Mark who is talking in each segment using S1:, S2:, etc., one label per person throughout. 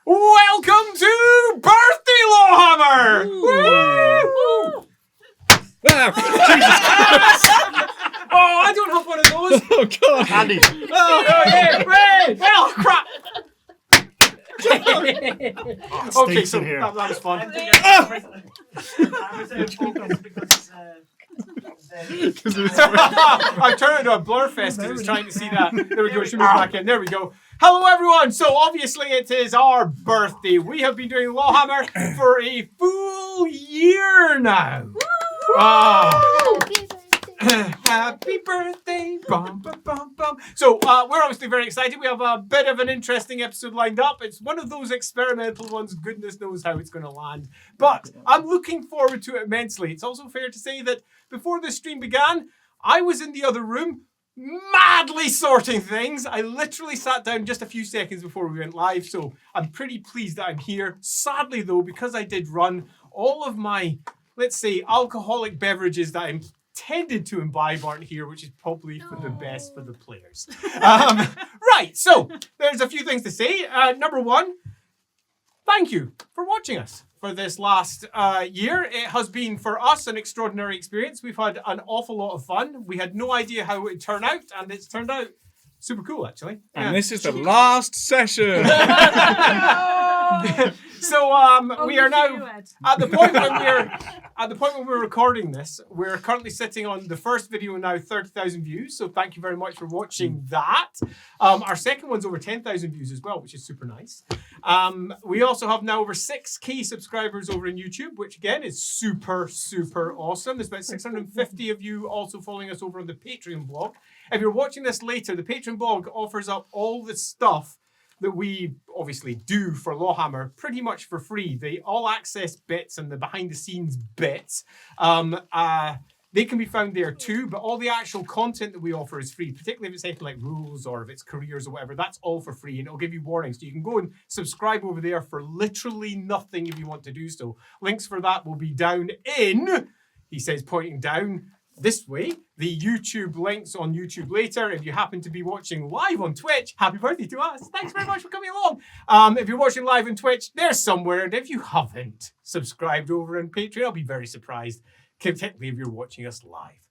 S1: Welcome to Birthday LAWhammer! Woo! Oh, I don't have one of those.
S2: Oh, God.
S3: Andy.
S1: Oh, yeah, Ray! Oh, crap! Okay, so
S3: here.
S1: that was fun. I turned it into a blur fest because it's trying to see that. There we go, should move back in. There we go. Hello everyone! So obviously it is our birthday. We have been doing LAWhammer for a full year now. Happy birthday! Bum, bum, bum, bum. So we're obviously very excited. We have a bit of an interesting episode lined up. It's one of those experimental ones. Goodness knows how it's going to land. But I'm looking forward to it immensely. It's also fair to say that before the stream began, I was in the other room madly sorting things. I literally sat down just a few seconds before we went live. So I'm pretty pleased that I'm here. Sadly though, because I did run all of my, let's say, alcoholic beverages that I'm intended to imbibe aren't here, which is probably for the best for the players. Right, so there's a few things to say. Number one, thank you for watching us for this last year. It has been, for us, an extraordinary experience. We've had an awful lot of fun. We had no idea how it would turn out, and it's turned out super cool, actually.
S2: And this is the last session.
S1: So we are now at the point when we're recording this. We're currently sitting on the first video now 30,000 views. So thank you very much for watching that. Our second one's over 10,000 views as well, which is super nice. We also have now over 6K subscribers over in YouTube, which again is super, super awesome. There's about 650 of you also following us over on the Patreon blog. If you're watching this later, the Patreon blog offers up all the stuff that we obviously do for LAWhammer pretty much for free. The all-access bits and the behind-the-scenes bits, they can be found there too, but all the actual content that we offer is free, particularly if it's anything like rules or if it's careers or whatever. That's all for free, and it'll give you warnings. So you can go and subscribe over there for literally nothing if you want to do so. Links for that will be down in, he says pointing down, this way, the YouTube links on YouTube later. If you happen to be watching live on Twitch, happy birthday to us. Thanks very much for coming along. If you're watching live on Twitch, there's somewhere. And if you haven't subscribed over on Patreon, I'll be very surprised, particularly if you're watching us live.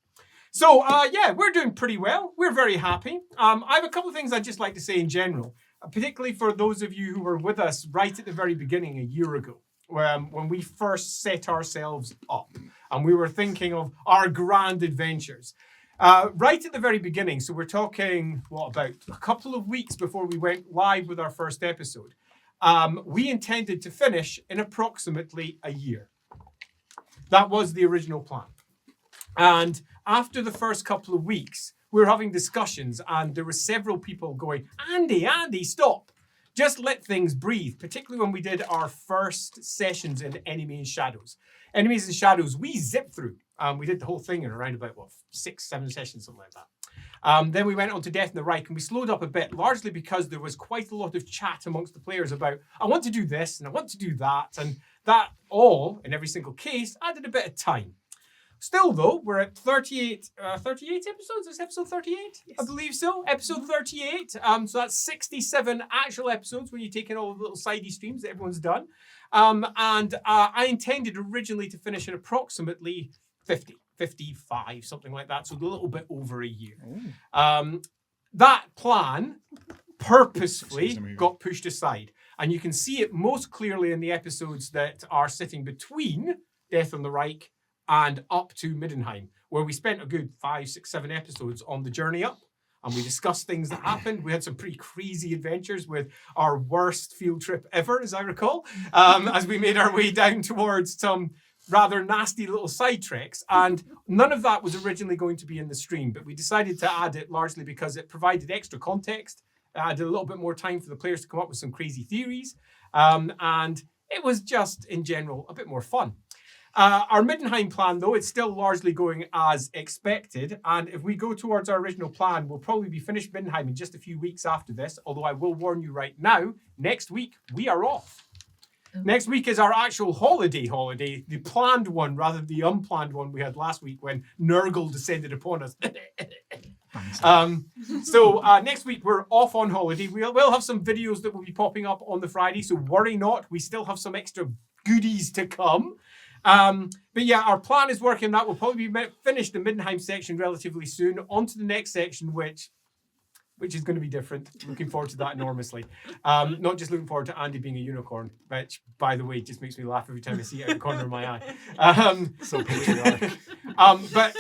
S1: So, yeah, we're doing pretty well. We're very happy. I have a couple of things I'd just like to say in general, particularly for those of you who were with us right at the very beginning a year ago, when we first set ourselves up. And we were thinking of our grand adventures. Right at the very beginning, so we're talking, what, about a couple of weeks before we went live with our first episode, we intended to finish in approximately a year. That was the original plan. And after the first couple of weeks, we were having discussions, and there were several people going, Andy, stop. Just let things breathe, particularly when we did our first sessions in Enemy and Shadows. Enemies and Shadows, we zipped through. We did the whole thing in around about, 6-7 sessions, something like that. Then we went on to Death in the Reich, and we slowed up a bit, largely because there was quite a lot of chat amongst the players about, I want to do this, and I want to do that, and that all, in every single case, added a bit of time. Still, though, we're at 38 episodes. Is episode 38? Yes. I believe so. Episode 38. So that's 67 actual episodes when you take in all the little sidey streams that everyone's done. And I intended originally to finish in approximately 50, 55, something like that. So a little bit over a year. That plan purposefully got pushed aside. And you can see it most clearly in the episodes that are sitting between Death on the Reich and up to Middenheim, where we spent a good 5, 6, 7 episodes on the journey up. And we discussed things that happened. We had some pretty crazy adventures with our worst field trip ever, as I recall, as we made our way down towards some rather nasty little side treks. And none of that was originally going to be in the stream, but we decided to add it largely because it provided extra context, added a little bit more time for the players to come up with some crazy theories. And it was just, in general, a bit more fun. Our Middenheim plan, though, it's still largely going as expected. And if we go towards our original plan, we'll probably be finished Middenheim in just a few weeks after this. Although I will warn you right now, next week, we are off. Next week is our actual holiday, the planned one rather than the unplanned one we had last week when Nurgle descended upon us. So next week we're off on holiday. We'll have some videos that will be popping up on the Friday, so worry not. We still have some extra goodies to come. But yeah, our plan is working on that. We'll probably be finished the Middenheim section relatively soon. On to the next section, which is going to be different. Looking forward to that enormously. Not just looking forward to Andy being a unicorn, which, by the way, just makes me laugh every time I see it out of the corner of my eye.
S3: So patriotic.
S1: But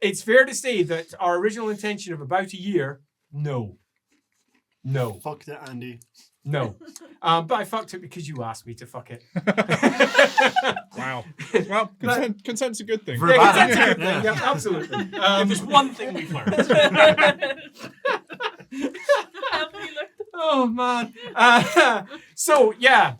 S1: it's fair to say that our original intention of about a year, no.
S3: Fucked it, Andy.
S1: No. But I fucked it because you asked me to fuck it.
S2: Wow. Well, consent's a good thing.
S1: Yeah, consent's a good thing. Yeah, absolutely.
S4: If there's one thing we've learned.
S1: Oh, man. So, yeah.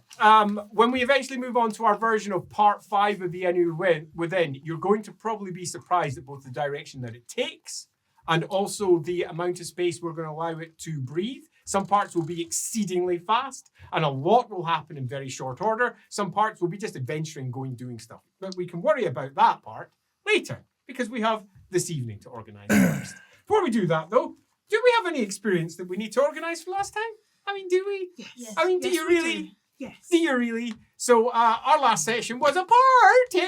S1: When we eventually move on to our version of part 5 of the Enu Within, you're going to probably be surprised at both the direction that it takes and also the amount of space we're going to allow it to breathe. Some parts will be exceedingly fast, and a lot will happen in very short order. Some parts will be just adventuring, doing stuff. But we can worry about that part later, because we have this evening to organise first. Before we do that, though, do we have any experience that we need to organise for last time? I mean, do we?
S5: Yes.
S1: I mean, do you really?
S5: Do. Yes.
S1: Do you really? So our last session was a party,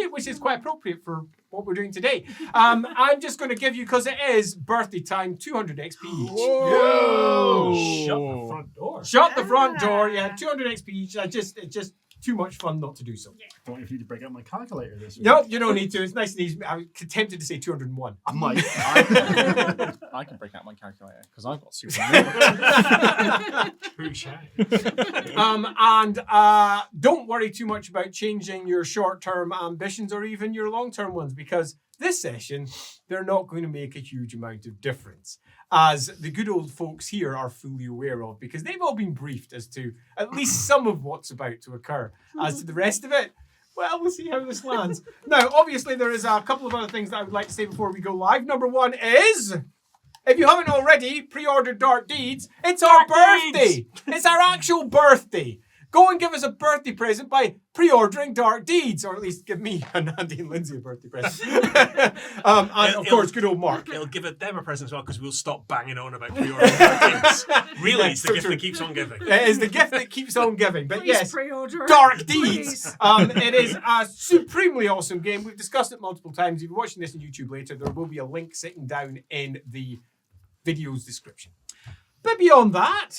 S1: which is quite appropriate for what we're doing today. I'm just going to give you, because it is birthday time, 200 XP each.
S2: Whoa!
S4: Shut the front door.
S1: Shut the front door. Yeah, 200 XP each. It's just too much fun not to do so.
S3: Don't even need to break out my calculator this week.
S1: No, you don't need to. It's nice and easy. I'm tempted to say 201.
S3: I might.
S6: I can break out my calculator because I've got super.
S1: And don't worry too much about changing your short-term ambitions or even your long-term ones, because this session, they're not going to make a huge amount of difference, as the good old folks here are fully aware of, because they've all been briefed as to at least some of what's about to occur. As to the rest of it, well, we'll see how this lands. Now, obviously, there is a couple of other things that I would like to say before we go live. Number one is, if you haven't already pre-ordered Dark Deeds, it's our birthday. It's our actual birthday. Go and give us a birthday present by pre-ordering Dark Deeds, or at least give me and Andy and Lindsay a birthday present. And of course, good old Mark.
S4: It'll give them a present as well, because we'll stop banging on about pre-ordering Dark Deeds. Really, it's the gift that keeps on giving.
S1: It is the gift that keeps on giving. But
S5: Please
S1: yes,
S5: pre-order it.
S1: Dark Deeds. It is a supremely awesome game. We've discussed it multiple times. If you're watching this on YouTube later, there will be a link sitting down in the video's description. But beyond that,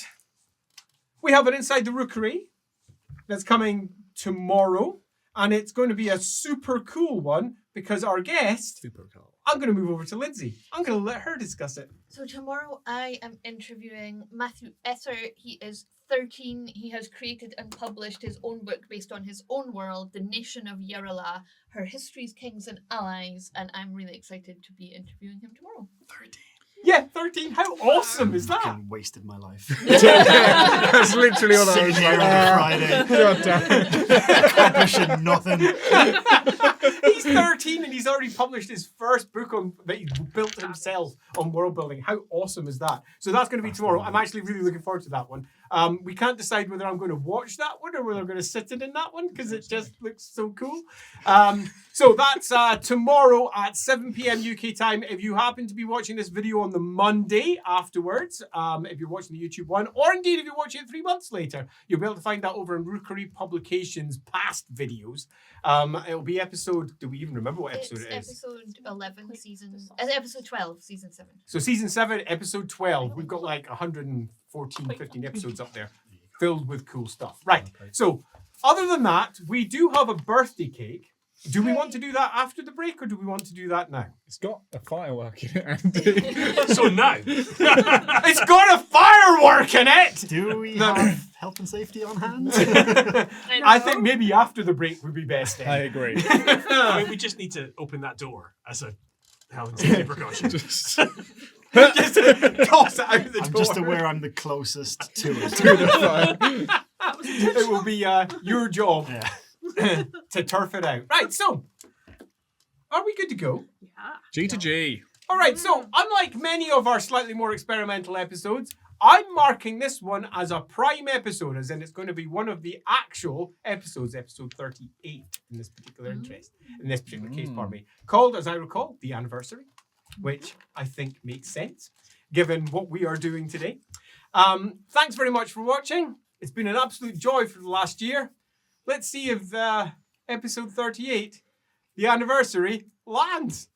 S1: we have an Inside the Rookery that's coming tomorrow, and it's going to be a super cool one, because our guest,
S2: Super cool.
S1: I'm going to move over to Lindsay. I'm going to let her discuss it.
S7: So tomorrow I am interviewing Matthew Esser. He is 13. He has created and published his own book based on his own world, The Nation of Yarala, Her Histories, Kings and Allies, and I'm really excited to be interviewing him tomorrow.
S3: 13.
S1: Yeah, 13. How awesome is that?
S3: Fucking wasted my life.
S2: That's literally all I
S3: Sitting
S2: was
S3: here on a Friday.
S2: God damn.
S3: Accomplishing nothing.
S1: He's 13 and he's already published his first book that he built himself on world building. How awesome is that? So that's going to be tomorrow. I'm actually really looking forward to that one. We can't decide whether I'm going to watch that one or whether I'm going to sit in that one, because it just looks so cool. So that's tomorrow at 7 p.m. UK time. If you happen to be watching this video on the Monday afterwards, if you're watching the YouTube one, or indeed if you're watching it 3 months later, you'll be able to find that over in Rookery Publications' past videos. It'll be episode, do we even remember what episode it is?
S7: Episode 11, episode 12, season 7.
S1: So season 7, episode 12. We've got like 114, 15 episodes up there filled with cool stuff. Right. So other than that, we do have a birthday cake. Do we want to do that after the break, or do we want to do that now?
S2: It's got a firework in it, Andy.
S4: So now.
S1: It's got a firework in it!
S3: Do we have health and safety on hand?
S1: I think maybe after the break would be best.
S2: I agree.
S4: I mean, we just need to open that door as a health and safety precaution.
S1: Just toss it out the door.
S3: I'm just aware I'm the closest to it.
S1: It will be your job to turf it out. Right, so are we good to go?
S5: Yeah.
S2: G to G.
S1: All right, so unlike many of our slightly more experimental episodes, I'm marking this one as a prime episode, as in it's going to be one of the actual episodes, episode 38 in this particular case, pardon me, called, as I recall, The Anniversary. which I think makes sense given what we are doing today. Thanks very much for watching. It's been an absolute joy for the last year. Let's see if episode 38, the anniversary, lands.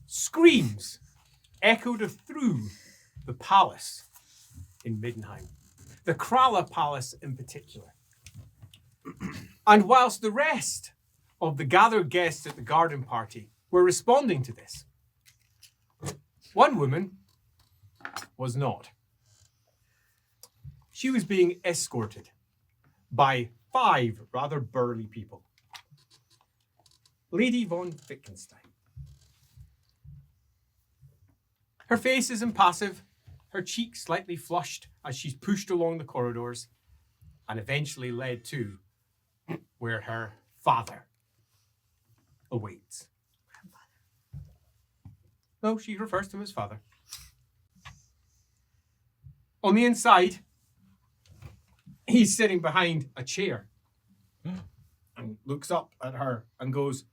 S1: Screams echoed through the palace in Middenheim, the Kralle Palatz in particular. And whilst the rest of the gathered guests at the garden party were responding to this, one woman was not. She was being escorted by 5 rather burly people. Lady von Wittgenstein. Her face is impassive, her cheeks slightly flushed as she's pushed along the corridors and eventually led to where her father awaits. No, she refers to him as father. On the inside, he's sitting behind a chair and looks up at her and goes,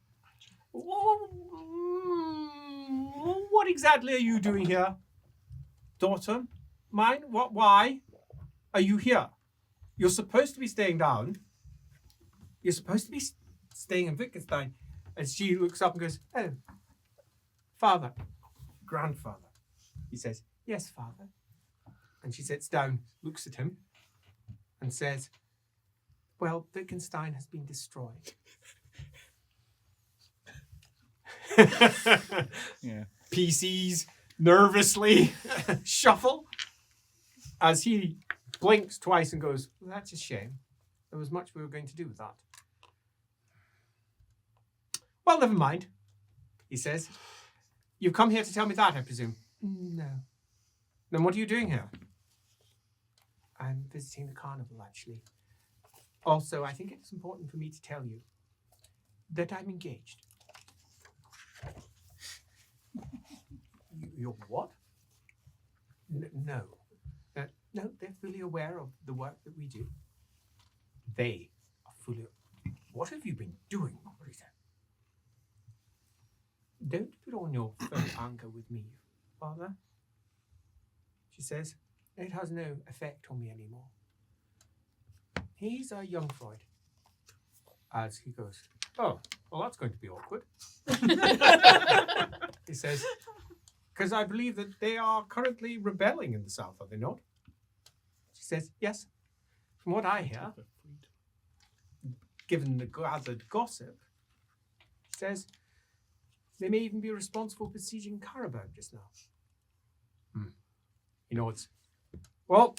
S1: "What exactly are you doing here? Daughter mine? Why are you here? You're supposed to be staying down. You're supposed to be staying in Wittgenstein." And she looks up and goes, "Oh, father, grandfather." He says, "Yes, father." And she sits down, looks at him, and says, "Well, Wittgenstein has been destroyed."
S6: Yeah.
S1: PCs nervously shuffle as he blinks twice and goes, "Well, that's a shame. There was much we were going to do with that." "Well, never mind," he says. "You've come here to tell me that, I presume?" "No." "Then what are you doing here?" "I'm visiting the carnival, actually. Also, I think it's important for me to tell you that I'm engaged." "You're what?" No. No, they're fully aware of the work that we do. They are fully... What have you been doing, Margritte? "Don't put on your faux anger with me, father," she says. "It has no effect on me anymore." He's a young Freud. As he goes, "Oh, well, that's going to be awkward." He says, "Because I believe that they are currently rebelling in the south, are they not?" She says, "Yes. From what I hear, given the gathered gossip," she says, "they may even be responsible for besieging Carnival just now." He nods. "Well,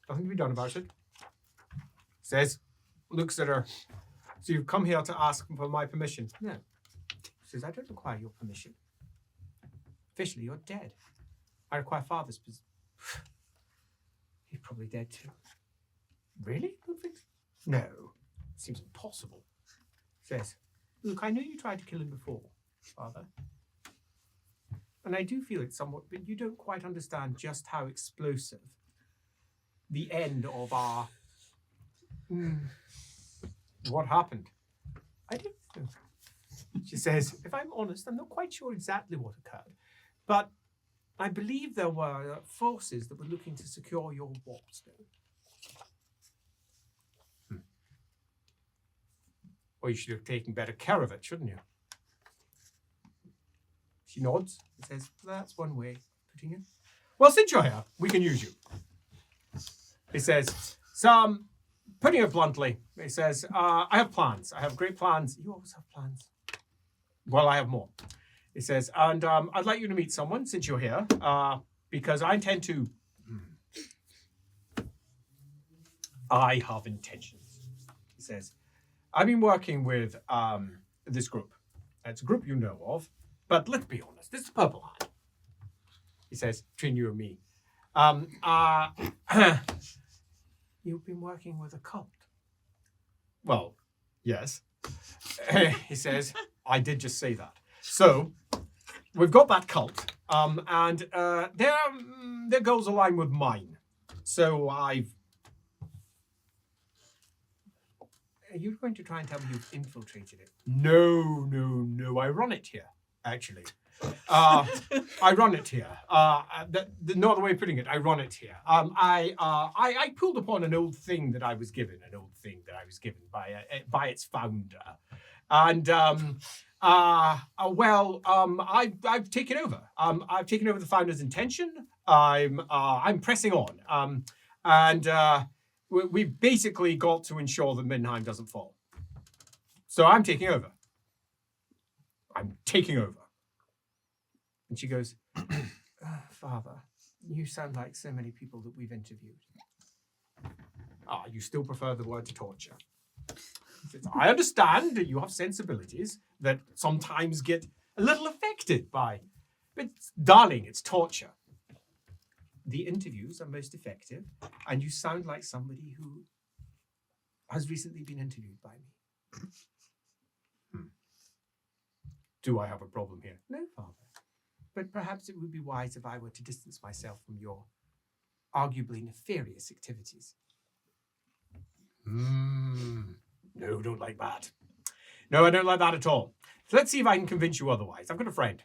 S1: nothing to be done about it." Says, looks at her. "So you've come here to ask for my permission?" "No." She says, "I don't require your permission. Officially, you're dead. I require father's permission." "He's probably dead too." "Really? No. Seems impossible." Says, "Look, I know you tried to kill him before, father. And I do feel it somewhat, but you don't quite understand just how explosive the end of our... What happened?" "I don't know." She says, "If I'm honest, I'm not quite sure exactly what occurred. But I believe there were forces that were looking to secure your warp stone." "Well, you should have taken better care of it, shouldn't you?" She nods and says, "That's one way of putting it." "Well, since you're here, we can use you." He says, "So, putting it bluntly," he says, "I have plans. I have great plans." "You always have plans." "Well, I have more." He says, "And I'd like you to meet someone since you're here, because I intend to I have intentions. He says, I've been working with this group. It's a group you know of, but let's be honest, this is Purple Hat. He says, between you and me. You've been working with a cult. Well, yes. He says, I did just say that. So, we've got that cult, and their goals align with mine. So Are you going to try and tell me you've infiltrated it? No. I run it here, actually. I run it here. No other way of putting it. I run it here. I pulled upon an old thing that I was given. By its founder, and I've taken over. I've taken over the founder's intention. I'm pressing on. We've basically got to ensure that Middenheim doesn't fall. So I'm taking over. And she goes, Father, you sound like so many people that we've interviewed. You still prefer the word torture. He says, I understand that you have sensibilities that sometimes get a little affected by, but darling, it's torture. The interviews are most effective, and you sound like somebody who has recently been interviewed by me. Do I have a problem here? No, Father. But perhaps it would be wise if I were to distance myself from your arguably nefarious activities. No, don't like that. No, I don't like that at all. So let's see if I can convince you otherwise. I've got a friend.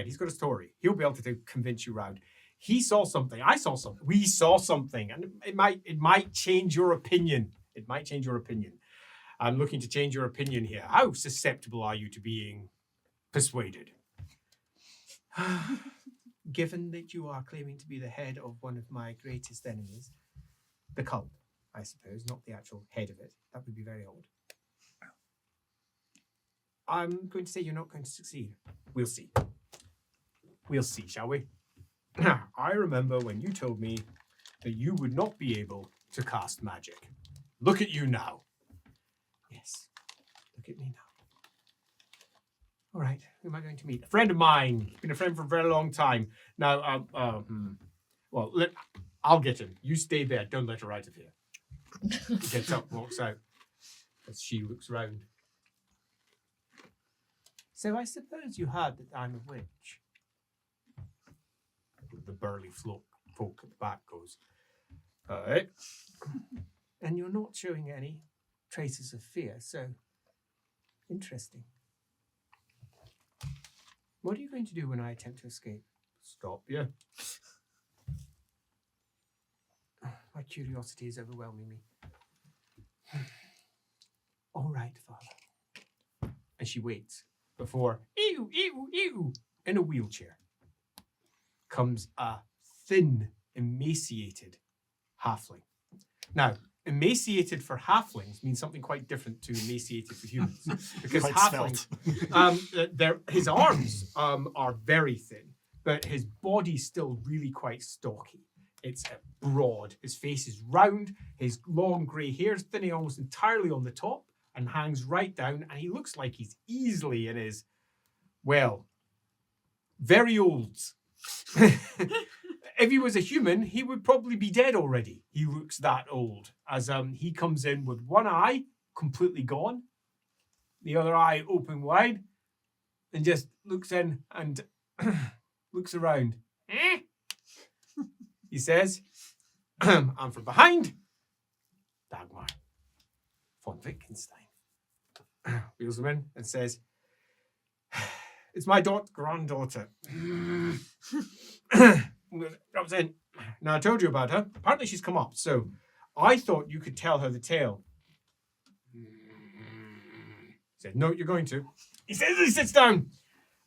S1: He's got a story. He'll be able to convince you round. He saw something. I saw something. We saw something. And it might change your opinion. I'm looking to change your opinion here. How susceptible are you to being persuaded? Given that you are claiming to be the head of one of my greatest enemies, the cult, I suppose, not the actual head of it. That would be very odd. I'm going to say you're not going to succeed. We'll see. We'll see, shall we? I remember when you told me that you would not be able to cast magic. Look at you now. Yes, look at me now. All right, who am I going to meet? A friend of mine. Been a friend for a very long time. Now, I'll get him. You stay there. Don't let her out of here. He gets up, walks out. As she looks round. So I suppose you heard that I'm a witch. The burly folk at the back goes, all right. And you're not showing any traces of fear, so interesting. What are you going to do when I attempt to escape? Stop you. My curiosity is overwhelming me. All right, Father. And she waits before, in a wheelchair, comes a thin, emaciated halfling. Now, emaciated for halflings means something quite different to emaciated for humans. Because
S3: Quite
S1: halflings, his arms are very thin, but his body's still really quite stocky. It's broad. His face is round. His long grey hair is thinning almost entirely on the top and hangs right down. And he looks like he's easily in his, very old. If he was a human, he would probably be dead already. He looks that old. As he comes in with one eye completely gone, the other eye open wide, and just looks in and looks around. He says, and from behind, Dagmar von Wittgenstein wheels him in and says, it's my granddaughter. Comes in. Now, I told you about her. Apparently she's come up, so I thought you could tell her the tale. He said, no, you're going to. He says, he sits down.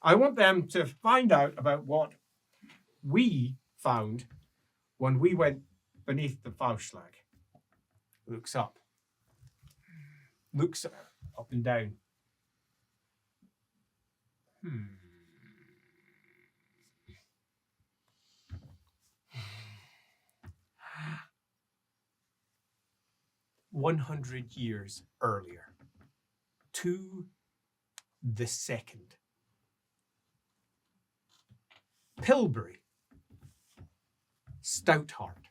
S1: I want them to find out about what we found when we went beneath the Faustschlag. Looks up. Looks up and down. 100 years earlier, to the second. Pilbury, Stoutheart,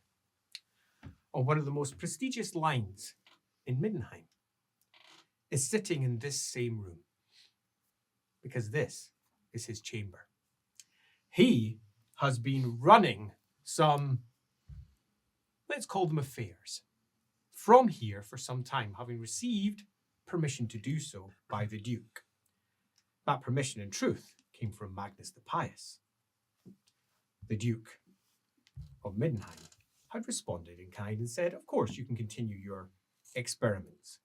S1: on one of the most prestigious lines in Middenheim, is sitting in this same room, because this is his chamber. He has been running some, let's call them affairs, from here for some time, having received permission to do so by the Duke. That permission, in truth, came from Magnus the Pious. The Duke of Middenheim had responded in kind and said, of course, you can continue your experiments.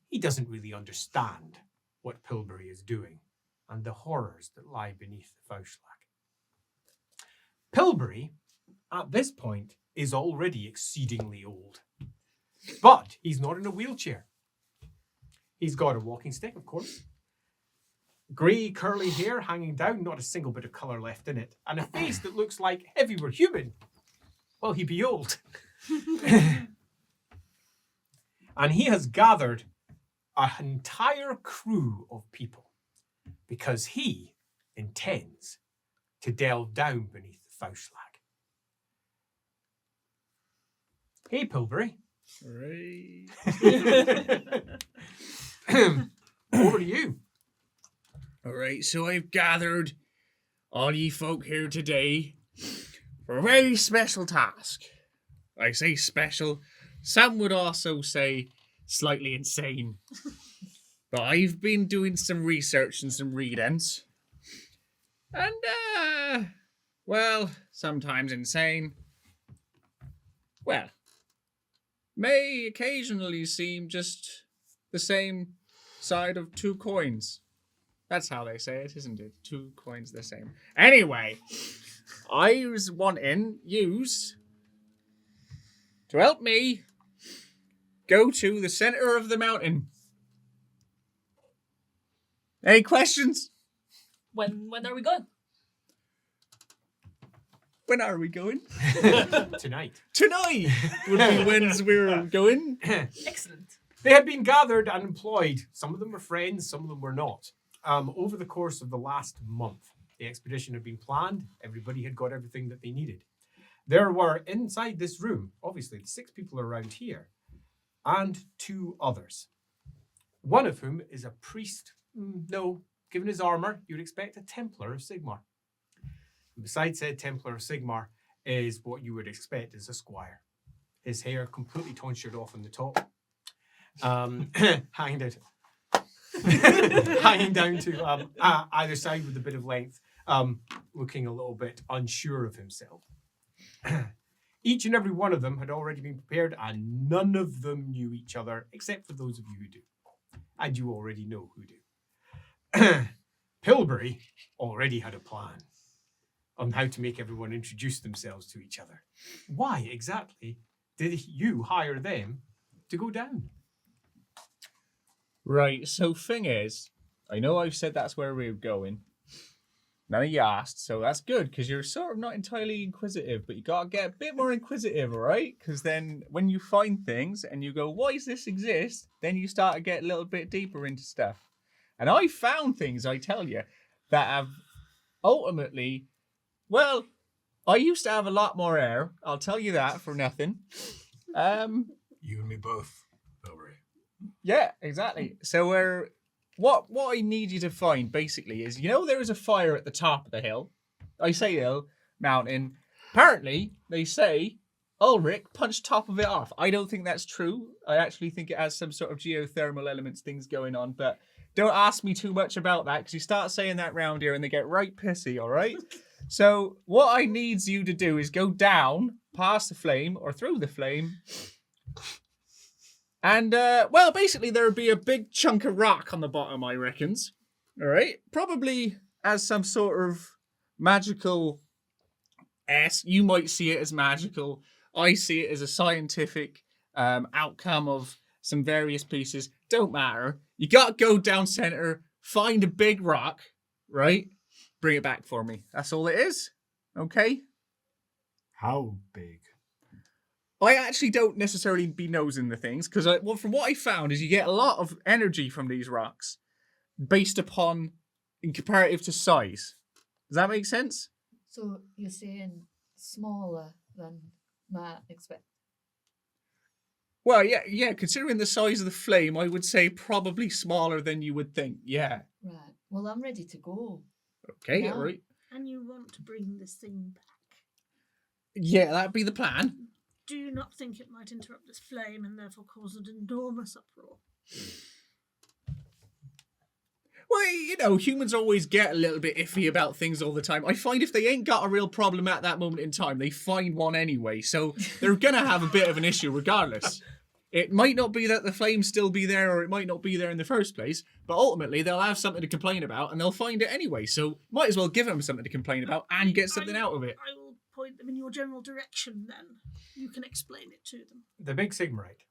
S1: He doesn't really understand what Pilbury is doing and the horrors that lie beneath the Fauschlag. Pilbury, at this point, is already exceedingly old. But he's not in a wheelchair. He's got a walking stick, of course. Grey, curly hair hanging down, not a single bit of colour left in it. And a face that looks like, if he were human, well, he'd be old. And he has gathered an entire crew of people because he intends to delve down beneath the Fauschlag. Hey, Pilbury.
S2: Hooray.
S1: Over to you.
S2: All right, so I've gathered all ye folk here today for a very special task. I say special, some would also say slightly insane. But I've been doing some research and some readings. And, well, sometimes insane. Well, may occasionally seem just the same side of two coins. That's how they say it, isn't it? Two coins the same. Anyway, I was wanting yous to help me go to the center of the mountain. Any questions?
S5: When are we going?
S2: When are we going?
S1: Tonight.
S2: Tonight would be when we're going.
S5: Excellent.
S1: They had been gathered and employed. Some of them were friends, some of them were not. Over the course of the last month, the expedition had been planned. Everybody had got everything that they needed. There were, inside this room, obviously, the 6 people around here, and 2 others. One of whom is a priest. No, given his armor, you'd expect a Templar of Sigmar. And besides said Templar of Sigmar is what you would expect as a squire. His hair completely tonsured off on the top. Hanging down to either side with a bit of length, looking a little bit unsure of himself. Each and every one of them had already been prepared, and none of them knew each other, except for those of you who do. And you already know who do. Pilbury already had a plan on how to make everyone introduce themselves to each other. Why exactly did you hire them to go down?
S2: Right, so thing is, I know I've said that's where we're going. None of you asked, so that's good, because you're sort of not entirely inquisitive, but you gotta get a bit more inquisitive, alright? Because then when you find things and you go, why does this exist? Then you start to get a little bit deeper into stuff. And I found things, I tell you, that have ultimately, well, I used to have a lot more hair, I'll tell you that for nothing.
S4: You and me both, Pilbury.
S2: Yeah, exactly. So what I need you to find basically is, you know, there is a fire at the top of the hill. I say hill, mountain. Apparently, they say Ulrich punched top of it off. I don't think that's true. I actually think it has some sort of geothermal elements, things going on. But don't ask me too much about that, because you start saying that round here and they get right pissy, all right? So what I needs you to do is go down past the flame or through the flame. And, well, basically there would be a big chunk of rock on the bottom, I reckons. All right? Probably as some sort of magical you might see it as magical. I see it as a scientific outcome of some various pieces. Don't matter. You got to go down center, find a big rock, right? Bring it back for me. That's all it is. Okay?
S3: How big?
S2: I actually don't necessarily be nosing the things because from what I found is you get a lot of energy from these rocks based upon in comparative to size. Does that make sense?
S7: So you're saying smaller than my expect?
S2: Well, yeah. Considering the size of the flame, I would say probably smaller than you would think. Yeah.
S7: Right. Well, I'm ready to go.
S2: Okay.
S7: Yeah.
S2: All right.
S8: And you want to bring this thing back.
S2: Yeah, that'd be the plan.
S8: Do you not think it might interrupt this flame and therefore cause an enormous uproar?
S2: Well, humans always get a little bit iffy about things all the time. I find if they ain't got a real problem at that moment in time, they find one anyway. So they're going to have a bit of an issue regardless. It might not be that the flames still be there or it might not be there in the first place, but ultimately they'll have something to complain about and they'll find it anyway. So might as well give them something to complain about and get something out of it.
S8: I will point them in your general direction then. You can explain it to them.
S1: The big Sigmarite,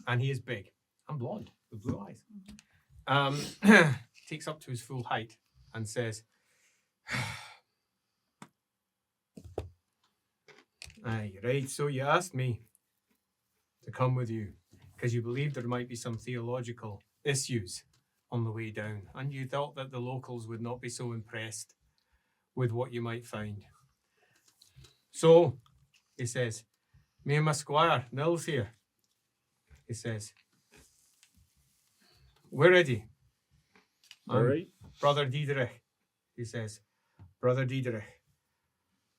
S1: and he is big and blonde with blue eyes. Takes up to his full height and says, "Aye, right, so you asked me to come with you because you believed there might be some theological issues on the way down, and you thought that the locals would not be so impressed with what you might find. So," he says, "me and my squire, Nils here," he says, "we're ready.
S2: All right.
S1: Brother Diederich," he says, "Brother Diederich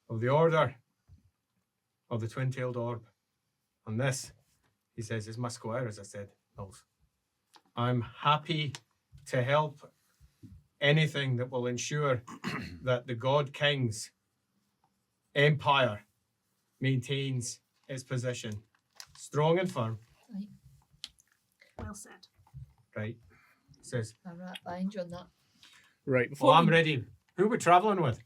S1: of the Order of the Twin-Tailed Orb. And this," he says, "is my squire, as I said, Nils. I'm happy to help anything that will ensure that the God King's empire maintains its position strong and firm."
S7: Right.
S8: Well said.
S1: Right. He says,
S7: I'm right behind you on that.
S2: Right.
S1: "Well, I'm ready. Who are we travelling with?"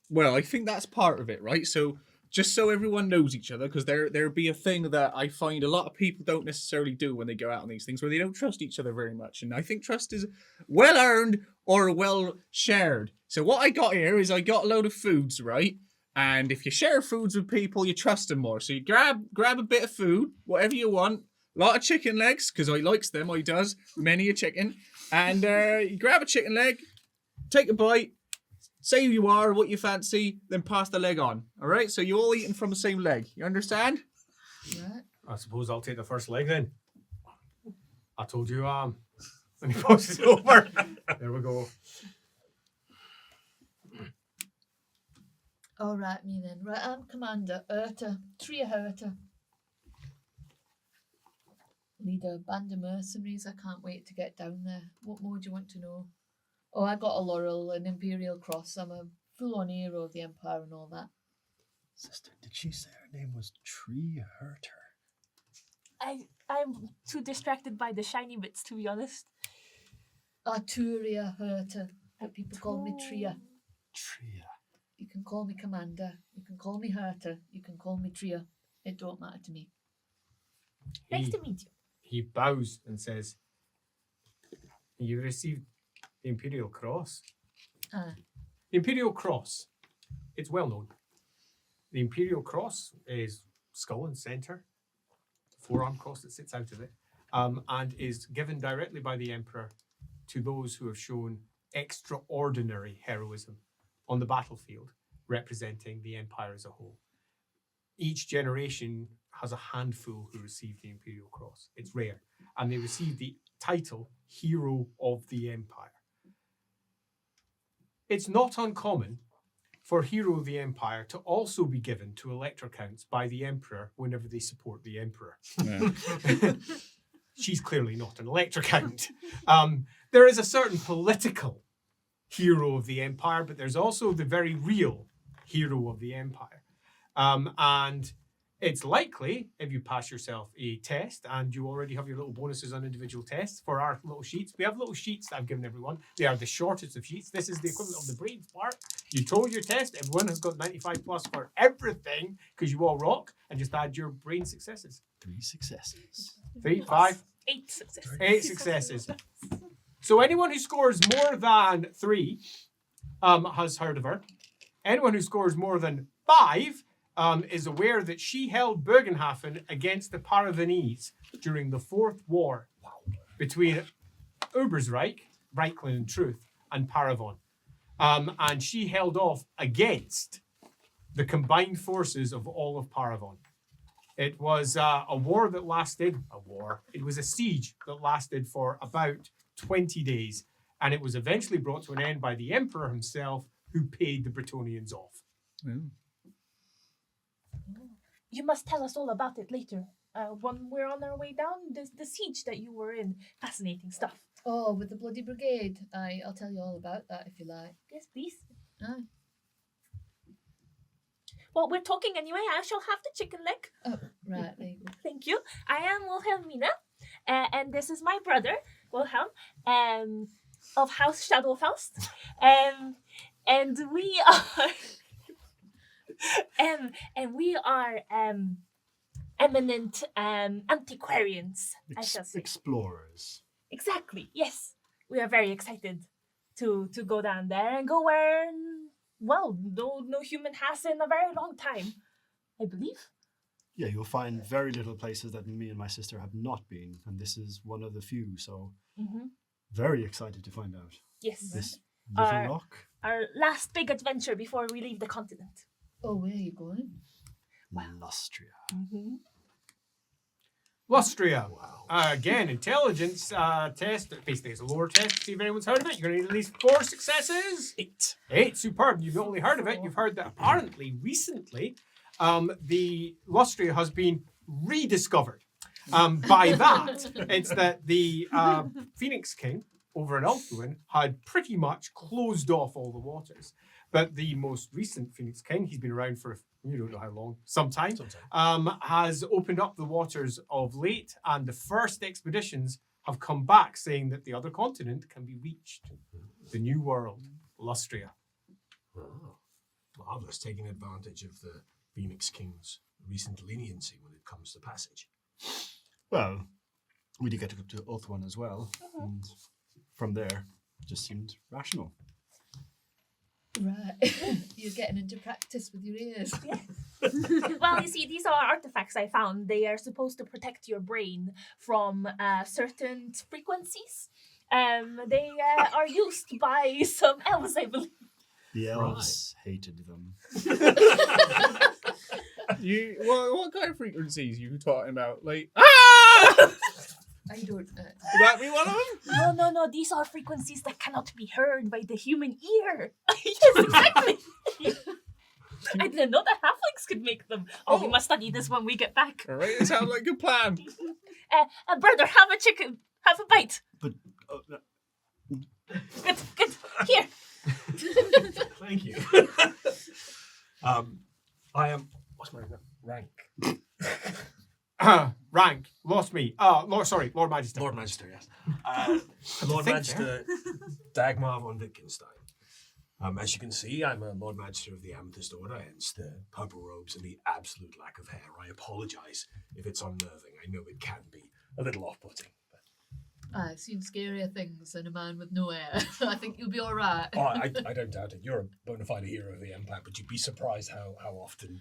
S2: Well, I think that's part of it, right? So just so everyone knows each other, because there'd be a thing that I find a lot of people don't necessarily do when they go out on these things, where they don't trust each other very much. And I think trust is well earned or well shared. So what I got here is I got a load of foods, right? And if you share foods with people, you trust them more. So you grab a bit of food, whatever you want. A lot of chicken legs, because I likes them, I does. Many a chicken. And you grab a chicken leg, take a bite, say who you are, what you fancy, then pass the leg on. All right? So you're all eating from the same leg. You understand?
S7: Right.
S1: "I suppose I'll take the first leg then. I told you, and he passes it over. There we go.
S7: All right, me then. Right, I'm Commander Urta, Tria Urta. Leader, band of mercenaries. I can't wait to get down there. What more do you want to know? Oh, I got a laurel, an imperial cross. I'm a full-on hero of the empire and all that.
S3: Sister, did she say her name was Tree Hurter?
S5: I'm too distracted by the shiny bits, to be honest.
S7: Arturia Hurta, but people call me Tria.
S3: Tria.
S7: You can call me Commander. You can call me Hurta. You can call me Tria. It don't matter to me.
S5: Nice to meet you.
S1: He bows and says, "You received the Imperial Cross."
S7: Aye.
S1: The Imperial Cross, it's well known. The Imperial Cross is skull and centre, forearm cross that sits out of it, and is given directly by the Emperor to those who have shown extraordinary heroism on the battlefield, representing the Empire as a whole. Each generation has a handful who receive the Imperial Cross. It's rare. And they receive the title Hero of the Empire. It's not uncommon for Hero of the Empire to also be given to Elector Counts by the Emperor whenever they support the Emperor.
S2: Yeah.
S1: She's clearly not an Elector Count. There is a certain political Hero of the Empire, but there's also the very real Hero of the Empire. And it's likely, if you pass yourself a test, and you already have your little bonuses on individual tests for our little sheets. We have little sheets that I've given everyone. They are the shortest of sheets. This is the equivalent of the brains part. You told your test. Everyone has got 95 plus for everything, because you all rock, and just add your brain successes.
S3: 3 successes.
S1: 3, 5,
S5: 8 successes.
S1: 8 successes. So anyone who scores more than 3 has heard of her. Anyone who scores more than 5 is aware that she held Bergenhafen against the Paravanese during the Fourth War between Ubersreich, Reichland in truth, and Paravon. And she held off against the combined forces of all of Paravon. It was a war that lasted, it was a siege that lasted for about 20 days. And it was eventually brought to an end by the emperor himself, who paid the Bretonnians off.
S2: Ooh.
S5: You must tell us all about it later. When we're on our way down, the siege that you were in. Fascinating stuff.
S7: Oh, with the Bloody Brigade. I'll tell you all about that if you like.
S5: Yes, please.
S7: Aye.
S5: Well, we're talking anyway. I shall have the chicken leg.
S7: Oh, right, there you go.
S5: Thank you. I am Wilhelmina, and this is my brother, Wilhelm, of House Shadowfaust. And we are... and we are eminent antiquarians, I shall say.
S3: Explorers.
S5: Exactly, yes. We are very excited to go down there and go where, well, no human has in a very long time, I believe.
S3: Yeah, you'll find very little places that me and my sister have not been, and this is one of the few, so very excited to find out.
S5: Yes.
S3: This little rock.
S5: Our last big adventure before we leave the continent.
S7: Oh, where are you going?
S3: Lustria.
S1: Lustria. Again, intelligence test. Basically, it's a lower test to see if anyone's heard of it. You're going to need at least 4 successes. 8. Superb. You've only heard of it. You've heard that apparently, recently, the Lustria has been rediscovered. By that, it's that the Phoenix King over in Ulthuan had pretty much closed off all the waters. But the most recent Phoenix King, he's been around for, you don't know how long, some time, has opened up the waters of late, and the first expeditions have come back saying that the other continent can be reached. The new world, Lustria.
S4: Oh, marvelous, taking advantage of the Phoenix King's recent leniency when it comes to passage.
S3: Well, we did get to go to Ulthuan as well, and from there, it just seemed rational.
S7: Right. You're getting into practice with your ears.
S5: Well, you see, these are artifacts I found. They are supposed to protect your brain from certain frequencies. They are used by some elves, I believe.
S3: The elves hated them.
S2: What kind of frequencies are you talking about? Like, ah!
S7: I don't know.
S2: Would that be one of them?
S5: No. These are frequencies that cannot be heard by the human ear. Yes, exactly. I didn't know that halflings could make them. Oh, we must study this when we get back.
S2: All right, it sounds like a good plan.
S5: Brother, have a chicken. Have a bite.
S3: But
S5: Good. Here.
S4: Thank you. I am. What's my rank?
S1: Rank. Lost me. Lord Magister.
S4: Lord Magister, yes. Lord Magister Dagmar von Wittgenstein. As you can see, I'm a Lord Magister of the Amethyst Order, hence the purple robes and the absolute lack of hair. I apologise if it's unnerving. I know it can be a little off-putting.
S7: I've seen scarier things than a man with no hair. I think you'll be all right.
S4: Oh, I don't doubt it. You're a bona fide hero of the Empire, but you'd be surprised how often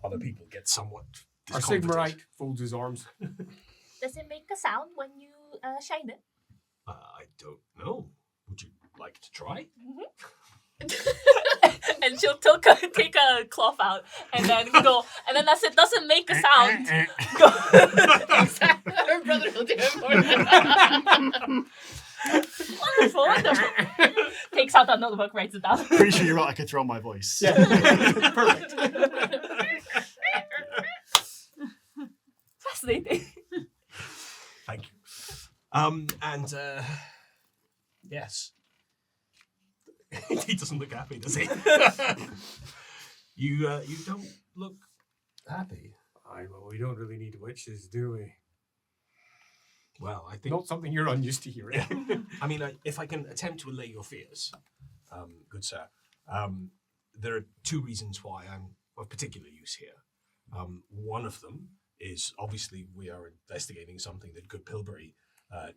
S4: other people get somewhat
S1: Our Sigmarite folds his arms.
S5: Does it make a sound when you shine it?
S4: I don't know. Would you like to try?
S5: And she'll take a cloth out and then go, and then as it doesn't make a sound, go.
S7: Exactly. Her brother will do it for her.
S5: Wonderful. Takes out that notebook, writes it down.
S3: pretty sure you're right, I could throw my voice.
S1: Yeah. Perfect.
S5: Fascinating.
S4: Thank you. Yes. He doesn't look happy, does he? You don't look happy.
S1: Well, we don't really need witches, do we?
S4: Well, I think
S1: Not something you're unused to hearing.
S4: I mean, if I can attempt to allay your fears, good sir, there are 2 reasons why I'm of particular use here. One of them is obviously we are investigating something that good Pilbury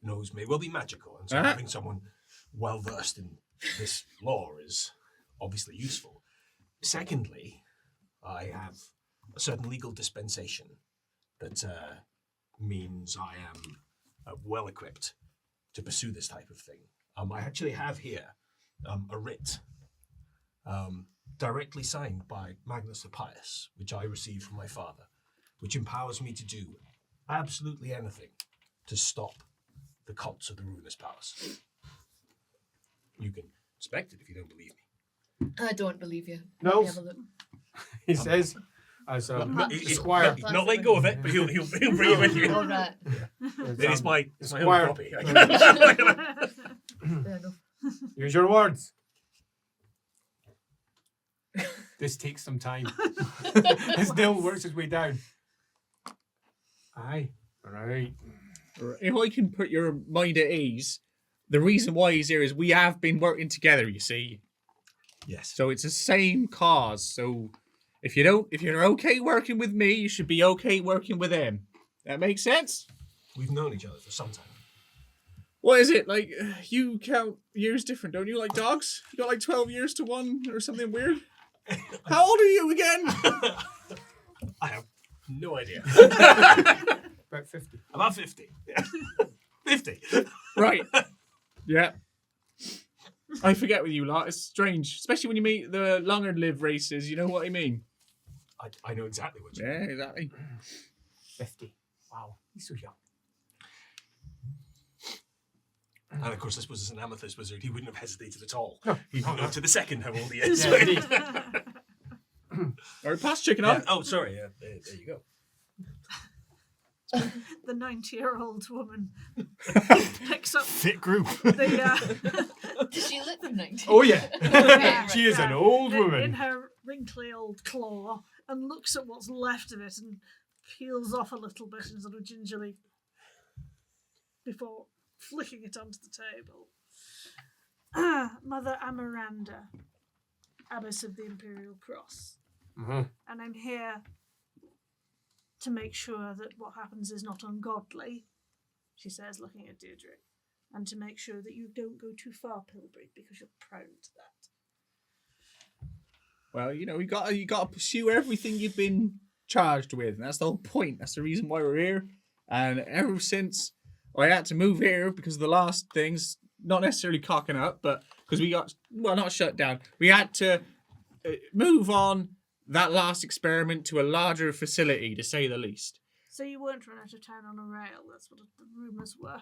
S4: knows may well be magical, and so having someone well versed in this lore is obviously useful. Secondly, I have a certain legal dispensation that means I am well equipped to pursue this type of thing. I actually have here a writ directly signed by Magnus the Pious, which I received from my father, which empowers me to do absolutely anything to stop the cults of the Ruinous Palace. You can inspect it if you don't believe me.
S7: I don't believe you.
S1: No.
S7: Let me have a look.
S1: He says, as Squire.
S4: He's not let go of it, but he'll bring it with you.
S7: All right.
S4: It's my
S1: Squire.
S4: own copy.
S7: Fair enough.
S1: Use your words. This takes some time. As Dill works his way down. Aye. All right.
S2: If I can put your mind at ease, the reason why he's here is we have been working together, you see.
S4: Yes.
S2: So it's the same cause. So if you're okay working with me, you should be okay working with him. That makes sense?
S4: We've known each other for some time.
S2: What is it? Like, you count years different, don't you? Like dogs? You got like 12 years to one or something weird? How old are you again?
S4: I have no idea.
S1: About 50.
S4: About 50. 50.
S2: Right. Yeah. I forget with you lot. It's strange. Especially when you meet the longer live races. You know what I mean?
S4: I know exactly what you mean.
S2: Yeah, exactly.
S1: 50. Wow. He's so young.
S4: And of course, this was an amethyst wizard. He wouldn't have hesitated at all.
S1: No.
S4: He'd know to the second how old he is.
S1: Yeah, indeed.
S2: All right, pass chicken
S4: Yeah.
S2: on.
S4: Oh, sorry. There you go.
S8: The 90-year-old woman picks up
S3: Fit group.
S8: the
S7: Does she look the 90?
S1: Oh, yeah.
S7: Okay,
S1: She is an old
S8: in
S1: woman.
S8: her wrinkly old claw and looks at what's left of it and peels off a little bit and sort of gingerly before flicking it onto the table. Mother Amaranda, Abbess of the Imperial Cross.
S1: Mm-hmm.
S8: And I'm here to make sure that what happens is not ungodly, she says, looking at Deirdre, and to make sure that you don't go too far, Pilbury, because you're prone to that.
S2: Well, you know, you got to pursue everything you've been charged with, and that's the whole point. That's the reason why we're here. And ever since I had to move here because of the last things, not necessarily cocking up, but because we got, well, not shut down. We had to move on that last experiment to a larger facility, to say the least.
S8: So you weren't run out of town on a rail, that's what the rumours were.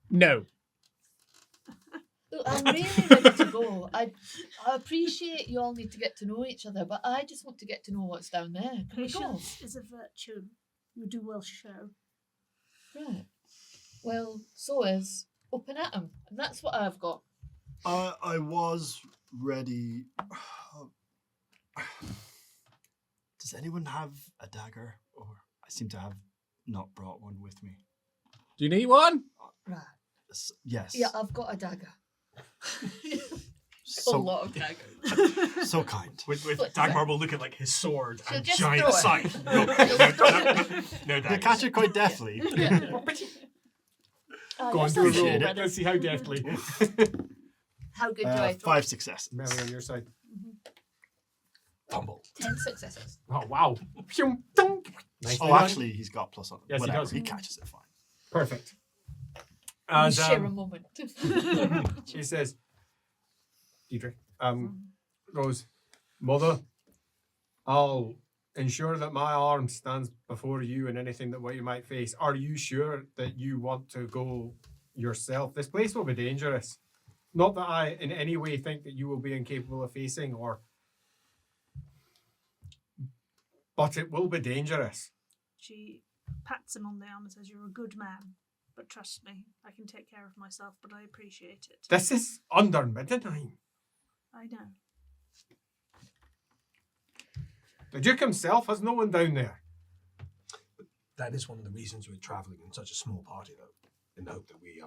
S2: No.
S7: Look, I'm really ready to go. I appreciate you all need to get to know each other, but I just want to get to know what's down there. Can we go?
S8: Patience is a virtue. You do well show.
S7: Right. Well, so is open at 'em, and that's what I've got.
S3: I was ready. Does anyone have a dagger? Or I seem to have not brought one with me.
S2: Do you need one?
S7: Right.
S3: Yes.
S7: Yeah, I've got a dagger. A
S3: So,
S7: lot of daggers.
S3: so kind.
S4: With
S7: But-
S4: Dagmar will look at like his sword
S7: She'll
S4: and
S7: just
S4: giant
S7: throw it.
S4: scythe. No
S3: You
S4: daggers.
S3: catch it quite deftly.
S7: Oh,
S1: Go
S7: you're
S1: on,
S7: so
S1: do a
S7: sweet,
S1: roll.
S7: brother.
S1: Let's see how deftly.
S7: How good do I throw?
S3: 5 successes.
S1: Melly on your side.
S4: Fumble.
S7: 10 successes.
S1: Oh, wow. Pew, dunk. Nicely
S3: Oh,
S1: done.
S3: actually, he's got plus on it.
S1: Yes, he
S3: Whatever,
S1: does.
S3: He catches it fine.
S1: Perfect.
S7: We
S1: And
S7: share a moment.
S1: she says, Deirdre, goes, Mother, I'll ensure that my arm stands before you in anything that what you might face. Are you sure that you want to go yourself? This place will be dangerous. Not that I in any way think that you will be incapable of facing but it will be dangerous.
S8: She pats him on the arm and says, "You're a good man, but trust me, I can take care of myself, but I appreciate it."
S1: This is under midnight.
S8: I know.
S1: The Duke himself has no one down there.
S4: That is one of the reasons we're travelling in such a small party, though, in the hope that we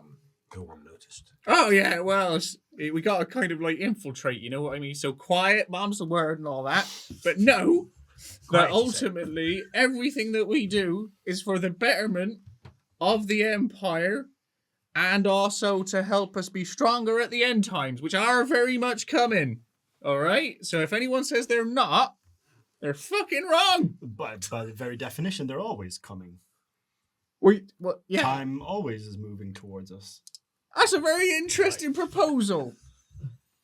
S4: go unnoticed.
S2: Oh, yeah, well, we got to kind of like infiltrate, you know what I mean? So quiet, mom's the word and all that. But no,
S4: Quiet,
S2: that
S4: you say.
S2: ultimately everything that we do is for the betterment of the Empire and also to help us be stronger at the end times, which are very much coming. All right. So if anyone says they're not, they're fucking wrong.
S3: By the very definition, they're always coming.
S2: Wait, what? Yeah.
S3: Time always is moving towards us.
S2: That's a very interesting proposal.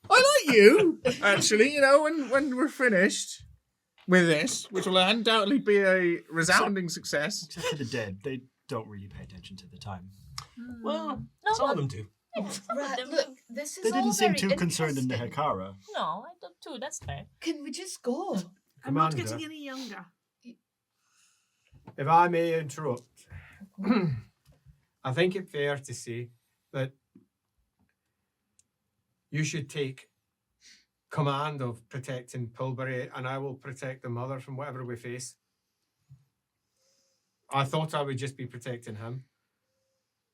S2: I like you, actually. You know, when we're finished with this, which will undoubtedly be a resounding success.
S3: Except for the dead, they don't really pay attention to the time.
S4: Well,
S5: No,
S4: some of
S5: but-
S4: them do.
S7: Right, look, this is
S3: They
S7: all
S3: didn't seem
S7: very
S3: too concerned in the
S7: interesting.
S3: Hekara.
S5: No, I don't too. That's fair.
S7: Can we just go?
S8: I'm not
S1: Commander.
S8: getting any younger.
S1: If I may interrupt, I think it's fair to say that you should take command of protecting Pilbury, and I will protect the mother from whatever we face. I thought I would just be protecting him,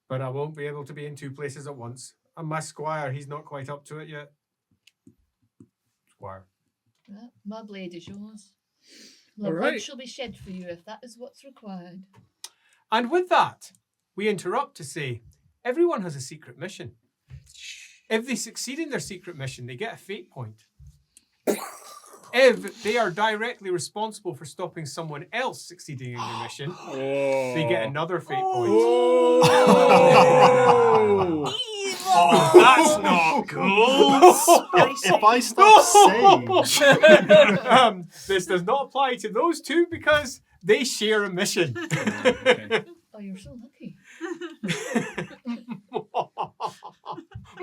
S1: but I won't be able to be in two places at once. And my squire, he's not quite up to it yet. Squire.
S7: Right, my blade is yours.
S2: All
S7: The
S2: right.
S7: blood shall be shed for you if that is what's required.
S1: And with that, we interrupt to say, everyone has a secret mission. If they succeed in their secret mission, they get a fate point. If they are directly responsible for stopping someone else succeeding in their mission, they get another fate point.
S4: Oh, that's not cool.
S3: If I stop saying,
S1: This does not apply to those two because they share a mission.
S7: Oh, you're so lucky.
S1: They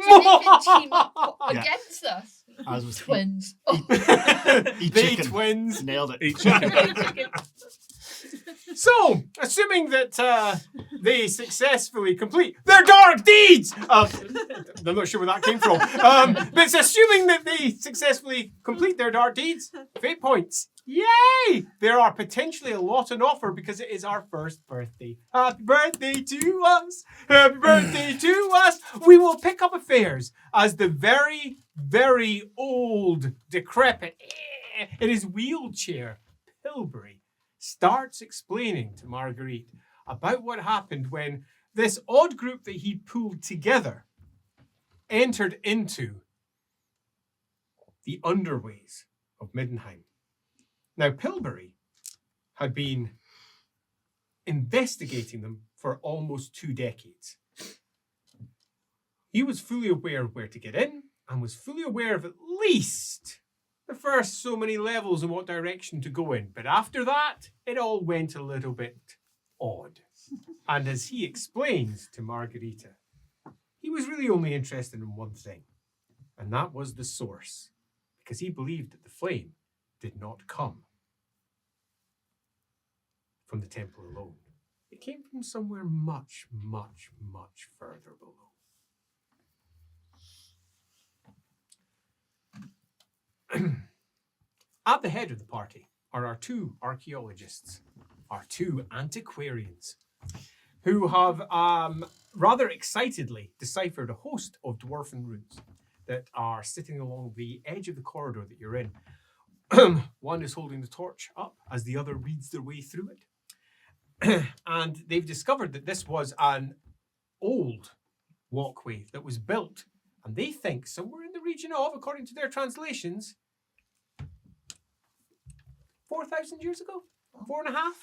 S7: So they can team up
S3: Yeah.
S7: against us.
S3: as was
S7: Twins. Oh,
S3: eat chicken.
S1: twins.
S3: Nailed it.
S1: So, assuming that they successfully complete their dark deeds, I'm not sure where that came from, but it's assuming that they successfully complete their dark deeds, fate points. Yay! There are potentially a lot on offer because it is our first birthday. Happy birthday to us! Happy birthday to us! We will pick up affairs as the very, very old, decrepit, in his wheelchair, Pilbury starts explaining to Marguerite about what happened when this odd group that he pulled together entered into the underways of Middenheim. Now, Pilbury had been investigating them for almost 2 decades. He was fully aware of where to get in and was fully aware of at least the first so many levels and what direction to go in. But after that, it all went a little bit odd. And as he explains to Margarita, he was really only interested in one thing, and that was the source, because he believed that the flame did not come from the temple alone. It came from somewhere much, much, much further below. At the head of the party are our 2 archaeologists, our 2 antiquarians, who have rather excitedly deciphered a host of dwarven runes that are sitting along the edge of the corridor that you're in. One is holding the torch up as the other reads their way through it. And they've discovered that this was an old walkway that was built, and they think somewhere in the region of, according to their translations, 4,000 years ago? 4.5?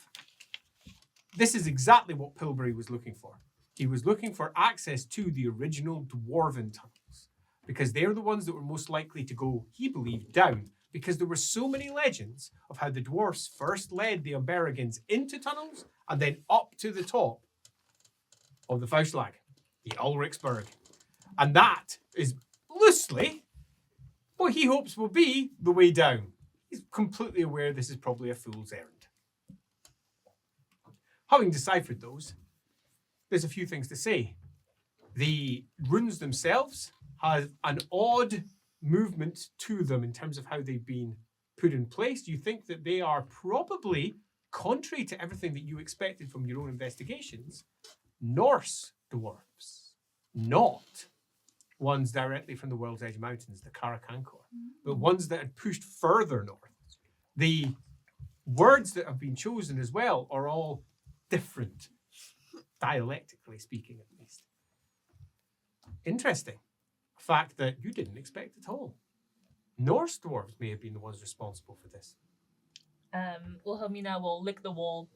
S1: This is exactly what Pilbury was looking for. He was looking for access to the original dwarven tunnels, because they're the ones that were most likely to go, he believed, down, because there were so many legends of how the dwarfs first led the Umberigans into tunnels and then up to the top of the Faustlag, the Ulrichsburg. And that is loosely what he hopes will be the way down. He's completely aware this is probably a fool's errand. Having deciphered those, there's a few things to say. The runes themselves have an odd movement to them in terms of how they've been put in place. You think that they are probably, contrary to everything that you expected from your own investigations, Norse dwarfs, not ones directly from the World's Edge Mountains, the Karakankor, but ones that had pushed further north. The words that have been chosen as well are all different, dialectically speaking at least. Interesting. A fact that you didn't expect at all. Norse dwarves may have been the ones responsible for this.
S5: Wilhelmina will lick the wall.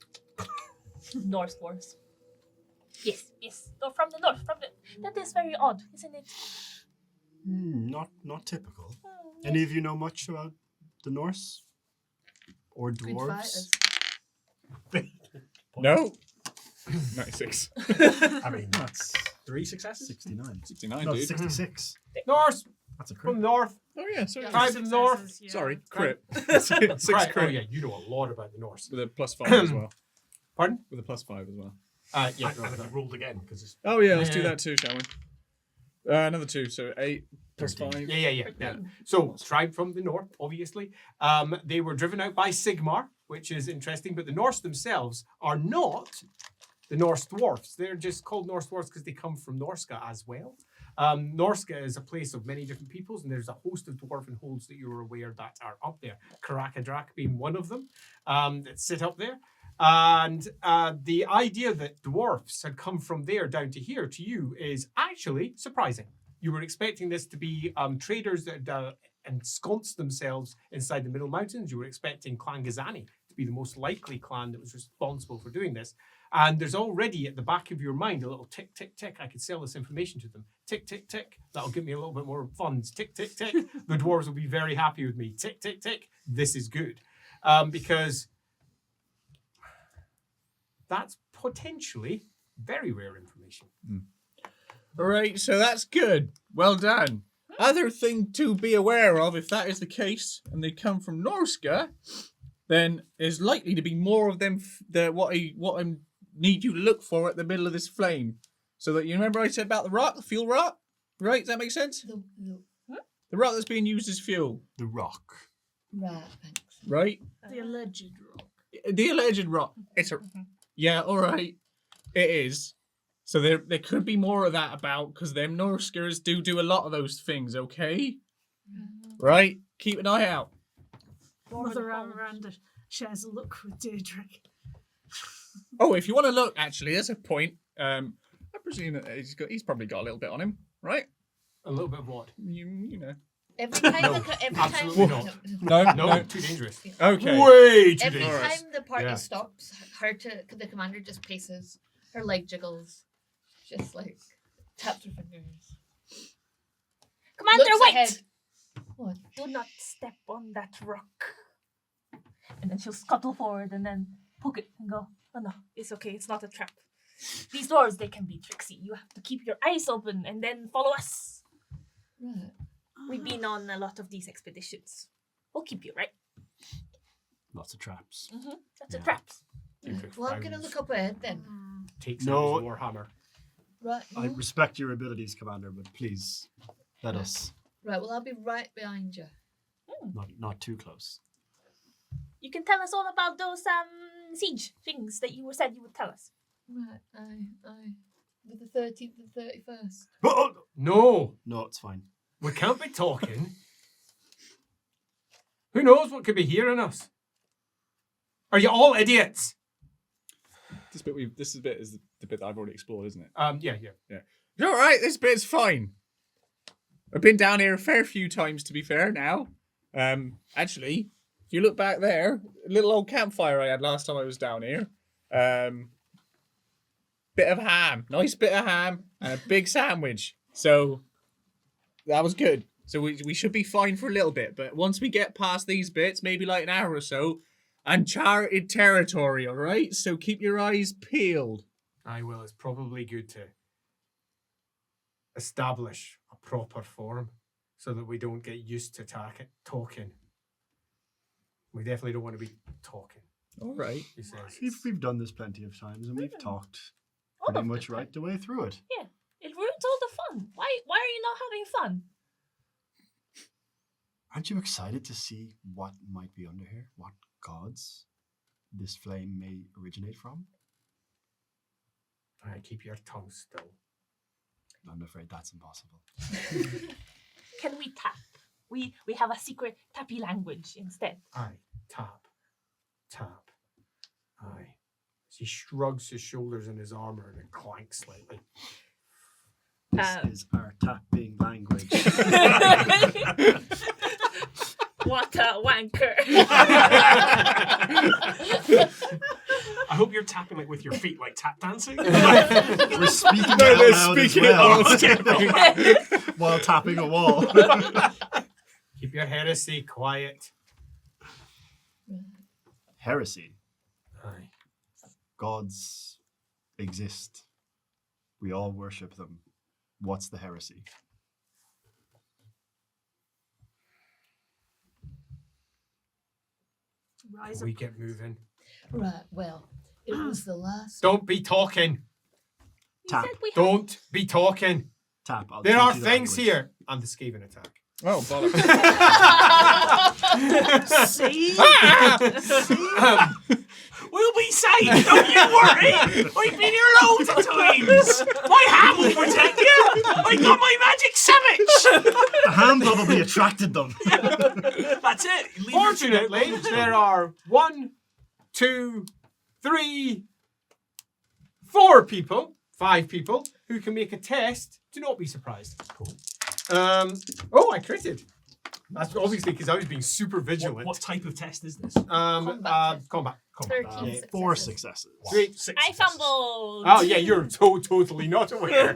S5: Norse dwarves. Yes. They're from the north. That is very odd, isn't it?
S3: Not typical. Any of you know much about the Norse? Or
S7: Good
S3: dwarves?
S7: fighters.
S2: No. 96.
S4: I mean,
S3: That's
S4: 3 successes?
S3: 69.
S2: 69,
S3: No,
S2: dude.
S3: 66.
S1: Norse
S3: That's a
S1: from
S3: crit.
S1: the north.
S2: Oh, yeah, sorry.
S8: Yeah,
S1: Tribes of the north.
S8: successes, yeah.
S2: Sorry,
S1: Crit.
S2: crit. 6
S1: Right.
S2: crit.
S1: Oh yeah, you know a lot about the Norse.
S2: With a +5 as well.
S1: Pardon?
S2: With a +5 as well.
S1: Yeah.
S4: And have you rolled again? Because it's
S2: Oh, yeah, let's do
S1: Yeah.
S2: that too, shall we? Another 2, so 8 plus 5.
S1: Yeah. So, tribe from the north, obviously. They were driven out by Sigmar, which is interesting, but the Norse themselves are not the Norse dwarfs. They're just called Norse dwarfs because they come from Norska as well. Norska is a place of many different peoples, and there's a host of dwarven holds that you're aware that are up there. Karakadrak being one of them that sit up there. And the idea that dwarfs had come from there down to here to you is actually surprising. You were expecting this to be traders that ensconced themselves inside the Middle Mountains. You were expecting Clan Gazani to be the most likely clan that was responsible for doing this. And there's already at the back of your mind a little tick, tick, tick. I could sell this information to them. Tick, tick, tick. That'll give me a little bit more funds. Tick, tick, tick. The dwarves will be very happy with me. Tick, tick, tick. This is good. Because that's potentially very rare information.
S2: Right, so that's good. Well done. Other thing to be aware of, if that is the case, and they come from Norska, then there's likely to be more of them. What I need you to look for at the middle of this flame, so that you remember I said about the rock, the fuel rock, right? Does that make sense? The rock that's being used as fuel,
S3: The rock.
S7: Right, thanks.
S2: right?
S8: The alleged rock.
S2: The alleged rock. It's a yeah, all right. It is. So there could be more of that about because them Norskers do a lot of those things. Okay, right? Keep an eye out.
S8: Mother Miranda shares a look with Deirdre.
S2: Oh, if you want to look, actually, there's a point. I presume that he's probably got a little bit on him, right?
S1: A little bit of what?
S2: You know.
S7: Every time,
S1: No, absolutely not.
S2: No,
S1: No, too dangerous.
S2: Okay.
S1: Way too
S7: Every
S1: dangerous.
S7: time the party
S1: Yeah.
S7: stops, the commander just paces. Her leg jiggles, just like taps her fingers.
S5: Commander,
S7: Looks
S5: wait!
S7: ahead. What?
S5: Do not step on that rock. And then she'll scuttle forward and then poke it and go, oh no, it's okay, it's not a trap. These doors, they can be tricksy. You have to keep your eyes open and then follow us.
S7: Right.
S5: We've been on a lot of these expeditions. We'll keep you, right?
S3: Lots of traps.
S5: That's a
S3: Yeah.
S5: trap.
S7: Well, I'm gonna look up ahead then.
S1: Takes
S3: No.
S1: out his Warhammer.
S7: Right.
S3: I respect your abilities, Commander, but please let us
S7: Right. Well, I'll be right behind you.
S3: not too close.
S5: You can tell us all about those siege things that you said you would tell us.
S7: Right. Aye. With the 13th and 31st.
S1: No,
S3: No, it's fine.
S1: we can't be talking. Who knows what could be hearing us? Are you all idiots?
S2: This bit is the bit that I've already explored, isn't it?
S1: Yeah.
S2: You're all right. This bit's fine. I've been down here a fair few times, to be fair. Now, actually, if you look back there, a little old campfire I had last time I was down here. Bit of ham, nice bit of ham, and a big sandwich. So that was good. So we should be fine for a little bit, but once we get past these bits, maybe like an hour or so, uncharted territory. All right. So keep your eyes peeled.
S1: I will. It's probably good to establish a proper form so that we don't get used to talking. We definitely don't want to be talking,
S2: All right.
S1: he says.
S3: We've done this plenty of times, and we've talked
S5: All
S3: pretty
S5: of the
S3: much
S5: time.
S3: right the way through it.
S5: Yeah, it ruins all the fun. Why are you not having fun?
S3: Aren't you excited to see what might be under here? What gods this flame may originate from?
S1: All right, keep your tongue still.
S3: I'm afraid that's impossible.
S5: Can we tap? We have a secret tappy language instead.
S1: Aye, tap. Aye. He shrugs his shoulders in his armor and it clanks slightly.
S3: This is our tapping language.
S5: wanker.
S4: I hope you're tapping like with your feet, like tap dancing.
S3: We're speaking out
S2: they're
S3: loud
S2: speaking
S3: as
S2: it
S3: well, while tapping a wall.
S1: Keep your heresy quiet.
S3: Heresy.
S1: Aye.
S3: Gods exist. We all worship them. What's the heresy?
S8: Rise
S1: We
S8: up.
S1: get moving.
S7: Right, well, it was the last.
S1: Don't be talking.
S3: Tap.
S5: Said we
S1: Don't be talking.
S3: Tap. I'll
S1: There
S3: teach
S1: are
S3: you the
S1: things
S3: language.
S1: here. And the Skaven attack.
S2: Oh, bollocks.
S8: See?
S4: We'll be safe, don't you worry. I've been here loads of times. My hand will protect you. I got my magic sandwich.
S3: The hand probably attracted them.
S4: That's it. Leave your
S1: Fortunately, there are 1, 2, 3, 4 people, 5 people who can make a test to not be surprised. Cool. Oh, I critted. That's obviously because I was being super vigilant.
S4: What type of test is this?
S7: Combat.
S1: Combat.
S7: 13
S3: 4
S7: successes.
S3: successes.
S1: Great.
S5: I fumbled.
S1: Oh yeah, you're totally not aware.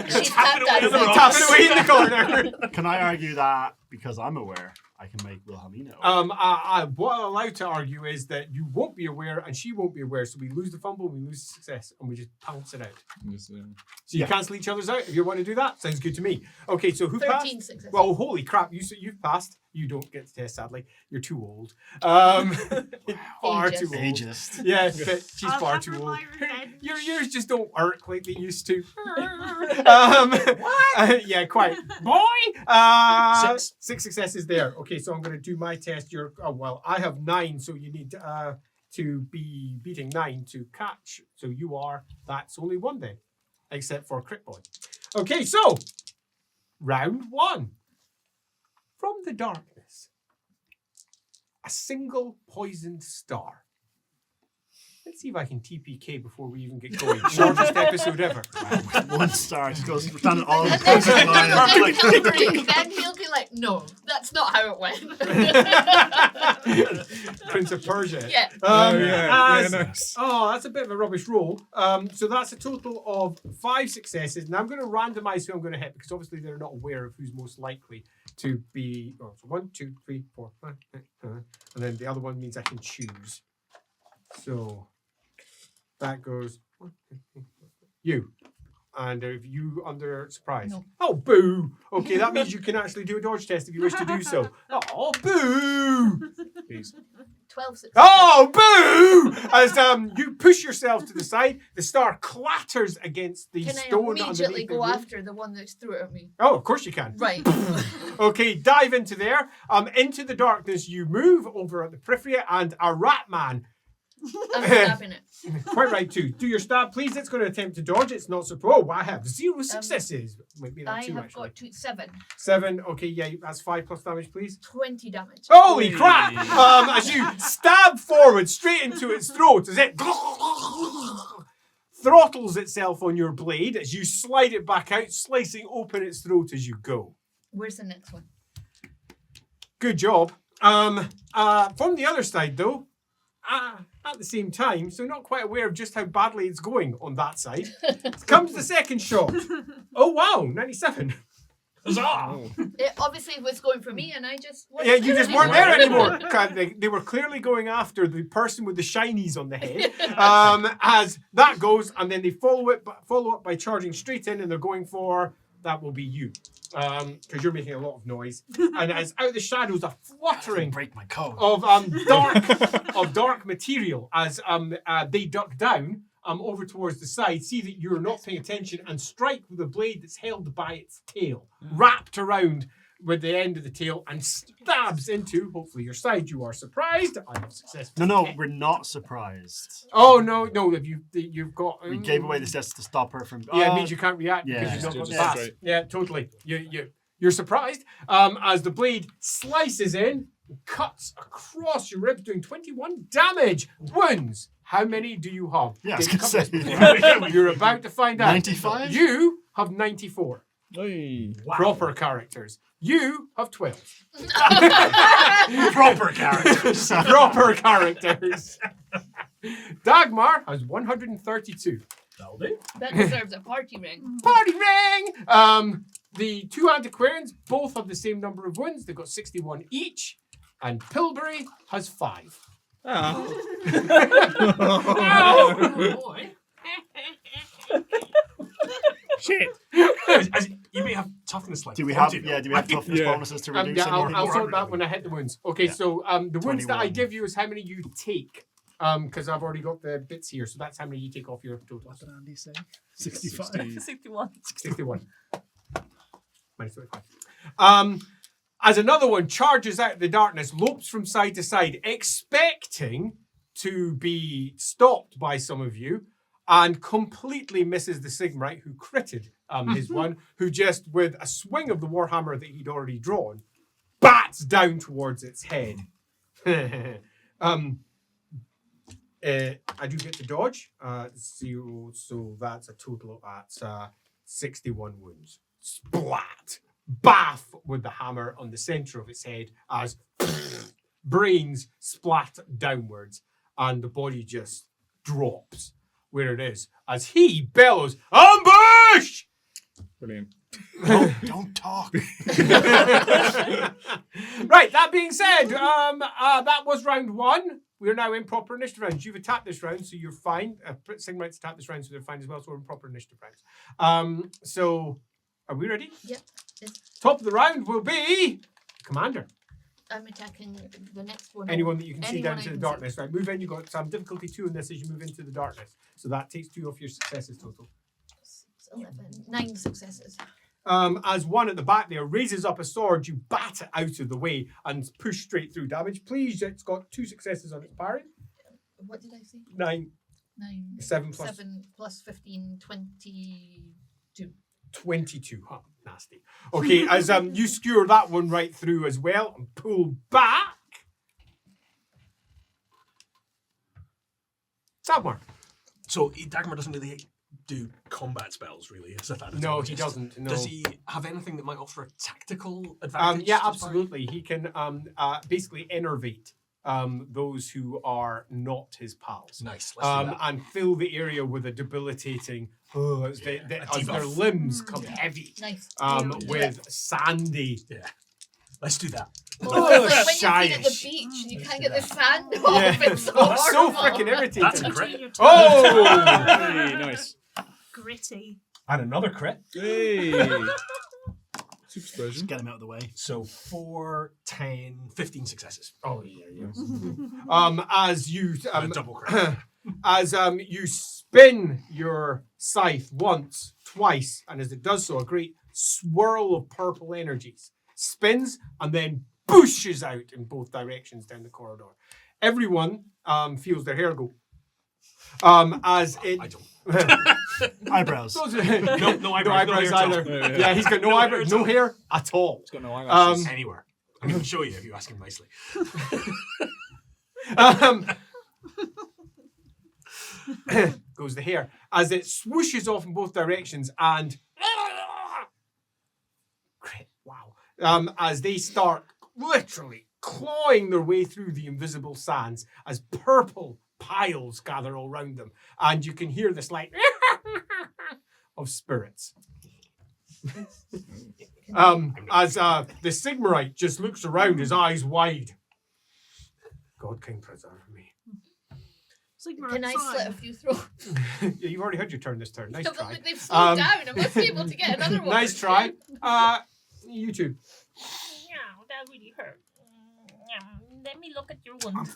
S7: She's
S4: tapping
S7: tapped
S4: away
S7: out.
S4: the rocks.
S1: Tapping away in the corner.
S3: Can I argue that because I'm aware, I can make Wilhelmina?
S1: What I'm allowed to argue is that you won't be aware and she won't be aware, so we lose the fumble, we lose the success, and we just pounce it out. So you
S3: Yeah.
S1: cancel each other's out if you want to do that. Sounds good to me. Okay, so who passed?
S7: 13 successes.
S1: Well, holy crap! You've passed. You don't get to test, sadly. You're too old. Far too old.
S3: Ageist.
S1: Yeah, but she's
S8: I'll
S1: far
S8: have
S1: too
S8: my
S1: old.
S8: revenge.
S1: Your ears just don't work like they used to. Yeah, quite. Boy!
S4: 6.
S1: 6 successes there. Okay, so I'm going to do my test. I have 9, so you need to be beating 9 to catch. So that's only 1 then, except for Crit Boy. Okay, so round 1. From the darkness, a single poisoned star. Let's see if I can TPK before we even get going. Shortest episode ever.
S3: 1 star just goes standing all
S7: And
S3: the places line.
S7: then he'll be like, no, that's not how it went.
S1: Prince of Persia.
S7: Yeah.
S2: nice.
S1: Oh, that's a bit of a rubbish roll. So that's a total of 5 successes. Now I'm going to randomize who I'm going to hit because obviously they're not aware of who's most likely to be. Oh, so 1, 2, 3, 4, 5, 6, 7. And then the other one means I can choose. So that goes you. And are you under surprise?
S7: No.
S1: Oh, boo! Okay, that means you can actually do a dodge test if you wish to do so. Oh, boo!
S2: Please.
S7: 12 successes.
S1: Oh, boo! As you push yourself to the side, the star clatters against the
S7: Can I
S1: stone
S7: immediately
S1: underneath the
S7: go
S1: room.
S7: after the one that threw it at me?
S1: Oh, of course you can.
S7: Right.
S1: Okay, dive into there. Into the darkness you move over at the periphery, and a rat man.
S7: I'm stabbing it.
S1: Quite right too. Do your stab, please. It's going to attempt to dodge. It's not supposed. Oh, I have 0 successes. Maybe
S7: I
S1: not 2
S7: have
S1: actually.
S7: got 7.
S1: 7. Okay, yeah, that's 5 plus damage, please.
S7: 20 damage.
S1: Holy crap! As you stab forward straight into its throat, as it throttles itself on your blade as you slide it back out, slicing open its throat as you go.
S7: Where's the next one?
S1: Good job. From the other side, though, at the same time, so not quite aware of just how badly it's going on that side, comes the second shot. Oh, wow, 97. Huzzah!
S7: It obviously was going for me, and I just
S1: Yeah, you just weren't there anymore. They were clearly going after the person with the shinies on the head. As that goes, and then they follow up by charging straight in, and they're going for, that will be you. Because you're making a lot of noise. And as out of the shadows, a fluttering
S3: Break my code.
S1: of dark material as they duck down over towards the side, see that you're not paying attention, and strike with a blade that's held by its tail, wrapped around with the end of the tail, and stabs into, hopefully, your side. You are surprised. I have successfully.
S3: No, we're not surprised.
S1: Oh, no, you've got...
S3: We gave away the steps to stop her from...
S1: Yeah, it means you can't react
S3: yeah.
S1: because you've not got the
S2: Just
S1: pass.
S2: straight.
S1: Yeah, totally. You're surprised as the blade slices in, cuts across your ribs, doing 21 damage. Wounds. How many do you have?
S3: Yeah, I was
S1: Didn't
S3: gonna
S1: come
S3: say.
S1: this before. You're about to find out.
S3: 95?
S1: You have 94.
S6: Hey.
S4: Wow.
S1: Proper characters. You have 12.
S4: Proper characters.
S1: Proper characters. Dagmar has 132.
S4: That'll do.
S7: That deserves a party ring.
S1: Party ring! The two antiquarians both have the same number of wounds. They've got 61 each. And Pilbury has 5.
S6: Oh.
S4: Oh, boy.
S6: Shit.
S4: You may have toughness like
S3: Do we
S4: 40,
S3: have
S4: though.
S3: do we have toughness bonuses to reduce
S1: Yeah,
S3: anything?
S1: I'll sort that when I hit the wounds. Okay,
S3: Yeah.
S1: so the wounds that I
S3: 21.
S1: give you is how many you take. Because I've already got the bits here, so that's how many you take off your total.
S3: What did Andy say? 65.
S5: 61.
S1: 61. Minus 25. As another one charges out of the darkness, lopes from side to side, expecting to be stopped by some of you, and completely misses the Sigmarite who critted his one, who just, with a swing of the Warhammer that he'd already drawn, bats down towards its head. I do get to dodge. 0, so that's a total at 61 wounds. Splat! Baff with the hammer on the center of its head as brains splat downwards, and the body just drops where it is as he bellows, "Ambush!"
S6: Brilliant.
S3: Don't talk.
S1: Right, that being said, that was round 1. We are now in proper initiative rounds. You've attacked this round, so you're fine. Sigmarite's attacked this round, so they're fine as well, so we're in proper initiative rounds. So, are we ready?
S7: Yep. Yes.
S1: Top of the round will be Commander.
S7: I'm attacking the next one.
S1: Anyone that you can see
S7: Anyone
S1: down
S7: I
S1: into the
S7: can
S1: darkness. Right, move in. You've got some difficulty 2 in this as you move into the darkness. So that takes 2 off your successes total.
S7: 11. 9 successes.
S1: As one at the back there raises up a sword, you bat it out of the way and push straight through damage. Please, it's got 2 successes on its parry.
S7: What did I say?
S1: 9,
S7: 9.
S1: 7 plus
S7: 7 plus 15, 22.
S1: 22. Huh, nasty. Okay, as you skewer that one right through as well and pull back. Dagmar.
S4: So Dagmar doesn't really do combat spells, really. Is that
S1: No, he doesn't. No.
S4: Does he have anything that might offer a tactical advantage?
S1: Yeah,
S4: to his party?
S1: absolutely. He can basically enervate those who are not his pals.
S4: Nice. Let's do that.
S1: And fill the area with a debilitating, as their
S4: debuff.
S1: limbs come heavy
S7: Nice.
S1: with sandy.
S4: Yeah. Let's do that.
S7: Oh, it's like when you've been at the
S1: shyish.
S7: beach and you can't get the sand off.
S1: Yeah.
S7: It's so
S1: Oh, so
S7: horrible.
S1: freaking irritating.
S4: That's a
S8: Between
S4: crit.
S8: your toes.
S1: Oh!
S6: Hey, nice.
S8: Gritty.
S4: And another crit.
S6: Hey. Super
S3: Just
S6: explosion.
S3: get him out of the way.
S4: So 4, 10, 15 successes.
S1: Oh yeah. As you
S4: A double crit.
S1: as you spin your scythe once, twice, and as it does so, a great swirl of purple energies spins and then bushes out in both directions down the corridor. Everyone feels their hair go. As it
S4: I don't.
S3: Eyebrows.
S4: No eyebrows.
S1: No eyebrows either. Yeah, he's got no eyebrows, no hair at all.
S6: It's got no eyelashes.
S4: Anywhere. I'm going to show you if you ask him nicely.
S1: Goes the hair as it swooshes off in both directions and wow. As they start literally clawing their way through the invisible sands as purple piles gather all around them, and you can hear this like of spirits. As the Sigmarite just looks around, his eyes wide. God can preserve me.
S8: Sigma
S7: Can I slit a few throats?
S1: Yeah, you've already had your turn this turn. Nice
S7: No, but
S1: try.
S7: look, they've slowed
S1: Um,
S7: down. I must be able to get another one.
S1: Nice try. You two.
S5: Yeah, that really hurt. Let me look at your wound.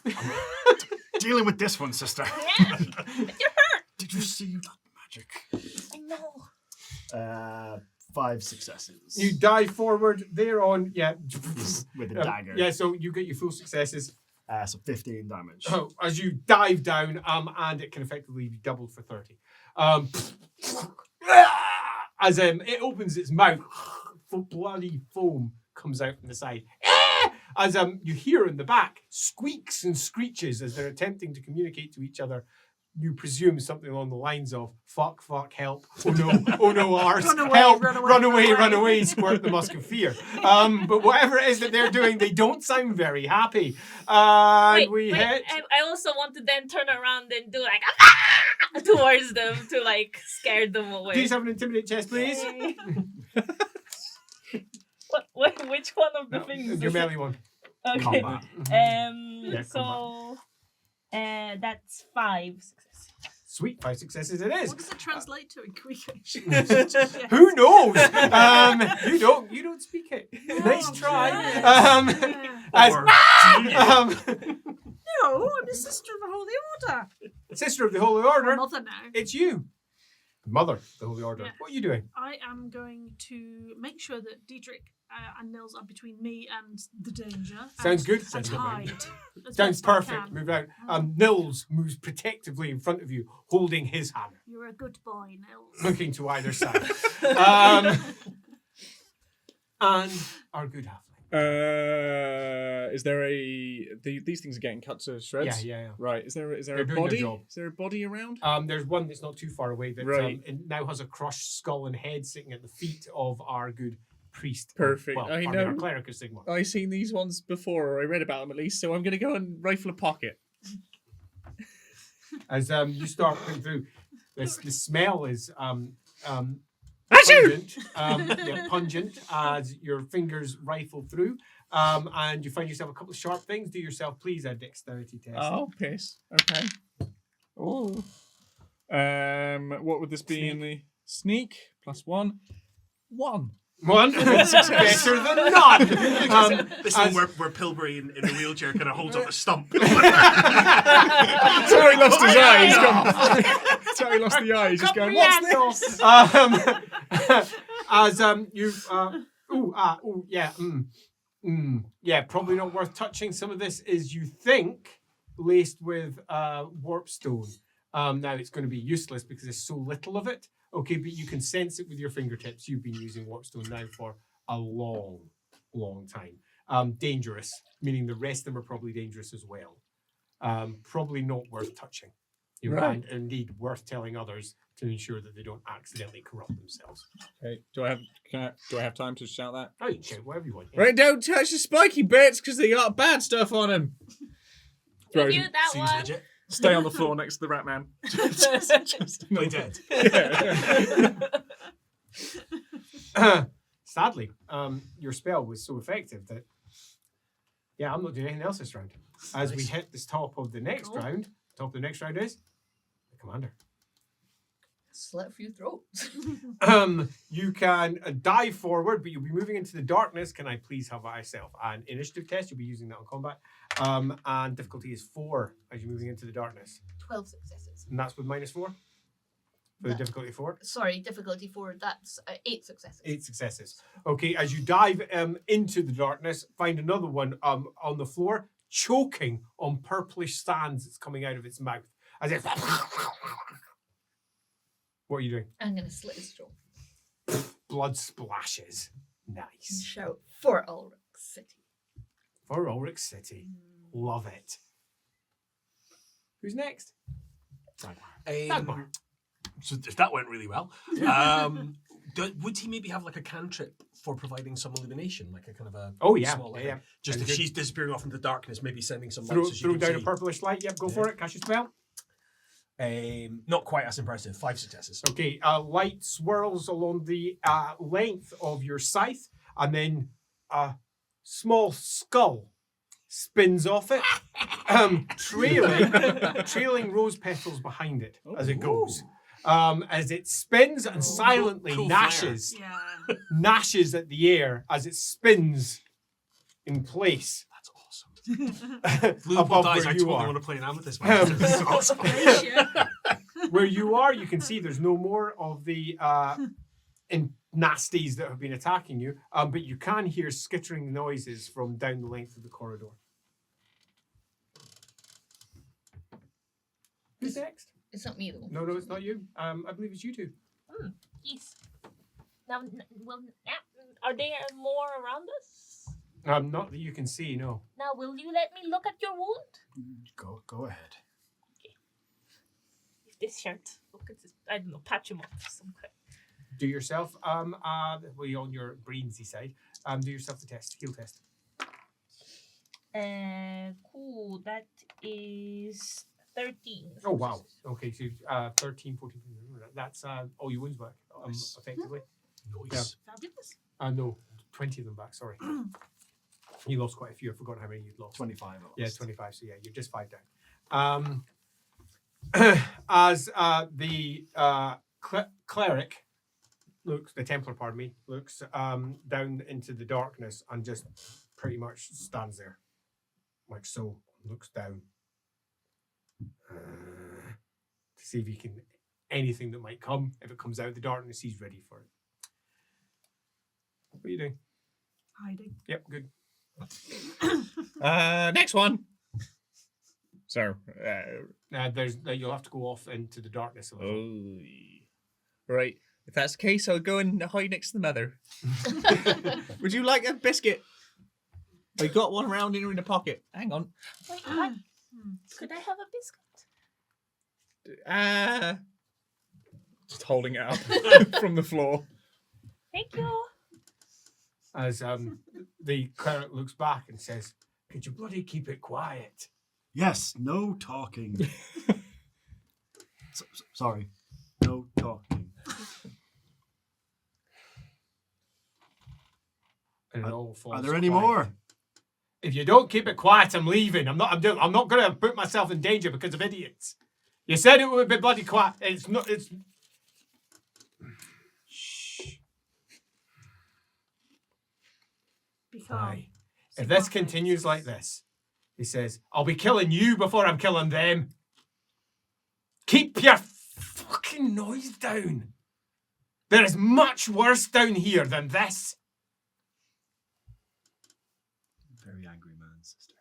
S3: Dealing with this one, sister.
S5: Yeah, but you're hurt.
S3: Did you see that magic?
S5: I know.
S3: 5 successes.
S1: You dive forward. They're on. Yeah.
S3: With a dagger.
S1: Yeah. So you get your full successes.
S3: So 15 damage.
S1: As you dive down, and it can effectively be doubled for 30. As it opens its mouth, bloody foam comes out from the side. As you hear in the back squeaks and screeches as they're attempting to communicate to each other you presume something along the lines of fuck, help, oh no, arse,
S8: Run away,
S1: help,
S8: run away,
S1: run away, squirt the musk of fear. But whatever it is that they're doing, they don't sound very happy. And
S5: Wait,
S1: hit.
S5: I also want to then turn around and do like towards them to like scare them away.
S1: Please have an intimidate chest, please.
S5: Which one of the things?
S1: Your melee one.
S5: Okay.
S4: Combat.
S5: So that's 5 successes.
S1: Sweet, 5 successes it is.
S8: What does it translate to in Greek?
S1: Who knows? You don't speak it. Nice try.
S8: No, I'm the sister of the Holy Order.
S1: Sister of the Holy Order.
S8: Mother now.
S1: It's you. Mother of the Holy Order.
S8: Yeah.
S1: What are you doing?
S8: I am going to make sure that Diedrich and Nils are between me and the danger.
S1: Sounds good.
S8: And
S1: Sounds good.
S8: hide. as
S1: Sounds
S8: best I
S1: perfect.
S8: can.
S1: Move out. Nils moves protectively in front of you, holding his hammer,
S8: You're a good boy, Nils.
S1: looking to either side. And our good halfling.
S2: Is there these things are getting cut to shreds?
S1: Yeah.
S2: Right. Is there
S1: They're
S2: a
S1: doing their
S2: body?
S1: job.
S2: Is there a body around?
S1: There's one that's not too far away that
S2: Right.
S1: it now has a crushed skull and head sitting at the feet of our good priest.
S2: Perfect.
S1: Well,
S2: I
S1: our
S2: know.
S1: cleric of Sigmar.
S2: I've seen these ones before, or I read about them at least, so I'm going to go and rifle a pocket.
S1: As you start going through, the smell is pungent as your fingers rifle through, and you find yourself a couple of sharp things. Do yourself, please, a dexterity test.
S2: Oh, piss. Okay. Oh. What would this be in the sneak? +1. 1.
S1: One. Better than none.
S4: This is where Pilbury in a wheelchair kind of holds up a stump.
S2: Sorry, lost his eye. He's gone. Sorry, lost the eye. He's just going, what's this?
S1: Yeah, probably not worth touching. Some of this is, you think, laced with warpstone. Now it's going to be useless because there's so little of it. Okay, but you can sense it with your fingertips. You've been using warpstone now for a long time. Dangerous, meaning the rest of them are probably dangerous as well. Probably not worth touching.
S2: Right.
S1: And indeed worth telling others to ensure that they don't accidentally corrupt themselves.
S2: Okay. Do I have time to shout that?
S1: Oh, you can shout whatever you want.
S2: Right, don't touch the spiky bits because they got bad stuff on them.
S5: Give you that
S4: Seems
S5: one.
S4: legit.
S2: Stay on the floor next to the rat man.
S4: Play dead.
S2: Yeah.
S1: Sadly, your spell was so effective that, yeah, I'm not doing anything else this round. As we hit this top of the next round, top of the next round is the commander.
S7: Slit a few throats.
S1: You can dive forward, but you'll be moving into the darkness. Can I please have myself an initiative test? You'll be using that on combat. And difficulty is 4 as you're moving into the darkness.
S7: 12 successes.
S1: And that's with -4 for the difficulty 4.
S7: Sorry, difficulty 4. That's 8 successes.
S1: 8 successes. Okay, as you dive into the darkness, find another one on the floor, choking on purplish sands that's coming out of its mouth. As it... What are you doing?
S7: I'm going to slit his throat.
S1: Blood splashes.
S7: And
S1: Nice.
S7: shout, for Ulrich City.
S1: For Ulrich City. Love it. Who's next? Dagmar.
S4: So if that went really well, would he maybe have like a cantrip for providing some illumination, like a kind of a small, like, just
S1: Sounds
S4: if
S1: good.
S4: she's disappearing off into the darkness, maybe sending some lights
S1: Throw
S4: so she can
S1: down a
S4: see.
S1: purplish light. Yep, go for it. Cast your spell.
S4: Not quite as impressive. 5 successes.
S1: Okay, light swirls along the length of your scythe, and then a small skull spins off it, trailing rose petals behind it as it goes. As it spins and silently
S4: cool
S1: gnashes,
S8: Yeah.
S1: at the air as it spins in place.
S4: That's awesome. Blue
S1: Above
S4: dies.
S1: where
S4: I
S1: you
S4: totally
S1: are.
S4: want to play an amethyst. This is awesome.
S1: Where you are, you can see there's no more of the nasties that have been attacking you, but you can hear skittering noises from down the length of the corridor. Who's next?
S7: It's not me, though.
S1: No, it's not you. I believe it's you two.
S5: Yes. Now, are there more around us?
S1: Not that you can see, no.
S5: Now, will you let me look at your wound?
S3: Go ahead.
S5: this shirt. Look at this. I don't know. Patch him up some quick.
S1: Do yourself. We on your breezy side. Do yourself the test. Heal test.
S5: Cool. That is 13.
S1: Oh wow. Okay, so 13, 14. That's all your wounds back.
S4: Nice.
S1: Effectively.
S4: Nice.
S8: Fabulous.
S1: No, 20 of them back. Sorry. You lost quite a few. I've forgotten how many you'd lost.
S3: 25.
S1: Yeah, 25. So yeah, you're just 5 down. As the cleric looks, the Templar, pardon me, looks down into the darkness and just pretty much stands there, like so. Looks down to see if he can anything that might come. If it comes out of the darkness, he's ready for it. What are you doing?
S8: Hiding.
S1: Yep, good.
S2: Next one. So,
S1: You'll have to go off into the darkness a little.
S2: Right. If that's the case, I'll go and hide next to the mother. Would you like a biscuit? I got one around in the pocket. Hang on.
S5: Wait, what? Could I have a biscuit?
S2: Just holding it up from the floor.
S5: Thank you.
S1: As the cleric looks back and says, "Could you bloody keep it quiet?"
S3: Yes, no talking. Sorry, no talking.
S1: And it all falls
S3: Are there any
S1: quiet.
S3: more?
S1: If you don't keep it quiet, I'm leaving. I'm not going to put myself in danger because of idiots. You said it would be bloody quiet. It's not. It's. Shh.
S8: Be calm.
S1: Aye. If this continues like this, he says, I'll be killing you before I'm killing them. Keep your fucking noise down. There is much worse down here than this.
S3: Very angry man, sister.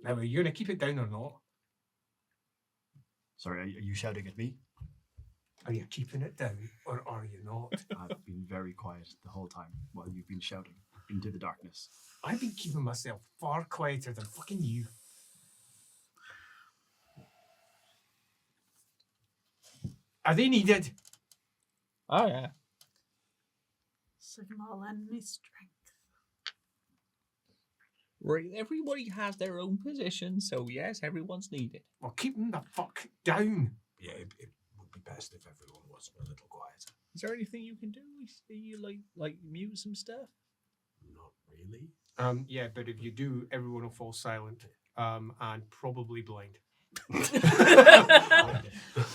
S1: Now, are you going to keep it down or not?
S3: Sorry, are you shouting at me?
S1: Are you keeping it down or are you not?
S3: I've been very quiet the whole time while you've been shouting into the darkness.
S1: I've been keeping myself far quieter than fucking you. Are they needed?
S2: Oh, yeah.
S8: Signal enemy strength.
S2: Right, everybody has their own position, so yes, everyone's needed.
S1: Well, keep them the fuck down.
S4: Yeah, it would be best if everyone was a little quieter.
S2: Is there anything you can do? Do you like mute some stuff?
S4: Not really.
S1: Yeah, but if you do, everyone will fall silent and probably blind.
S4: There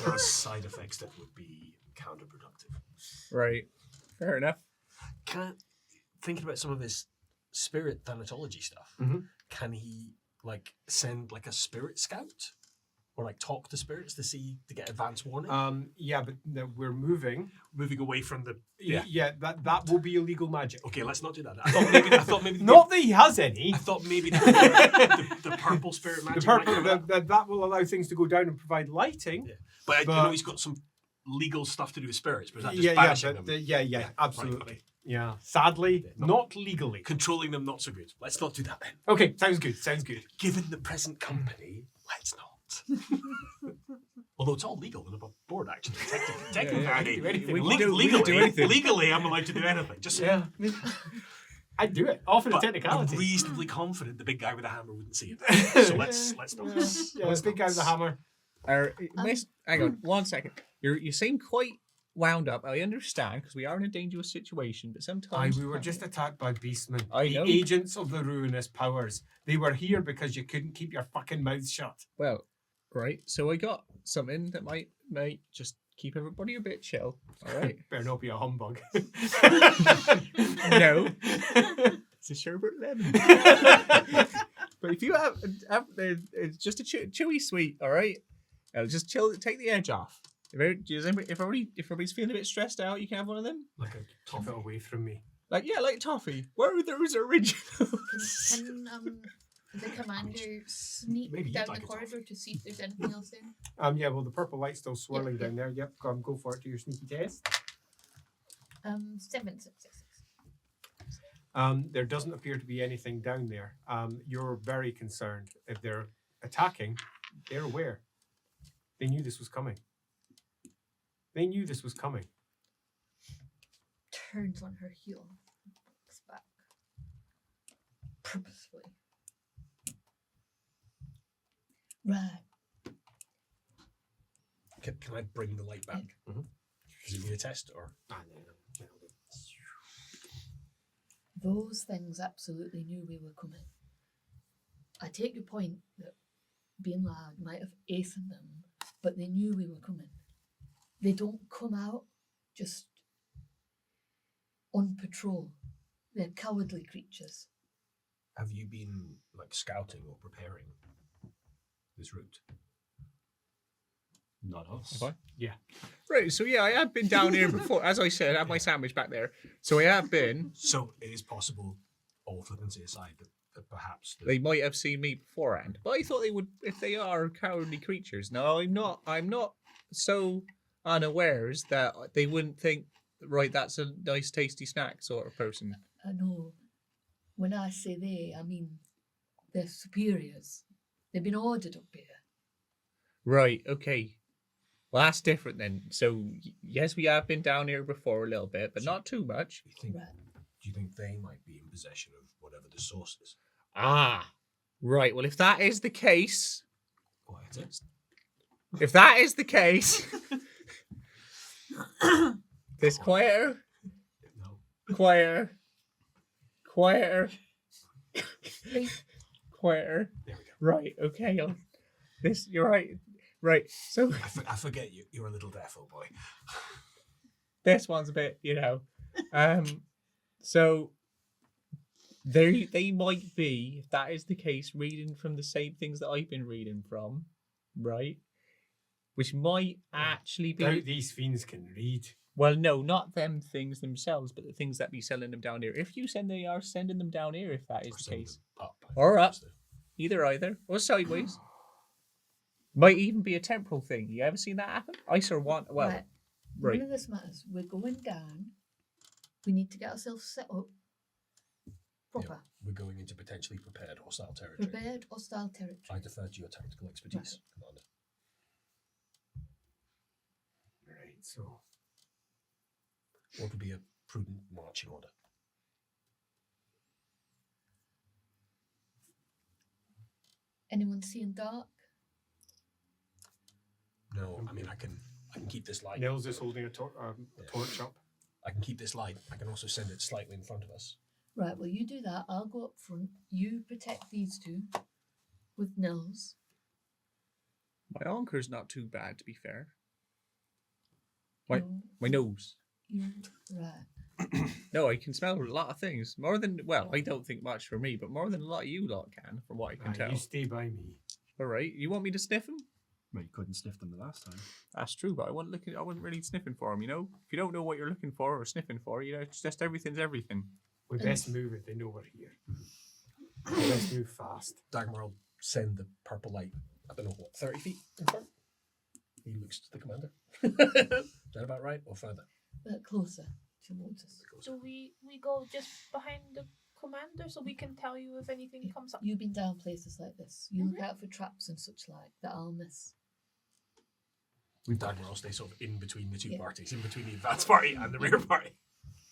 S4: are side effects that would be counterproductive.
S2: Right, fair enough.
S4: Thinking about some of his spirit thanatology stuff, can he send a spirit scout or talk to spirits to get advance warning?
S1: Yeah, but no, we're moving
S4: away from the
S1: that will be illegal magic.
S4: Okay, let's not do that. I thought maybe
S1: not that he has any.
S4: I thought maybe the purple spirit magic.
S1: The purple that will allow things to go down and provide lighting.
S4: Yeah. But I know he's got some legal stuff to do with spirits, but is that just banishing them?
S1: Yeah, absolutely.
S4: Right, okay.
S1: Yeah, sadly, not legally.
S4: Controlling them, not so good. Let's not do that then.
S1: Okay, sounds good.
S4: Given the present company, let's not. Although it's all legal with a board, actually. Technically,
S1: I can do anything.
S4: Legally, I'm allowed to do anything. Just
S1: I'd do it. All for the
S4: I'm
S1: technicality.
S4: reasonably confident the big guy with the hammer wouldn't see it. So let's not.
S1: Yeah, the big guy with the hammer.
S2: Hang on, 1 second. You seem quite wound up. I understand because we are in a dangerous situation, but sometimes
S1: we were just attacked by beastmen.
S2: I know.
S1: The agents of the ruinous powers. They were here because you couldn't keep your fucking mouth shut.
S2: Well, right. So I got something that might just keep everybody a bit chill. All right.
S1: Better not be a humbug.
S2: No. It's a sherbet lemon. But if you have it's just a chewy sweet. All right. Just chill. Take the edge off. If everybody's feeling a bit stressed out, you can have one of them.
S1: Like a tough it away from me.
S2: Like toffee. Where are those originals?
S7: Can the commander sneak down the corridor to see if there's anything else in?
S1: Yeah, well the purple light's still swirling down there. Yep, go for it. Do your sneaky test.
S7: 7 successes.
S1: There doesn't appear to be anything down there. You're very concerned. If they're attacking, they're aware. They knew this was coming. They knew this was coming.
S7: Turns on her heel, walks back purposefully. Right.
S4: Can I bring the light back?
S1: Mhm.
S4: Does it need a test or?
S7: Those things absolutely knew we were coming. I take your point that being loud might have aced them, but they knew we were coming. They don't come out just on patrol. They're cowardly creatures.
S4: Have you been like scouting or preparing this route?
S3: Not us.
S2: Have I?
S1: Yeah.
S2: Right, so yeah, I have been down here before. As I said, I have my sandwich back there. So I have been.
S4: So it is possible, all flippancy aside, that perhaps
S2: They might have seen me beforehand. But I thought they would, if they are cowardly creatures. No, I'm not so unawares that they wouldn't think, right, that's a nice tasty snack sort of person.
S7: I know. When I say they, I mean they're superiors. They've been ordered up here.
S2: Right, okay. Well, that's different then. So, yes, we have been down here before a little bit, but not too much.
S4: Do you think they might be in possession of whatever the source is?
S2: Ah, right. Well, if that is the case,
S4: Quiet it.
S2: if that is the case, this quieter,
S4: No.
S2: quieter, quieter, quieter.
S4: There we go.
S2: Right, okay. This, you're right. Right, so
S4: I forget you. You're a little deaf, old boy.
S2: this one's a bit, so they might be, if that is the case, reading from the same things that I've been reading from, right? Which might actually be.
S1: Doubt these fiends can read.
S2: Well, no, not them things themselves, but the things that be selling them down here. If you send, they are sending them down here, if that is the case.
S4: Up,
S2: Or up. Either, or sideways. Might even be a temporal thing. You ever seen that happen? I saw one. Well, right.
S7: None of this matters. We're going down. We need to get ourselves set up proper.
S4: Yeah, we're going into potentially prepared hostile territory.
S7: Prepared hostile territory.
S4: I defer to your tactical expertise, Commander.
S1: Right, so
S4: What would be a prudent marching order?
S7: Anyone seeing dark?
S4: No, I mean I can keep this light.
S1: Nils is holding a torch up.
S4: I can keep this light. I can also send it slightly in front of us.
S7: Right, well, you do that. I'll go up front. You protect these two with Nils.
S2: My anchor's not too bad, to be fair.
S7: No,
S2: My nose.
S7: right.
S2: No, I can smell a lot of things. More than, well, I don't think much for me, but more than a lot of you lot can, from what I can tell.
S1: You stay by me.
S2: All right, you want me to sniff them?
S3: Well, you couldn't sniff them the last time.
S2: That's true, but I wasn't really sniffing for them, you know? If you don't know what you're looking for or sniffing for, it's just everything's everything.
S1: We best move it. They know we're here. We best move fast.
S4: Dagmar will send the purple light, I don't know what, 30 feet in front? He looks to the commander. Is that about right? Or further?
S7: Closer towards us.
S5: So we go just behind the commander so we can tell you if anything comes up.
S7: You've been down places like this. You look out for traps and such like that I'll miss.
S4: Dagmar will stay sort of in between the two parties, in between the advance party and the rear party.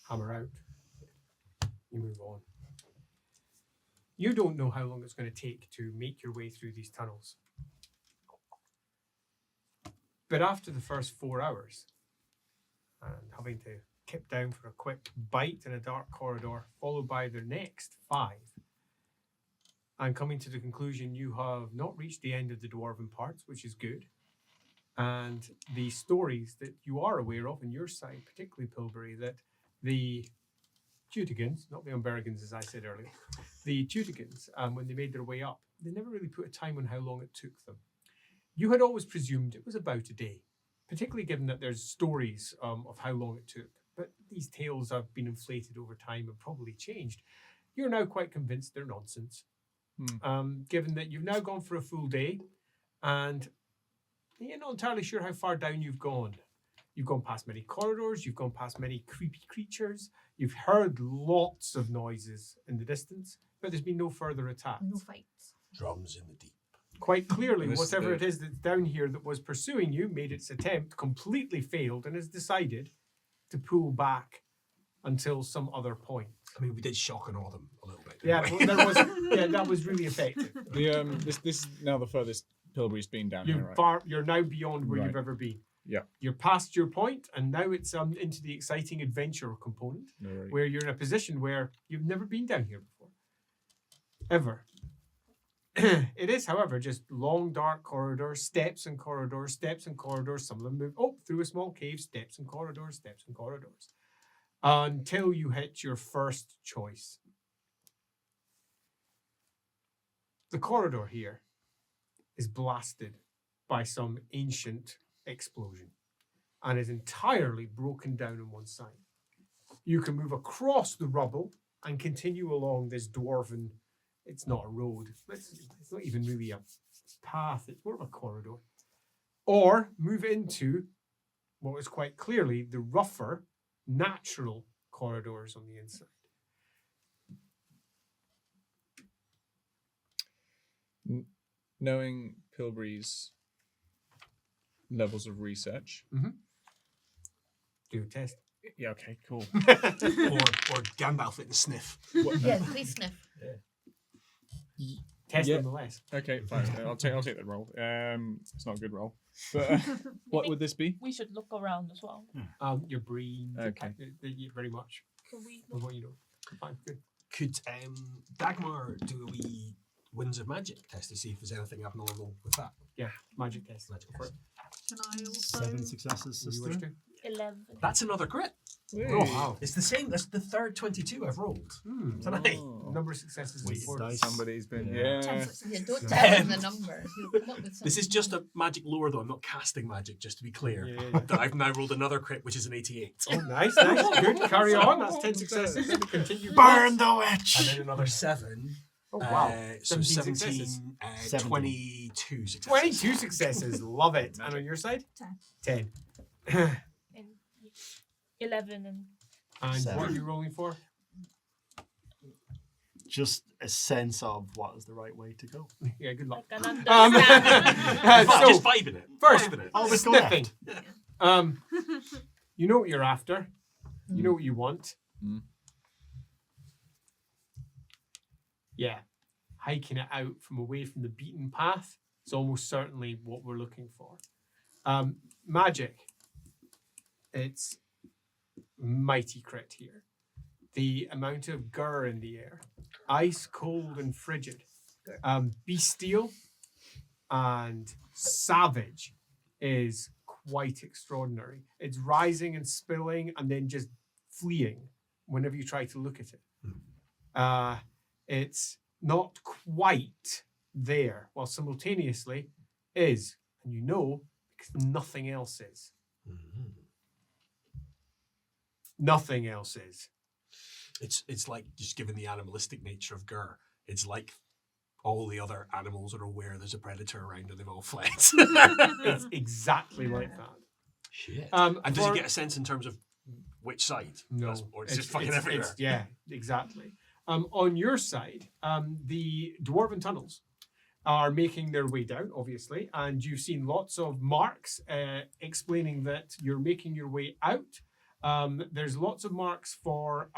S1: Hammer out. You move on. You don't know how long it's going to take to make your way through these tunnels. But after the first 4 hours, and having to kip down for a quick bite in a dark corridor, followed by the next 5, and coming to the conclusion you have not reached the end of the dwarven parts, which is good, and the stories that you are aware of on your side, particularly Pilbury, that the Tutigans, not the Umbergans as I said earlier, the Tutigans, when they made their way up, they never really put a time on how long it took them. You had always presumed it was about a day, particularly given that there's stories of how long it took. But these tales have been inflated over time and probably changed. You're now quite convinced they're nonsense, given that you've now gone for a full day and you're not entirely sure how far down you've gone. You've gone past many corridors. You've gone past many creepy creatures. You've heard lots of noises in the distance, but there's been no further attacks.
S7: No fights.
S4: Drums in the deep.
S1: Quite clearly,
S2: This-
S1: whatever it is that's down here that was pursuing you made its attempt, completely failed, and has decided to pull back until some other point.
S4: I mean, we did shock and awe them a little bit.
S1: Yeah,
S4: didn't we?
S1: well, there was. Yeah, that was really effective.
S2: This is now the furthest Pilbury's been down here, right?
S1: You're now beyond where you've
S2: Right.
S1: ever been.
S2: Yeah.
S1: You're past your point, and now it's into the exciting adventure component,
S2: No worries.
S1: where you're in a position where you've never been down here before, ever. It is, however, just long, dark corridors, steps and corridors, steps and corridors. Some of them move through a small cave, steps and corridors, until you hit your first choice. The corridor here is blasted by some ancient explosion and is entirely broken down on one side. You can move across the rubble and continue along this dwarven. It's not a road. It's not even really a path. It's more of a corridor. Or move into what is quite clearly the rougher, natural corridors on the inside.
S2: Knowing Pilbury's levels of research.
S1: Do a test.
S2: Yeah, okay, cool.
S4: or Gandalf it and sniff.
S7: Yeah, please sniff.
S1: Test
S2: Yeah.
S1: nonetheless.
S2: Okay, fine. I'll take that roll. It's not a good roll. But what would this be?
S5: We should look around as well.
S1: Your brain.
S2: Okay.
S1: Very much.
S5: Can we
S1: With what you know. Fine, good.
S4: Could Dagmar do a wee Winds of Magic test to see if there's anything abnormal with that?
S1: Yeah, magic test.
S4: Magic
S1: Go for
S4: test.
S8: Can I also?
S3: 7 successes,
S1: it. You wish
S3: sister.
S1: to?
S5: 11?
S4: That's another crit.
S1: Oh, wow.
S4: It's the same. That's the third 22 I've rolled
S1: Hmm.
S4: tonight.
S1: Number of successes is
S3: Weighted
S1: important.
S3: dice.
S2: Somebody's been.
S3: Yeah.
S2: Yeah.
S7: Yeah, don't tell him the number. He'll come up with
S4: This is
S7: something.
S4: just a magic lore, though. I'm not casting magic, just to be clear.
S1: Yeah.
S4: That I've now rolled another crit, which is an 88.
S1: Oh, nice. Good. Carry on. That's 10 successes. Continue.
S3: Burn the
S4: And
S3: witch!
S4: then another 7.
S1: Oh, wow.
S4: So
S1: 17
S4: 17,
S1: successes.
S3: 17.
S4: 22 successes.
S1: 22 successes. Love it. And on your side? 10.
S5: And 11 and
S1: And what are
S3: 7.
S1: you rolling for?
S3: Just a sense of what is the right way to go.
S1: Yeah, good luck.
S5: I can
S1: Um,
S5: understand.
S4: Just vibing it.
S1: First,
S4: Vibing it.
S3: Always go
S1: sniffing.
S3: left.
S1: You know what you're after. You know what you want.
S2: Mm.
S1: Yeah. Hiking it out from away from the beaten path is almost certainly what we're looking for. Magic. It's mighty crit here. The amount of gur in the air. Ice, cold, and frigid. Bestial and savage is quite extraordinary. It's rising and spilling and then just fleeing whenever you try to look at it. It's not quite there, while simultaneously is, and you know, because nothing else is. Nothing else is.
S4: It's like, just given the animalistic nature of Gur, it's like all the other animals are aware there's a predator around and they've all fled.
S1: It's exactly like that.
S4: Shit.
S1: And
S4: And does he get a sense in terms of which side?
S1: No,
S4: Or it's just fucking everywhere?
S1: yeah, exactly. On your side, the dwarven tunnels are making their way down, obviously, and you've seen lots of marks explaining that you're making your way out. There's lots of marks for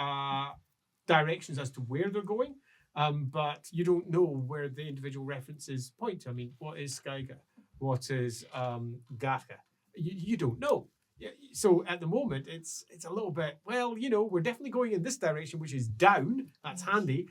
S1: directions as to where they're going, but you don't know where the individual references point to. I mean, what is Skyga? What is Gatka? You don't know. Yeah, so at the moment, it's a little bit, well, you know, we're definitely going in this direction, which is down. That's handy.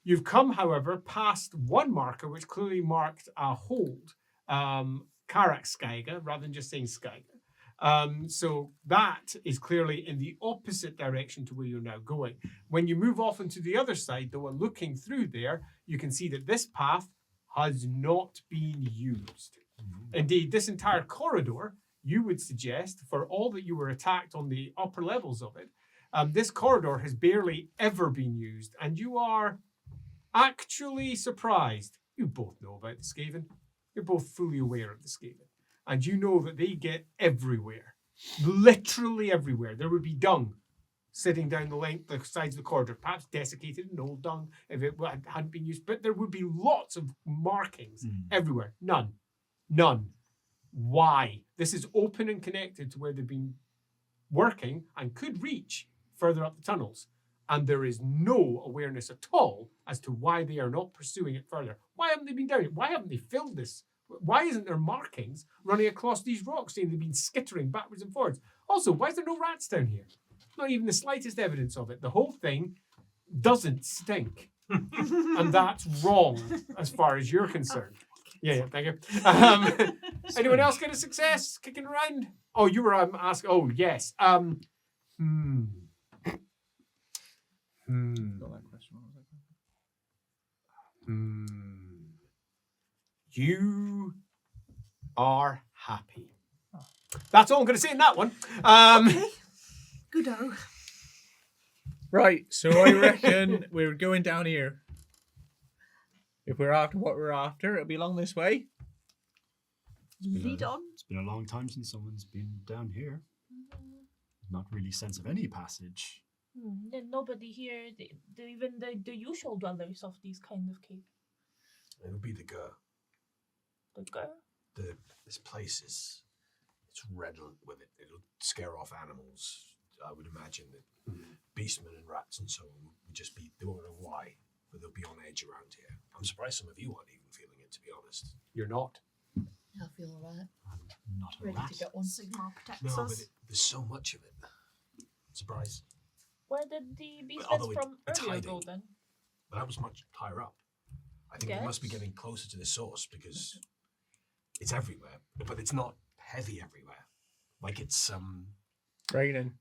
S1: You've come, however, past one marker, which clearly marked a hold, Karak Skyga, rather than just saying Skyga. So that is clearly in the opposite direction to where you're now going. When you move off into the other side, though, and looking through there, you can see that this path has not been used. Indeed, this entire corridor, you would suggest, for all that you were attacked on the upper levels of it, this corridor has barely ever been used, and you are actually surprised. You both know about the Skaven. You're both fully aware of the Skaven, and you know that they get everywhere. Literally everywhere. There would be dung sitting down the sides of the corridor, perhaps desiccated and old dung if it hadn't been used. But there would be lots of markings everywhere. None. Why? This is open and connected to where they've been working and could reach further up the tunnels. And there is no awareness at all as to why they are not pursuing it further. Why haven't they been down it? Why haven't they filled this? Why isn't there markings running across these rocks saying they've been skittering backwards and forwards? Also, why is there no rats down here? Not even the slightest evidence of it. The whole thing doesn't stink. And that's wrong as far as you're concerned. Yeah, thank you. Anyone else get a success? Kicking around? Oh, you were asking. Oh, yes.
S2: Got that question. What was that?
S1: You are happy. That's all I'm going to say in that one.
S8: Okay. Good-o.
S2: Right, so I reckon we're going down here. If we're after what we're after, it'll be along this way.
S8: Lead on.
S3: It's been a long time since someone's been down here. Not really sense of any passage.
S5: Then nobody here, even the usual dwellers of these kind of caves.
S4: It'll be the girl.
S5: The girl?
S4: This place is redolent with it. It'll scare off animals. I would imagine that beastmen and rats and so on would just be, they won't know why, but they'll be on edge around here. I'm surprised some of you aren't even feeling it, to be honest.
S1: You're not.
S7: I feel alright.
S3: I'm not a
S7: Ready
S3: rat.
S7: to get one.
S8: Sigmar protects
S4: No, but
S8: us.
S4: there's so much of it. Surprise.
S5: Where did the beastmen
S4: Although
S5: from
S4: it's
S5: earlier
S4: hiding.
S5: go then?
S4: But that was much higher up. I think we must be getting closer to the source because it's everywhere, but it's not heavy everywhere. Like it's
S2: Raining.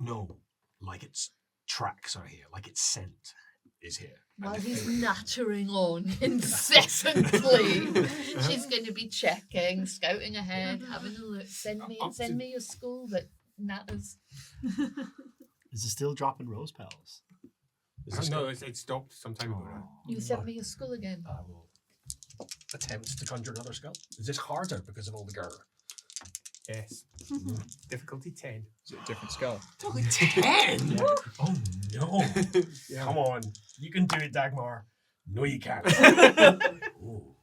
S4: no, like its tracks are here, like its scent is here.
S7: While
S4: And
S7: he's nattering on incessantly, she's going to be checking, scouting ahead, having a look. Send me your school that natters.
S3: Is it still dropping rose petals?
S1: No, it stopped some time ago now.
S7: You sent me your school again.
S4: I will attempt to conjure another skull. Is this harder because of all the girl?
S1: Yes. Difficulty 10.
S2: Is it a different skull?
S4: Only 10?
S1: Yeah.
S4: Oh no.
S1: Yeah.
S4: Come on. You can do it, Dagmar. No, you can't. Ooh.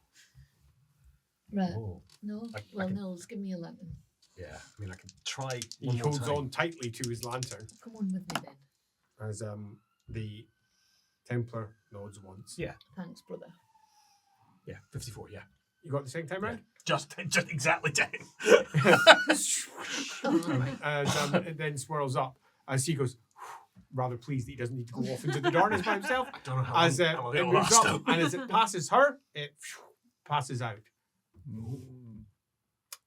S7: Right.
S4: Oh.
S7: No?
S4: I
S7: Well,
S4: can-
S7: no, give me a lantern.
S4: Yeah, I mean, I can try
S1: He
S4: one more
S1: holds
S4: time.
S1: on tightly to his lantern
S7: Come on with me then.
S1: as the Templar nods once.
S4: Yeah,
S7: Thanks, brother.
S4: yeah, 54, yeah.
S1: You got the second time round?
S4: Just exactly 10.
S1: And then swirls up as he goes, rather pleased that he doesn't need to go off into the darkness by himself.
S4: I don't know how
S1: As
S4: long
S1: it
S4: it'll
S1: moves
S4: last,
S1: up,
S4: though.
S1: and as it passes her, it passes out.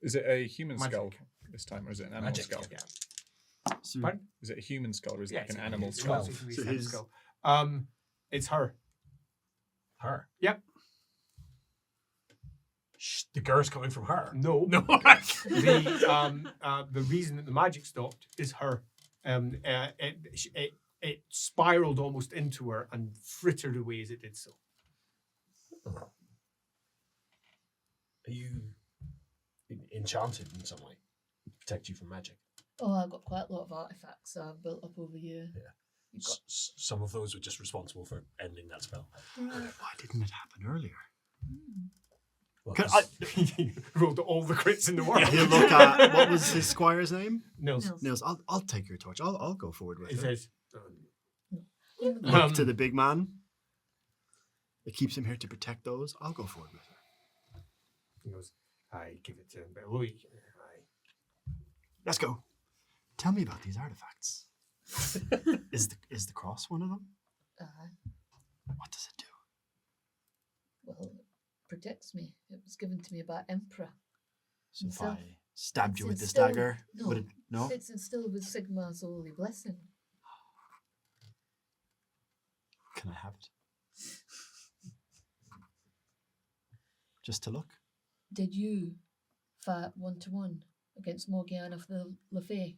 S2: Is it a human
S1: Magic.
S2: skull this time, or is it an animal
S4: Magic,
S2: skull?
S1: Yeah.
S3: So
S1: Pardon?
S2: Is it a human skull, or is it like
S1: Yes,
S2: an animal
S1: it's
S2: skull?
S1: relatively
S3: So
S1: thin
S3: his-
S1: skull. It's her.
S4: Her.
S1: Yep.
S4: Shh, the girl's coming from her.
S1: No.
S4: No.
S1: The reason that the magic stopped is her. It spiraled almost into her and frittered away as it did so.
S4: Are you enchanted in some way? Protect you from magic?
S7: Oh, I've got quite a lot of artifacts I've built up over here.
S4: Yeah.
S7: You've got...
S4: Some of those were just responsible for ending that spell.
S7: Right.
S3: why didn't it happen earlier?
S4: Well,
S3: Can
S4: 'cause-
S1: He rolled all the crits in the world.
S3: You look at what was his squire's name?
S1: Nils.
S3: Nils. I'll take your torch. I'll go forward with
S1: He
S3: it.
S1: says,
S3: Look to the big man. It keeps him here to protect those. I'll go forward with it.
S1: he goes, I give it to him, but Louis,
S3: Let's go. Tell me about these artifacts. Is the cross one of them? What does it do?
S7: Well, it protects me. It was given to me by Emperor.
S3: So if
S7: Himself.
S3: I stabbed you with this
S7: instilled-
S3: dagger,
S7: No,
S3: would it? No.
S7: It's instilled with Sigmar's holy blessing.
S3: Can I have it? Just to look.
S7: Did you fight 1-to-1 against Morgiana of the Lafay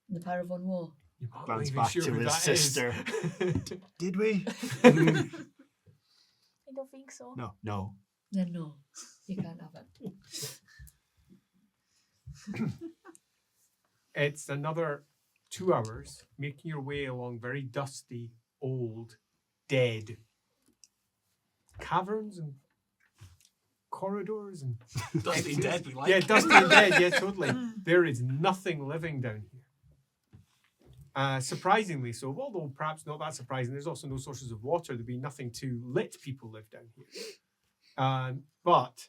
S7: in the Paravon War?
S1: you're not
S3: Glance
S1: even
S3: back
S1: sure
S3: to
S1: who
S3: his
S1: that is.
S3: sister. Did we?
S5: I don't think so.
S3: No.
S7: Then no, you can't have it.
S1: It's another 2 hours making your way along very dusty, old, dead caverns and corridors and
S4: Dusty and dead, we like.
S1: yeah, dusty and dead. Yeah, totally. There is nothing living down here. Surprisingly so, although perhaps not that surprising. There's also no sources of water. There'd be nothing to let people live down here. But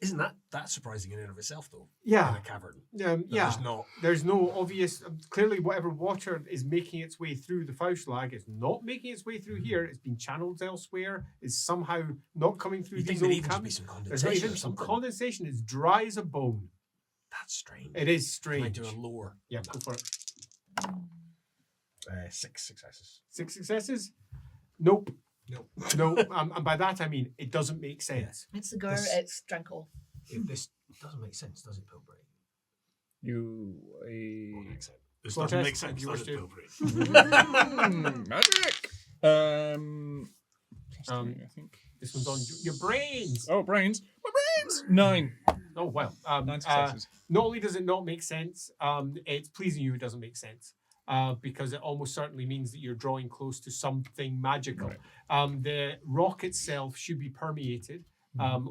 S4: Isn't that surprising in and of itself, though?
S1: yeah,
S4: In a cavern.
S1: yeah.
S4: There's not.
S1: There's no obvious. Clearly, whatever water is making its way through the Fauschlag is not making its way through here. It's been channeled elsewhere. Is somehow not coming through
S4: You think
S1: these
S4: there'd
S1: old
S4: even just be
S1: caverns.
S4: some
S1: There's not
S4: condensation
S1: even
S4: or
S1: some
S4: something?
S1: condensation. It's dry as a bone.
S4: That's strange.
S1: It is
S4: Can I
S1: strange.
S4: do a lore?
S1: Yeah, go for it.
S4: 6 successes.
S1: 6 successes? Nope.
S4: Nope.
S1: No. And by that I mean it doesn't make sense.
S7: It's the girl,
S4: This-
S7: it's Drankle.
S4: This doesn't make sense, does it, Pilbury?
S2: You
S4: Makes sense. This
S1: Well,
S4: doesn't
S1: Tess,
S4: make sense,
S1: if you
S4: does
S1: wish
S4: it,
S1: to.
S4: Pilbury?
S2: magic. Testing, I think.
S1: This one's on your brains.
S2: Oh, brains. My brains. 9.
S1: Oh well.
S2: 9 successes.
S1: Not only does it not make sense, it's pleasing you. It doesn't make sense because it almost certainly means that you're drawing close to something magical.
S2: Right.
S1: The rock itself should be permeated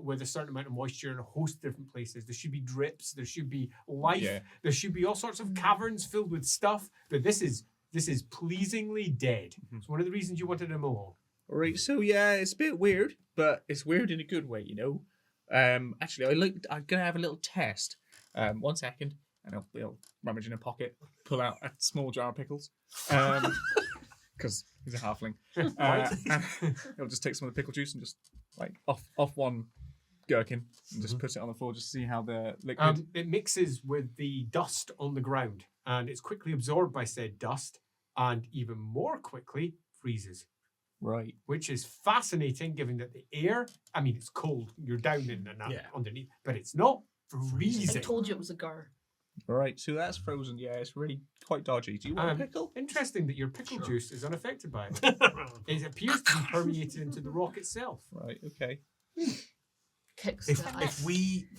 S1: with a certain amount of moisture in a host of different places. There should be drips. There should be life.
S2: Yeah.
S1: There should be all sorts of caverns filled with stuff. But this is pleasingly dead. It's one of the reasons you wanted him along.
S2: All right. So yeah, it's a bit weird, but it's weird in a good way, you know. Actually, I'm gonna have a little test. 1 second, and I'll rummage in a pocket, pull out a small jar of pickles, because he's a halfling. And he'll just take some of the pickle juice and just like off one gherkin and just put it on the floor just to see how the liquid.
S1: It mixes with the dust on the ground, and it's quickly absorbed by said dust, and even more quickly freezes.
S2: Right.
S1: Which is fascinating, given that the air. I mean, it's cold. You're down in and
S4: Yeah.
S1: underneath, but it's not
S7: I
S1: freezing.
S7: told you it was a girl.
S2: All right. So that's frozen. Yeah, it's really quite dodgy. Do you want a pickle?
S1: Interesting that your pickle
S4: Sure.
S1: juice is unaffected by it. It appears to be permeated into the rock itself.
S2: Right. Okay.
S7: Kicks
S4: If
S7: the ass.
S4: we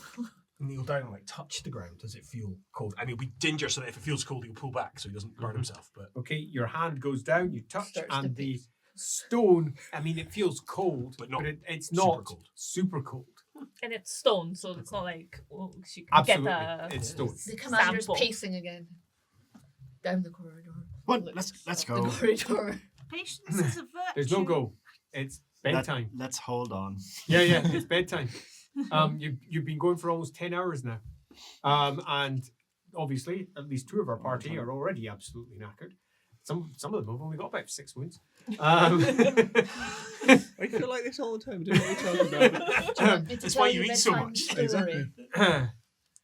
S4: kneel down and like touch the ground, does it feel cold? I mean, we ginger so that if it feels cold, he'll pull back so he doesn't burn himself. But
S1: Okay, your hand goes down, you touch,
S7: Starts to
S1: and the
S7: beat.
S1: stone. I mean, it feels cold,
S4: But not
S1: it's
S4: super
S1: not
S4: cold.
S1: super cold.
S5: And it's stone, so it's not like you can
S1: Absolutely,
S5: get a
S1: it's stone.
S7: The commander's
S5: sample.
S7: pacing again. Down the corridor.
S3: Well, let's go.
S7: The corridor.
S8: Patience is a virtue.
S1: There's no go. It's bedtime.
S3: Let's hold on.
S1: Yeah, it's bedtime. You've been going for almost 10 hours now, and obviously at least 2 of our party are already absolutely knackered. Some of them have only got about 6 wounds.
S2: I feel like this all the time. Don't know what you're talking about.
S7: Do you want me to
S4: That's
S7: tell
S4: why
S7: you
S4: you
S7: a
S4: eat so
S7: bedtime
S4: much.
S7: story?
S2: Exactly.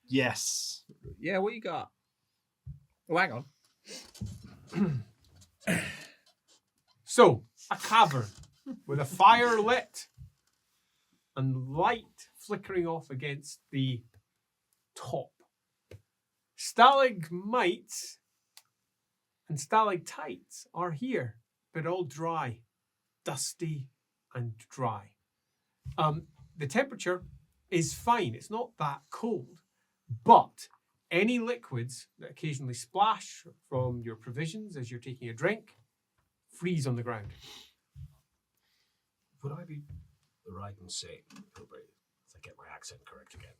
S3: Yes.
S2: Yeah. What you got? Oh, hang on.
S1: So, a cavern with a fire lit and light flickering off against the top. Stalagmites and stalactites are here, but all dry, dusty and dry. The temperature is fine. It's not that cold, but any liquids that occasionally splash from your provisions as you're taking a drink freeze on the ground.
S4: would I be right in saying, Bilbury, if I get my accent correct again,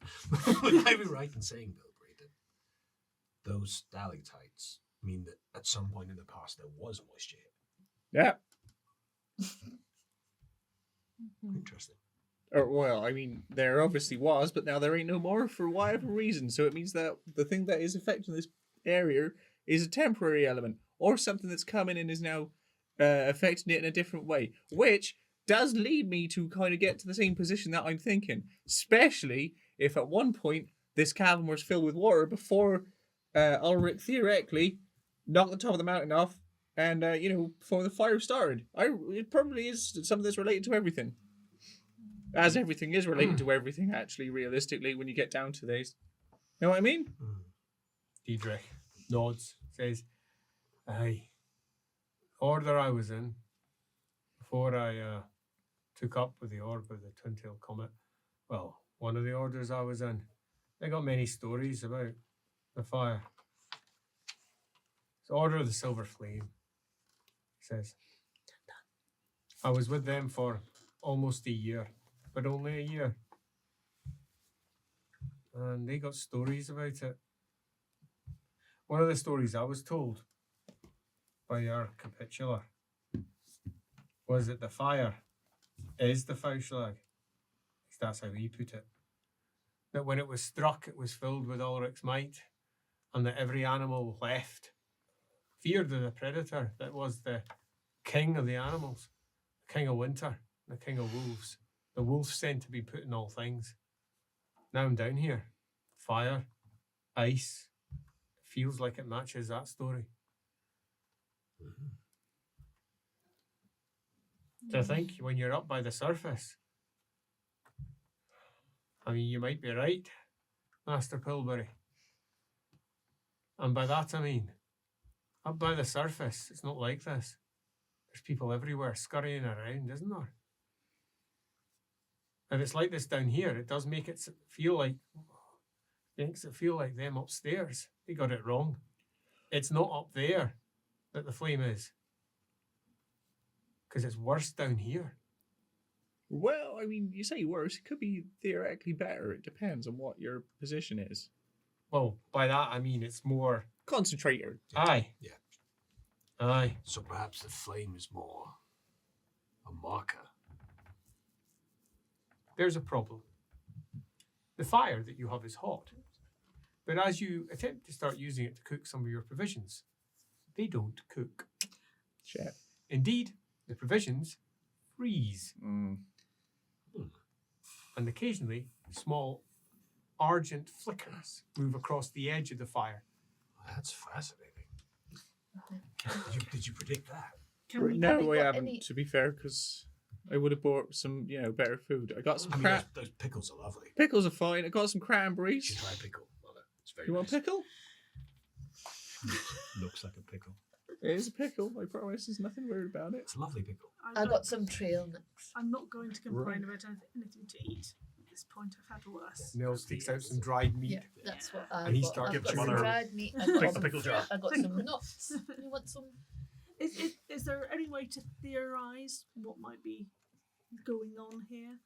S4: would I be right in saying, Bilbury, that those stalactites mean that at some point in the past there was moisture here?
S2: Yeah.
S4: Interesting.
S2: Well, I mean, there obviously was, but now there ain't no more for whatever reason. So it means that the thing that is affecting this area is a temporary element, or something that's coming in is now affecting it in a different way, which does lead me to kind of get to the same position that I'm thinking, especially if at one point this cavern was filled with water before Ulrich theoretically knocked the top of the mountain off, and before the fire started. It probably is something that's related to everything. As everything is related to everything, actually, realistically, when you get down to these. Know what I mean?
S1: Diedrich nods, says, aye, order I was in, before I took up with the orb of the twin-tailed comet, well, one of the orders I was in, they got many stories about The fire. It's Order of the Silver Flame. He says, I was with them for almost a year, but only a year. And they got stories about it. One of the stories I was told by our capitular was that the fire is the Fauschlag. That's how he put it. That when it was struck, it was filled with Ulrich's might, and that every animal left feared of the predator that was the king of the animals, the king of winter, the king of wolves. The wolf sent to be put in all things. Now I'm down here. Fire, ice. It feels like it matches that story. So I think when you're up by the surface, I mean, you might be right, Master Pilbury. And by that I mean, up by the surface, it's not like this. There's people everywhere scurrying around, isn't there? If it's like this down here, it does make it feel like, makes it feel like them upstairs. They got it wrong. It's not up there that the flame is. Because it's worse down here.
S2: Well, I mean, you say worse. It could be theoretically better. It depends on what your position is.
S1: Well, by that I mean it's more...
S2: Concentrator.
S1: Aye.
S4: Yeah.
S1: Aye.
S4: So perhaps the flame is more a marker.
S1: There's a problem. The fire that you have is hot. But as you attempt to start using it to cook some of your provisions, they don't cook.
S2: Shit.
S1: Indeed, the provisions freeze. And occasionally, small argent flickers move across the edge of the fire.
S4: That's fascinating. Did you predict that?
S8: Can we
S2: No,
S7: we
S2: I
S7: got
S2: haven't,
S7: any-
S2: to be fair, because I would have bought some, better food. I got some
S4: I mean, those pickles are lovely.
S2: pickles are fine. I got some
S4: You
S2: cranberries.
S4: should try a pickle. Love it. It's very
S2: You want
S4: nice.
S2: pickle?
S3: Looks like a pickle.
S2: It is a pickle. I promise. There's nothing weird about it.
S4: It's a lovely pickle.
S7: I got some trail mix.
S8: I'm not going to complain about anything to eat. At this point, I've had worse.
S1: Nels takes out some dried meat.
S7: Yeah, that's what I
S1: And he
S7: got.
S1: starts
S7: I've got
S4: giving
S7: some
S4: them a
S7: dried meat. I
S4: pick
S7: got
S4: the
S7: some
S4: pickle jar.
S7: I got some nuts. You want some?
S8: Is there any way to theorise what might be going on here?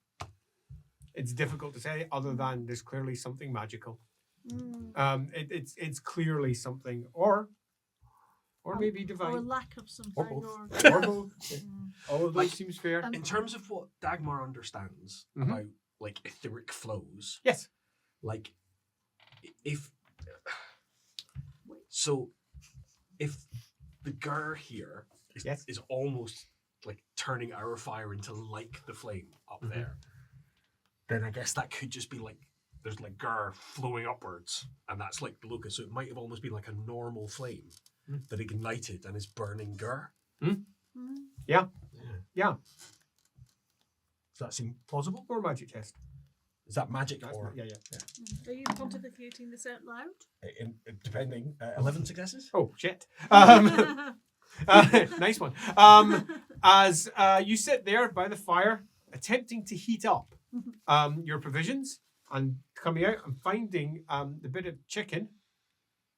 S1: It's difficult to say, other than there's clearly something magical. It's clearly something, or maybe
S8: Or a
S1: divine,
S8: lack of something?
S4: Or both.
S1: or both. All of those
S4: Like,
S1: seems fair.
S4: In terms of what Dagmar understands
S1: Mhm.
S4: about like etheric flows,
S1: Yes.
S4: like if so, if the Gur here is,
S1: Yes.
S4: is almost like turning our fire into like the flame up
S1: Mhm.
S4: there, then I guess that could just be like there's like Gur flowing upwards, and that's like the locus. So it might have almost been like a normal flame that ignited and is burning Gur.
S1: Yeah.
S4: Does that seem plausible?
S1: Or magic test.
S4: Is that magic
S1: That's
S4: or
S1: yeah.
S8: Are you pontificating this out loud?
S4: depending? 11 successes.
S1: Oh shit. Nice one. As you sit there by the fire, attempting to heat up your provisions and coming out and finding the bit of chicken,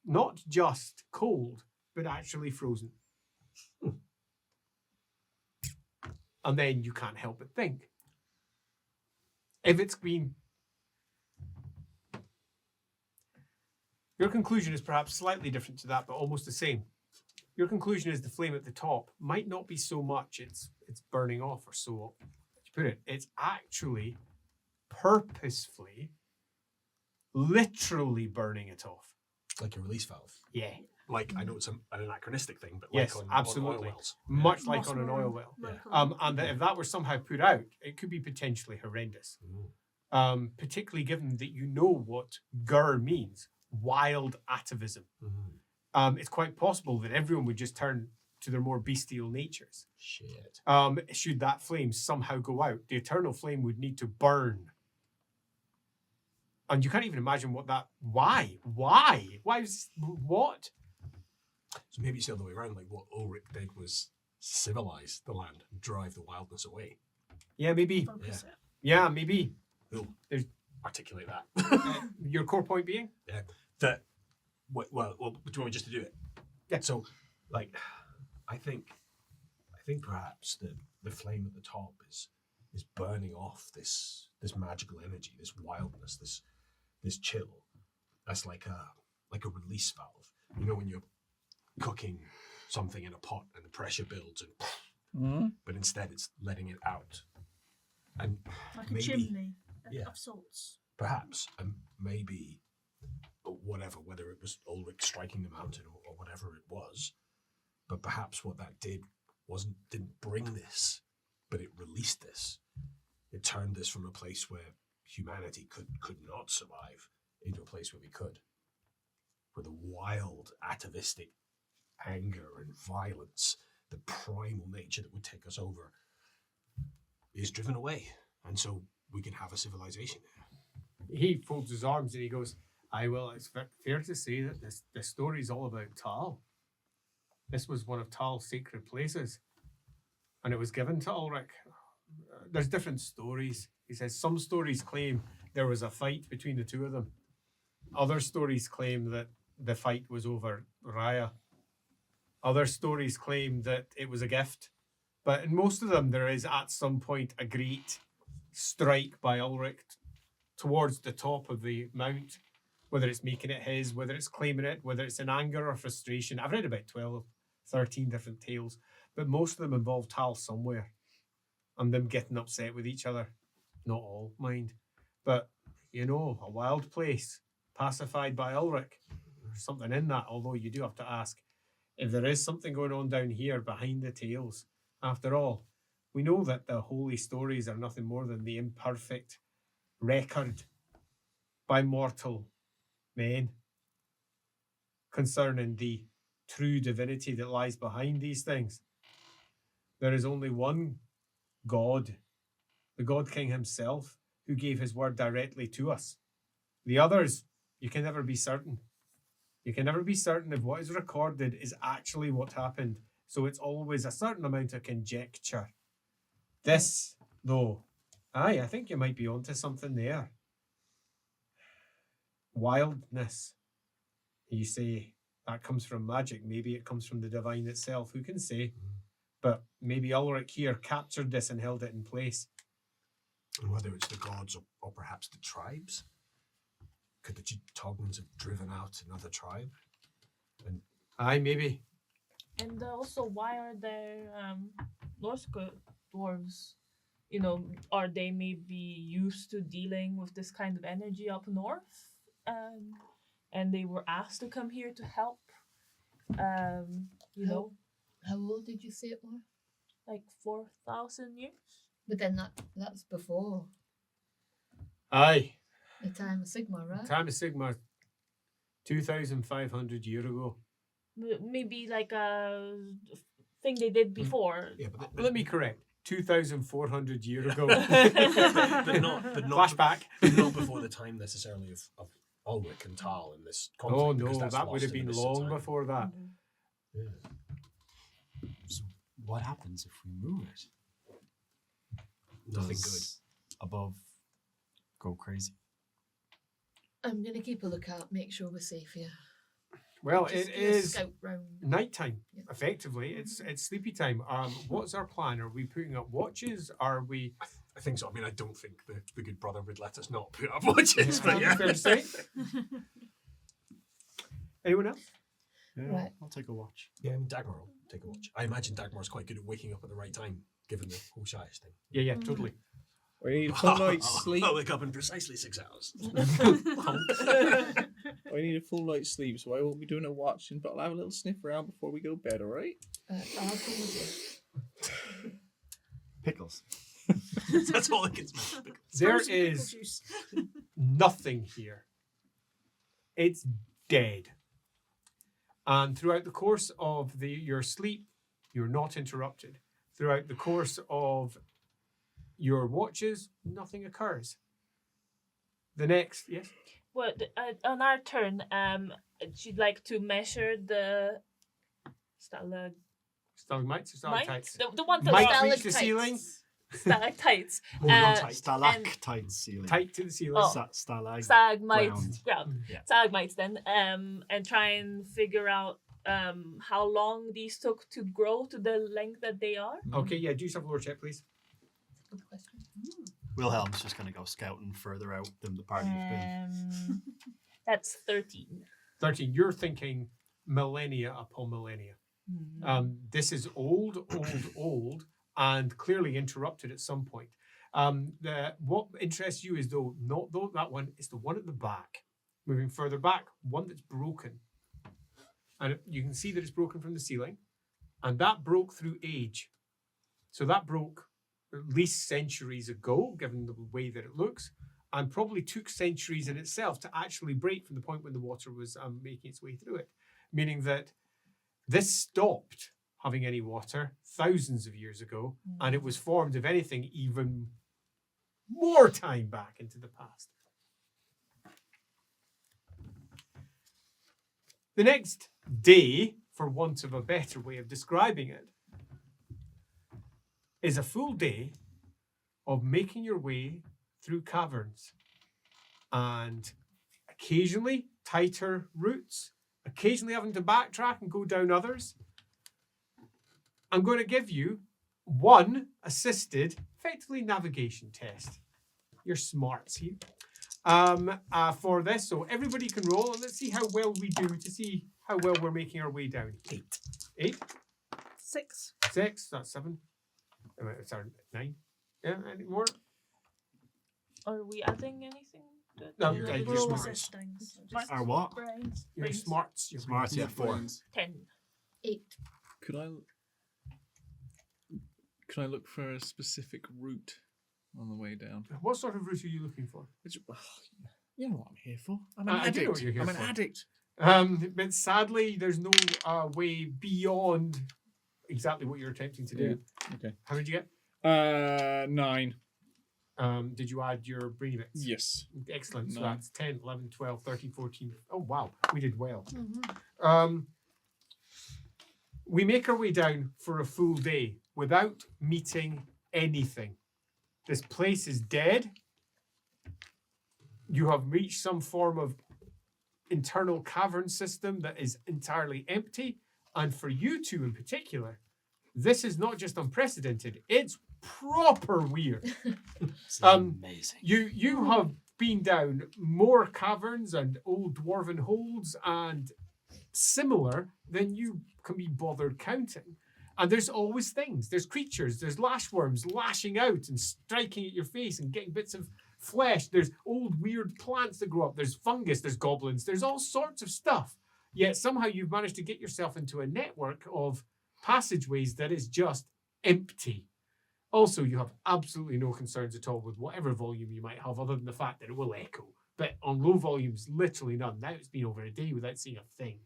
S1: not just cold, but actually frozen. And then you can't help but think, if it's been... Your conclusion is perhaps slightly different to that, but almost the same. Your conclusion is the flame at the top might not be so much it's burning off or so, to put it, it's actually purposefully, literally burning it off.
S4: Like a release valve.
S1: Yeah.
S4: Like, I know it's an anachronistic thing, but
S1: Yes,
S4: like on
S1: absolutely.
S4: oil wells.
S1: Much like
S8: Moss
S1: on an
S8: Moor,
S1: oil well.
S8: local.
S1: And that if that were somehow put out, it could be potentially horrendous. Particularly given that you know what Gur means, wild atavism. It's quite possible that everyone would just turn to their more bestial natures.
S4: Shit.
S1: Should that flame somehow go out, the eternal flame would need to burn. And you can't even imagine what that... Why? What?
S4: So maybe it's the other way around. Like what Ulrich did was civilize the land and drive the wildness away.
S1: Yeah, maybe.
S8: Focus it.
S1: Yeah, maybe.
S4: We'll
S1: There's-
S4: articulate that.
S1: Your core point being?
S4: Yeah, that Well, do you want me just to do it?
S1: Yeah.
S4: So, like, I think perhaps the flame at the top is burning off this magical energy, this wildness, this chill. That's like a release valve. You know, when you're cooking something in a pot and the pressure builds, and but instead it's letting it out. And
S8: Like
S4: maybe,
S8: a chimney
S4: yeah.
S8: of sorts.
S4: perhaps, and maybe whether it was Ulrich striking the mountain or whatever it was, but perhaps what that did didn't bring this, but it released this. It turned this from a place where humanity could not survive into a place where we could. Where the wild, atavistic anger and violence, the primal nature that would take us over, is driven away. And so we can have a civilization here.
S1: He folds his arms and he goes, it's fair to say that this story is all about Tal. This was one of Tal's sacred places, and it was given to Ulrich. There's different stories. He says some stories claim there was a fight between the two of them. Other stories claim that the fight was over Raya. Other stories claim that it was a gift. But in most of them, there is at some point a great strike by Ulrich towards the top of the mount, whether it's making it his, whether it's claiming it, whether it's in anger or frustration. I've read about 12, 13 different tales, but most of them involve Tal somewhere and them getting upset with each other. Not all, mind. But, a wild place, pacified by Ulrich. There's something in that, although you do have to ask if there is something going on down here behind the tales. After all, we know that the holy stories are nothing more than the imperfect record by mortal men concerning the true divinity that lies behind these things. There is only one God, the God King himself, who gave his word directly to us. The others, you can never be certain. You can never be certain if what is recorded is actually what happened. So it's always a certain amount of conjecture. This, though, I think you might be onto something there. Wildness. You say that comes from magic. Maybe it comes from the divine itself. Who can say? But maybe Ulrich here captured this and held it in place.
S4: And whether it's the gods or perhaps the tribes. Could the Tognans have driven out another tribe? And
S1: maybe.
S5: And also, why are there Norse dwarves? Are they maybe used to dealing with this kind of energy up north? And they were asked to come here to help.
S7: How old did you say it was?
S5: Like 4,000 years.
S7: But then that's before
S1: Aye.
S7: the time of Sigmar, right?
S1: Time of Sigmar, 2,500 years ago.
S5: Maybe like a thing they did before.
S4: yeah, but
S1: Let me correct. 2,400 years ago.
S4: but not
S1: Flashback.
S4: But not before the time necessarily of Ulrich and Tal in this conflict.
S1: Oh
S4: because
S1: no,
S4: that's
S1: that would
S4: lost
S1: have
S4: in the
S1: been
S4: mists of
S1: long
S4: time.
S1: before that.
S4: Yeah.
S3: So what happens if we move it?
S4: Nothing good.
S3: Does above go crazy?
S7: I'm gonna keep a lookout, make sure we're safe here.
S1: Well,
S7: Just
S1: it
S7: do a
S1: is
S7: scout round.
S1: nighttime.
S7: Yeah.
S1: Effectively, it's sleepy time. What's our plan? Are we putting up watches? Are we?
S4: I think so. I mean, I don't think the good brother would let us not put up watches, but yeah.
S1: Fair to say. Anyone else?
S3: Yeah,
S7: Right.
S3: I'll take a watch.
S4: Yeah, I mean, Dagmar will take a watch. I imagine Dagmar's quite good at waking up at the right time, given the whole Shires thing.
S1: Yeah, totally.
S2: We need a full night's sleep.
S4: I'll wake up in precisely 6 hours.
S2: I need a full night's sleep, so I won't be doing a watching, but I'll have a little sniff around before we go to bed, alright?
S7: I'll come with
S3: Pickles.
S4: That's all I can smell.
S1: There
S8: Frozen pickle
S1: is
S8: juice.
S1: nothing here. It's dead. And throughout the course of your sleep, you're not interrupted. Throughout the course of your watches, nothing occurs. The next, yes?
S5: Well, on our turn, she'd like to measure the
S1: Stalagmites or
S5: might,
S1: stalactites?
S5: the one that
S1: Might
S7: you.
S1: reach the ceiling.
S5: stalactites.
S4: Or not tight.
S3: Stalactite ceiling.
S1: Tight to the ceiling.
S5: Oh.
S3: Ground. Yeah.
S5: Stalagmites then, and try and figure out how long these took to grow to the length that they are.
S1: Okay, yeah, do yourself a lore check, please.
S5: Good question.
S3: Wilhelm's just going to go scouting further out than the party have been.
S5: That's 13.
S1: 13. You're thinking millennia upon millennia. This is old, and clearly interrupted at some point. What interests you is not that one, it's the one at the back. Moving further back, one that's broken. And you can see that it's broken from the ceiling. And that broke through age. So that broke at least centuries ago, given the way that it looks. And probably took centuries in itself to actually break from the point when the water was making its way through it. Meaning that this stopped having any water thousands of years ago, and it was formed, if anything, even more time back into the past. The next day, for want of a better way of describing it, is a full day of making your way through caverns and occasionally tighter routes, occasionally having to backtrack and go down others. I'm going to give you one assisted, effectively navigation test. Your smarts here for this. So everybody can roll, and let's see how well we do to see how well we're making our way down. 8.
S8: 6.
S1: 6. That's 7. Sorry, 9. Yeah, any more?
S5: Are we adding anything?
S1: No,
S5: to
S1: I
S5: the
S1: just
S5: roll?
S1: smarts.
S3: Our what?
S5: Brains.
S1: Your smarts. Your
S3: Smarts, yeah, 4.
S5: 10.
S7: 8.
S6: Could I look for a specific route on the way down?
S1: What sort of route are you looking for?
S6: You know what I'm here for. I'm an
S1: I do know
S6: addict.
S1: what you're here
S6: I'm an
S1: for.
S6: addict.
S1: But sadly, there's no way beyond exactly what you're attempting to do.
S6: Yeah. Okay.
S1: How did you get?
S6: 9.
S1: Did you add your brainy bits?
S6: Yes.
S1: Excellent. So
S6: 9.
S1: that's 10, 11, 12, 13, 14. Oh, wow. We did well. We make our way down for a full day without meeting anything. This place is dead. You have reached some form of internal cavern system that is entirely empty. And for you two in particular, this is not just unprecedented, it's proper weird.
S3: It's amazing.
S1: You have been down more caverns and old dwarven holds and similar than you can be bothered counting. And there's always things. There's creatures. There's lashworms lashing out and striking at your face and getting bits of flesh. There's old weird plants that grow up. There's fungus. There's goblins. There's all sorts of stuff. Yet somehow you've managed to get yourself into a network of passageways that is just empty. Also, you have absolutely no concerns at all with whatever volume you might have, other than the fact that it will echo. But on low volumes, literally none. Now it's been over a day without seeing a thing.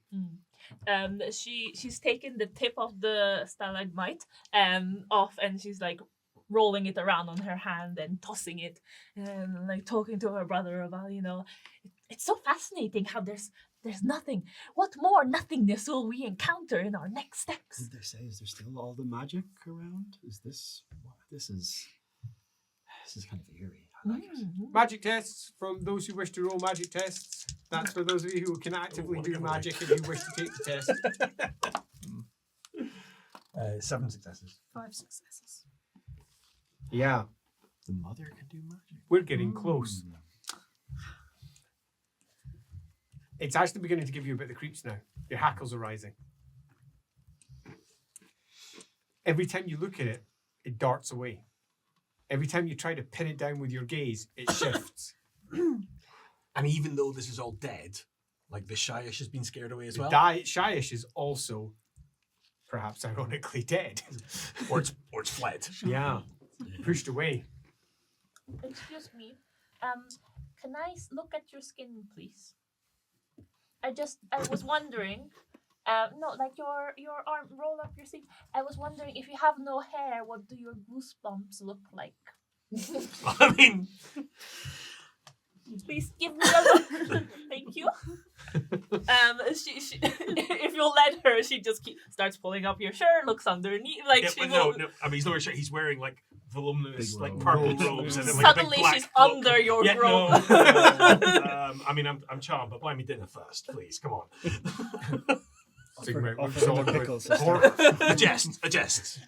S5: She's taken the tip of the stalagmite off, and she's like rolling it around on her hand and tossing it, and like talking to her brother about, it's so fascinating how there's nothing. What more nothingness will we encounter in our next steps?
S3: Did they say, is there still all the magic around? This is kind of eerie. I like it.
S1: Magic tests from those who wish to roll magic tests. That's for those of you who can actively do magic and who wish to take the test.
S4: 7 successes.
S8: 5 successes.
S1: Yeah,
S3: The mother can do magic.
S1: we're getting close. It's actually beginning to give you a bit of the creeps now. Your hackles are rising. Every time you look at it, it darts away. Every time you try to pin it down with your gaze, it shifts.
S4: And even though this is all dead, like the Shyish has been scared away as well.
S1: Shyish is also, perhaps ironically, dead.
S4: or it's fled.
S1: Yeah, pushed away.
S5: Excuse me. Can I look at your skin, please? I was wondering. No, like your arm, roll up your sleeve. I was wondering, if you have no hair, what do your goosebumps look like?
S4: I mean,
S5: Please give me a look. Thank you. She if you'll let her, she just starts pulling up your shirt, looks underneath, like
S4: yeah,
S5: she
S4: but
S5: will.
S4: no. I mean, he's not wearing a shirt. He's wearing like voluminous,
S3: Big
S4: like
S3: robe.
S4: purple robes, and then like a
S5: Suddenly
S4: big black
S5: she's
S4: cloak.
S5: under your
S4: Yeah,
S5: grove.
S4: no. I mean, I'm charmed, but buy me dinner first, please. Come on.
S1: Sigmund
S3: Offer
S1: moves
S3: him
S1: on
S3: a
S1: with
S3: pickle, sister.
S1: horror.
S4: A jest,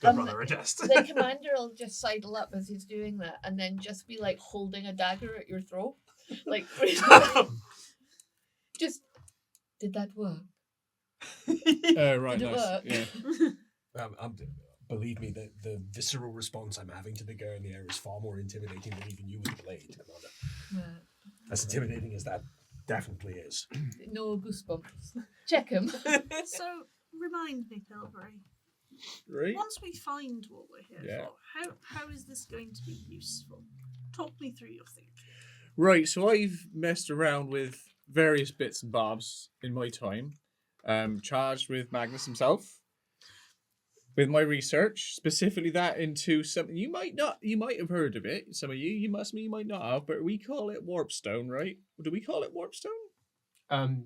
S4: good brother, a jest.
S7: The commander will just sidle up as he's doing that, and then just be like holding a dagger at your throat, like just. Did that work?
S2: Right,
S7: Did it
S2: nice.
S7: work?
S2: Yeah.
S4: Believe me, the visceral response I'm having to the girl in the air is far more intimidating than even you with the blade, Commander.
S7: Right.
S4: As intimidating as that definitely is.
S7: No goosebumps. Check him.
S8: So, remind me, Pilbury,
S2: Right.
S8: once we find what we're here
S2: Yeah.
S8: for, how is this going to be useful? Talk me through your thinking.
S2: Right, so I've messed around with various bits and bobs in my time, charged with Magnus himself, with my research, specifically that into something you might have heard of it. Some of you might not have, but we call it warpstone, right? Do we call it warpstone?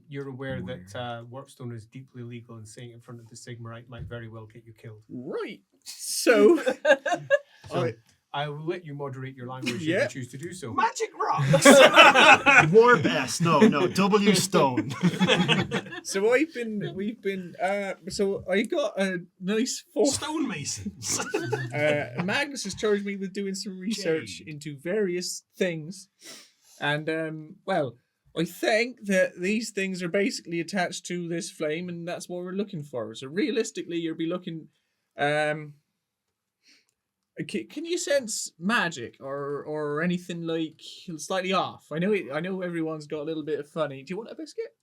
S1: You're aware that warpstone is deeply illegal, and saying it in front of the Sigmarite might very well get you killed.
S2: Right. So,
S1: So I will let you moderate your language if
S2: Yeah.
S1: you choose to do so.
S4: Magic rocks!
S3: Warp S. No, W Stone.
S2: so I got a nice
S4: Stonemasons.
S2: Magnus has charged me with doing some research
S4: Jade.
S2: into various things, and well, I think that these things are basically attached to this flame, and that's what we're looking for. So realistically, you'll be looking. Can you sense magic or anything like slightly off? I know everyone's got a little bit of funny. Do you want a biscuit?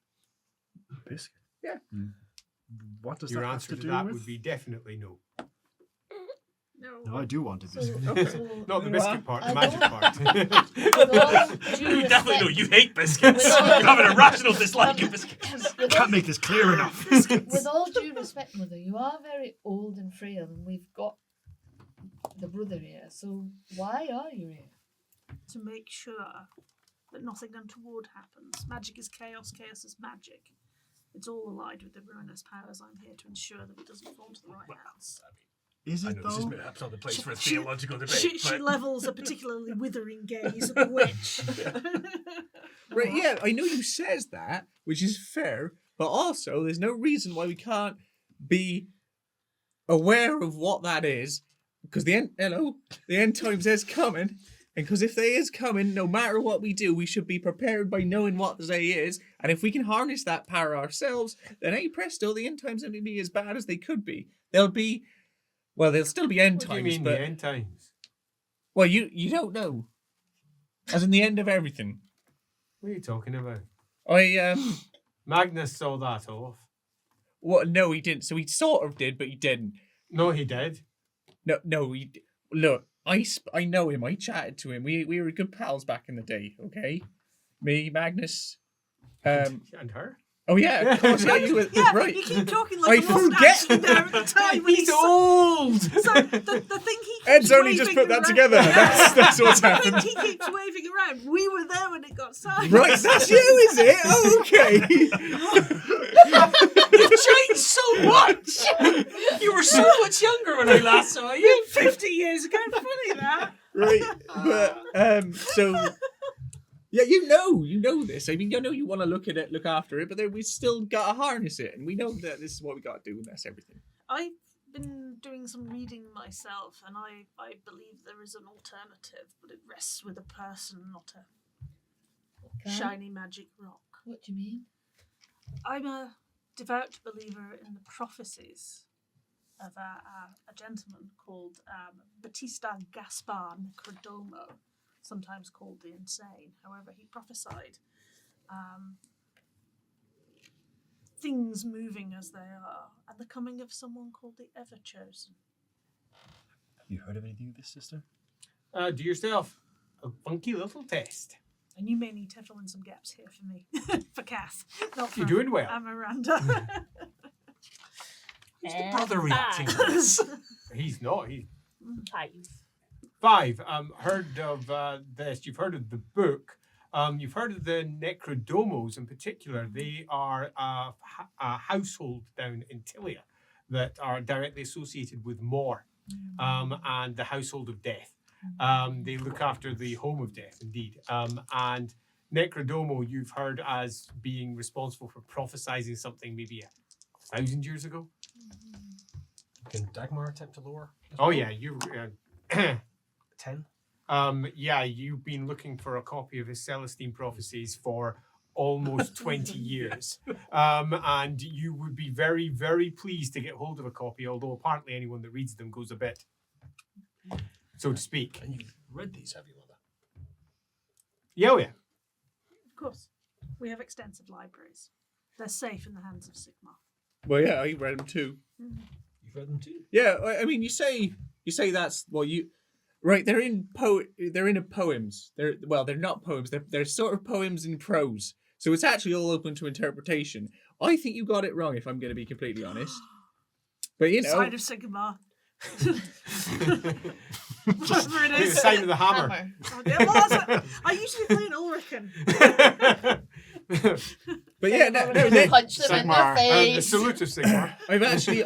S3: Biscuit.
S2: Yeah.
S3: What does
S1: Your
S3: that have
S1: answer
S3: to
S1: to
S3: do
S1: that
S3: with?
S1: would be definitely no.
S3: No, I do want a
S7: So,
S3: biscuit.
S7: so
S1: Not the biscuit part, the
S7: I
S1: magic
S7: don't-
S1: part.
S7: with all due
S4: You definitely know
S7: respect-
S4: you hate biscuits.
S7: With all-
S4: You have an irrational dislike of biscuits.
S7: with
S3: Can't
S7: all-
S3: make this clear enough.
S7: With all due respect, Mother, you are very old and frail, and we've got the brother here. So why are you here?
S8: To make sure that nothing untoward happens. Magic is chaos, chaos is magic. It's all allied with the ruinous powers. I'm here to ensure that it doesn't fall into the right hands.
S3: Is
S4: I
S3: it
S4: know this is
S3: though?
S4: perhaps not the place for a
S8: She-
S4: theological debate.
S8: She
S4: but
S8: levels a particularly withering gaze at the witch.
S2: Right, yeah, I know you says that, which is fair, but also there's no reason why we can't be aware of what that is, because the end times is coming, and because if they is coming, no matter what we do, we should be prepared by knowing what they is, and if we can harness that power ourselves, then hey presto, the end times won't be as bad as they could be. They'll still be end
S1: What do you
S2: times,
S1: mean
S2: but
S1: the end times?
S2: well, you don't know, as in the end of everything.
S1: What are you talking about? Magnus saw that off.
S2: What? No, he didn't. So he sort of did, but he didn't.
S1: No, he did.
S2: No. Look, I know him. I chatted to him. We were good pals back in the day. Okay, me, Magnus.
S1: And her?
S2: Oh yeah, of course. Yeah, you were
S8: Yeah,
S2: right.
S8: you keep talking
S2: I
S8: like he wasn't
S2: forget.
S8: actually there at the time when
S1: He's
S8: he
S1: old!
S8: So the thing he keeps
S2: Ed's only just put
S8: waving
S2: that
S8: around-
S2: together. That's what's
S8: The
S2: happened.
S8: thing he keeps waving around. We were there when it got signed.
S2: Right, that's you, is it? Oh, okay.
S4: You've changed so much. You were so much younger when I last saw you.
S8: 50 years ago. Funny that.
S2: Right, but so yeah, you know this. I mean, I know you want to look at it, look after it, but then we still gotta harness it, and we know that this is what we gotta do, and that's everything.
S8: I've been doing some reading myself, and I believe there is an alternative, but it rests with a person, not a
S7: Okay.
S8: shiny magic rock.
S7: What do you mean?
S8: I'm a devout believer in the prophecies of a gentleman called Battista Gaspar Necrodomo, sometimes called the Insane. However, he prophesied things moving as they are, and the coming of someone called the Ever-Chosen.
S3: Have you heard of anything of this, sister?
S1: Do yourself a funky little test.
S8: And you may need to fill in some gaps here for me, for Kath, not for
S1: You're doing well.
S8: Miranda.
S4: How's the brother reacting to this?
S1: He's not. He's
S5: 5.
S1: 5. Heard of this. You've heard of the book. You've heard of the Necrodomos in particular. They are a household down in Tilia that are directly associated with Mor and the Household of Death. They look after the home of death, indeed. And Necrodomo, you've heard as being responsible for prophesizing something maybe 1,000 years ago.
S4: Can Dagmar attempt to lower?
S1: Oh yeah, you.
S4: 10.
S1: Yeah, you've been looking for a copy of his Celestine prophecies for almost 20 years. And you would be very, very pleased to get hold of a copy, although apparently anyone that reads them goes a bit, so to speak.
S4: And you've read these, have you, Mother?
S1: Yeah, oh yeah.
S8: Of course. We have extensive libraries. They're safe in the hands of Sigmar.
S2: Well, yeah, I read them too.
S4: You've read them too?
S2: Yeah, I mean, you say that's right. They're in poems. They're not poems. They're sort of poems in prose. So it's actually all open to interpretation. I think you got it wrong, if I'm going to be completely honest. But you know,
S8: Sign of Sigmar. Whatever it
S1: It's
S8: is.
S1: the sign of the hammer.
S8: Oh, yeah, well, that's it. I usually play an Ulrican.
S2: but yeah,
S7: Punch them in the
S3: Sigmar.
S1: The
S7: face.
S1: salute of Sigmar.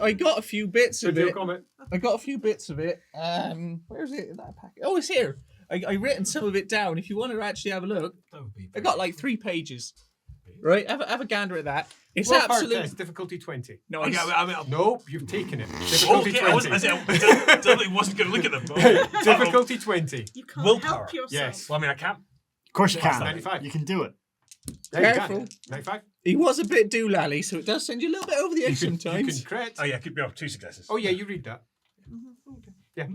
S2: I got a few bits
S1: So
S2: of
S1: do you
S2: it.
S1: comment?
S2: I got a few bits of it. Where's it in that packet? Oh, it's here. I written some of it down. If you want to actually have a look,
S4: That would be
S2: I got like 3 pages. Right, have a gander at that. It's
S1: What part
S2: absolute.
S1: test? Difficulty 20.
S2: No,
S4: Okay,
S2: it's-
S4: I mean,
S1: Nope, you've taken it. Difficulty
S4: okay,
S1: 20.
S4: I definitely wasn't going to look at them.
S1: Difficulty 20.
S8: You can't
S4: Willpower.
S8: help yourself.
S1: Yes.
S4: Well, I mean, I can't.
S3: Of course you
S1: That's
S3: can.
S1: 95.
S3: You can do it.
S1: Yeah, you
S2: Careful.
S1: can. 95.
S2: he was a bit doolally, so it does send you a little bit over the edge
S1: You
S2: sometimes.
S1: can crit.
S4: Oh, yeah, keep me up 2 successes.
S1: Oh yeah, you read that. Yeah.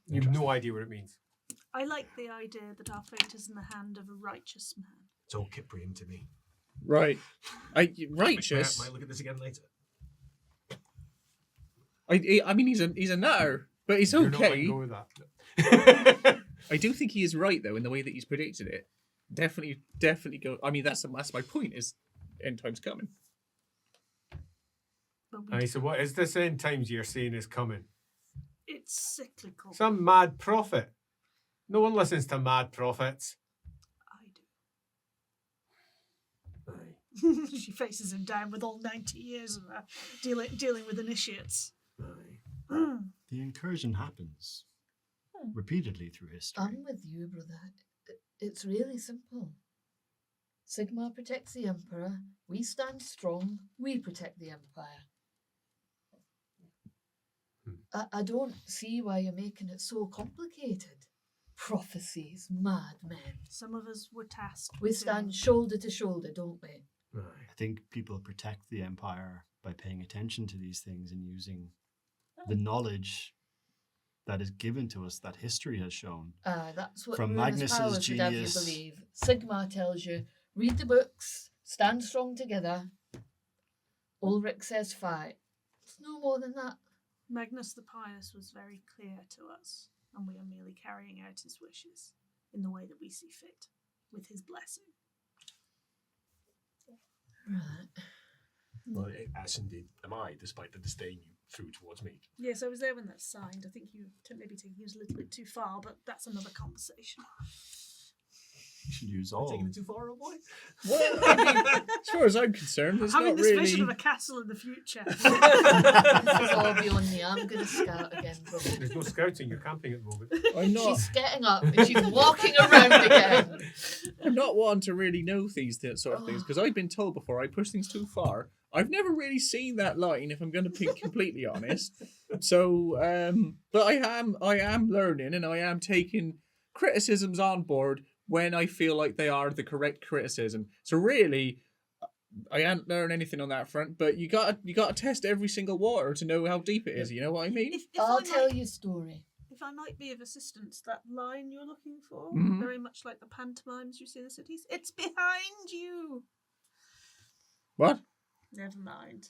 S1: You have no idea what it means.
S8: I like the idea that our fate is in the hand of a righteous man.
S4: It's all Kiprian to me.
S2: Right, righteous.
S4: Might look at this again later.
S2: I mean, he's a nutter, but it's
S1: You're not letting
S2: okay.
S1: go with that.
S2: I do think he is right though in the way that he's predicted it. Definitely go. I mean, that's my point. Is end times coming?
S8: But
S1: Aye, so what is this end times you're saying is coming?
S8: it's cyclical.
S1: Some mad prophet. No one listens to mad prophets.
S8: I do.
S1: Aye.
S8: She faces him down with all 90 years of her dealing with initiates.
S1: Aye.
S3: The incursion happens repeatedly through history.
S7: I'm with you, brother. It's really simple. Sigmar protects the Emperor. We stand strong. We protect the Empire. I don't see why you're making it so complicated. Prophecies, madmen.
S8: Some of us were tasked.
S7: We
S8: with
S7: stand
S8: doing-
S7: shoulder to shoulder, don't we?
S1: Aye.
S3: I think people protect the empire by paying attention to these things and using the knowledge that is given to us that history has shown.
S7: That's what
S3: From
S7: Runa's
S3: Magnus's
S7: powers would have you
S3: genius-
S7: believe. Sigmar tells you, read the books, stand strong together. Ulrich says fight. It's no more than that.
S8: Magnus the Pious was very clear to us, and we are merely carrying out his wishes in the way that we see fit, with his blessing.
S7: Right.
S4: Well, as indeed am I, despite the disdain you threw towards me.
S8: Yes, I was there when that's signed. I think you maybe taking it a little bit too far, but that's another conversation.
S3: You should use
S4: Am I
S3: all.
S4: taking it too far, old boy?
S2: Well, I mean, as far as I'm concerned, there's
S8: Having
S2: not
S8: this
S2: really.
S8: vision of a castle in the future.
S7: This is all beyond me. I'm going to scout again, brother.
S1: There's no scouting, you're camping at the moment.
S2: I'm not.
S7: She's getting up and she's walking around again.
S2: I'm not one to really know these sort of things because I've been told before I push things too far. I've never really seen that line, if I'm going to be completely honest. So, but I am learning and I am taking criticisms on board when I feel like they are the correct criticism. So really, I ain't learned anything on that front. But you gotta test every single water to know how deep it is. You know what I mean?
S8: If
S7: I'll
S8: I
S7: tell
S8: might-
S7: you a story.
S8: If I might be of assistance, that line you're looking for,
S2: Mhm.
S8: very much like the pantomimes you see in the cities, it's behind you.
S2: What?
S8: Never mind.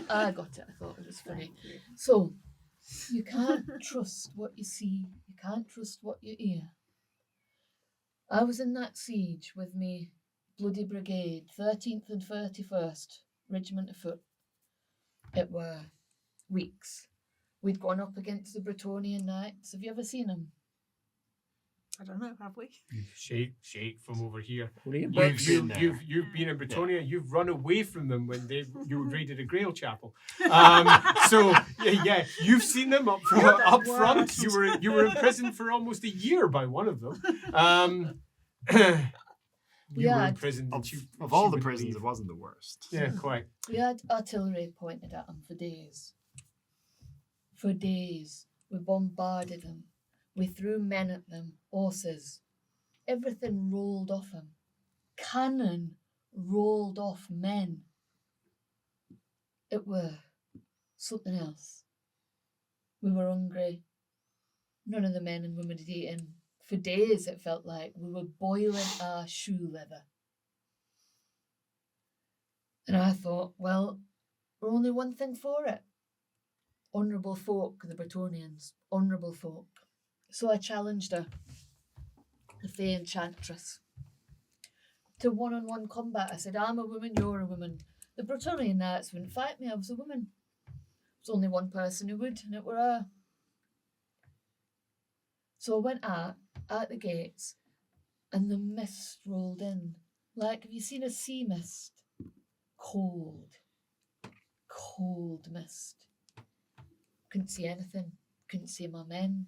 S7: I got it. I thought it was funny. So, you can't trust what you see. You can't trust what you hear. I was in that siege with me bloody brigade, 13th and 31st Regiment of Foot. It were weeks. We'd gone up against the Bretonian Knights. Have you ever seen them?
S8: I don't know, have we?
S1: Shake from over here.
S2: William?
S3: You've been there.
S1: You've been in Bretonia. You've run away from them when you raided a Grail chapel. So Yeah, you've seen them up front. You were in prison for almost a year by one of them. You were in prison.
S3: Of all the prisons, it wasn't the worst.
S1: Yeah, quite.
S9: We had artillery pointed at them for days. For days, we bombarded them. We threw men at them, horses. Everything rolled off them. Cannon rolled off men. It were something else. We were hungry. None of the men and women had eaten. For days it felt like we were boiling our shoe leather. And I thought, well, we're only one thing for it. Honourable folk, the Bretonians. Honourable folk. So I challenged her, the Fey Enchantress, to one-on-one combat. I said, I'm a woman, you're a woman. The Bretonian knights wouldn't fight me, I was a woman. There's only one person who would, and it were her. So I went out the gates, and the mist rolled in. Like, have you seen a sea mist? Cold mist. Couldn't see anything. Couldn't see my men.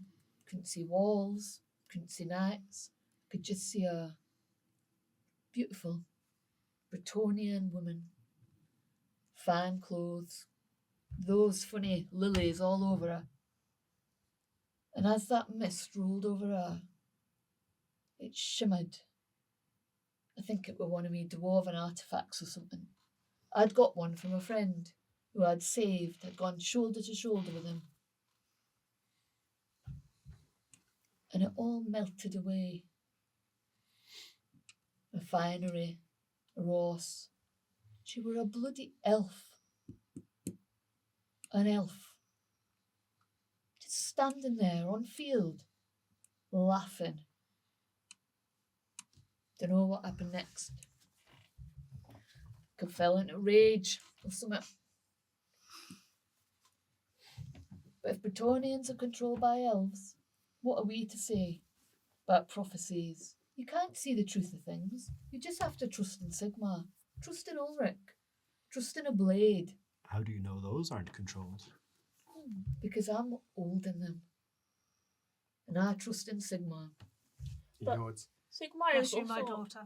S9: Couldn't see walls. Couldn't see knights. Could just see a beautiful Bretonian woman. Fine clothes. Those funny lilies all over her. And as that mist rolled over her, it shimmered. I think it were one of me dwarven artifacts or something. I'd got one from a friend who I'd saved, had gone shoulder to shoulder with him. And it all melted away. A finery, a horse. She were a bloody elf. An elf. Just standing there on field, laughing. Don't know what happened next. I fell into rage or something. But if Bretonians are controlled by elves, what are we to say about prophecies? You can't see the truth of things. You just have to trust in Sigmar. Trust in Ulrich. Trust in a blade.
S3: How do you know those aren't controlled?
S9: Because I'm old in them. And I trust in Sigmar.
S5: Sigmar is also
S8: my daughter.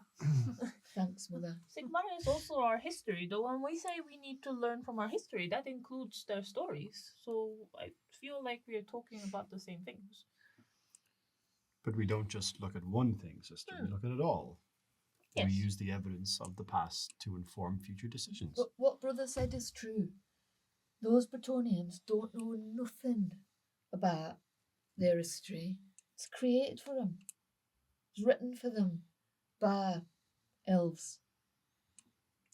S9: Thanks, Mother.
S5: Sigmar is also our history, though. When we say we need to learn from our history, that includes their stories. So I feel like we are talking about the same things.
S3: But we don't just look at one thing, sister. We look at it all.
S5: Yes.
S3: We use the evidence of the past to inform future decisions.
S9: But what Brother said is true. Those Bretonians don't know nothing about their history. It's created for them. It's written for them by elves.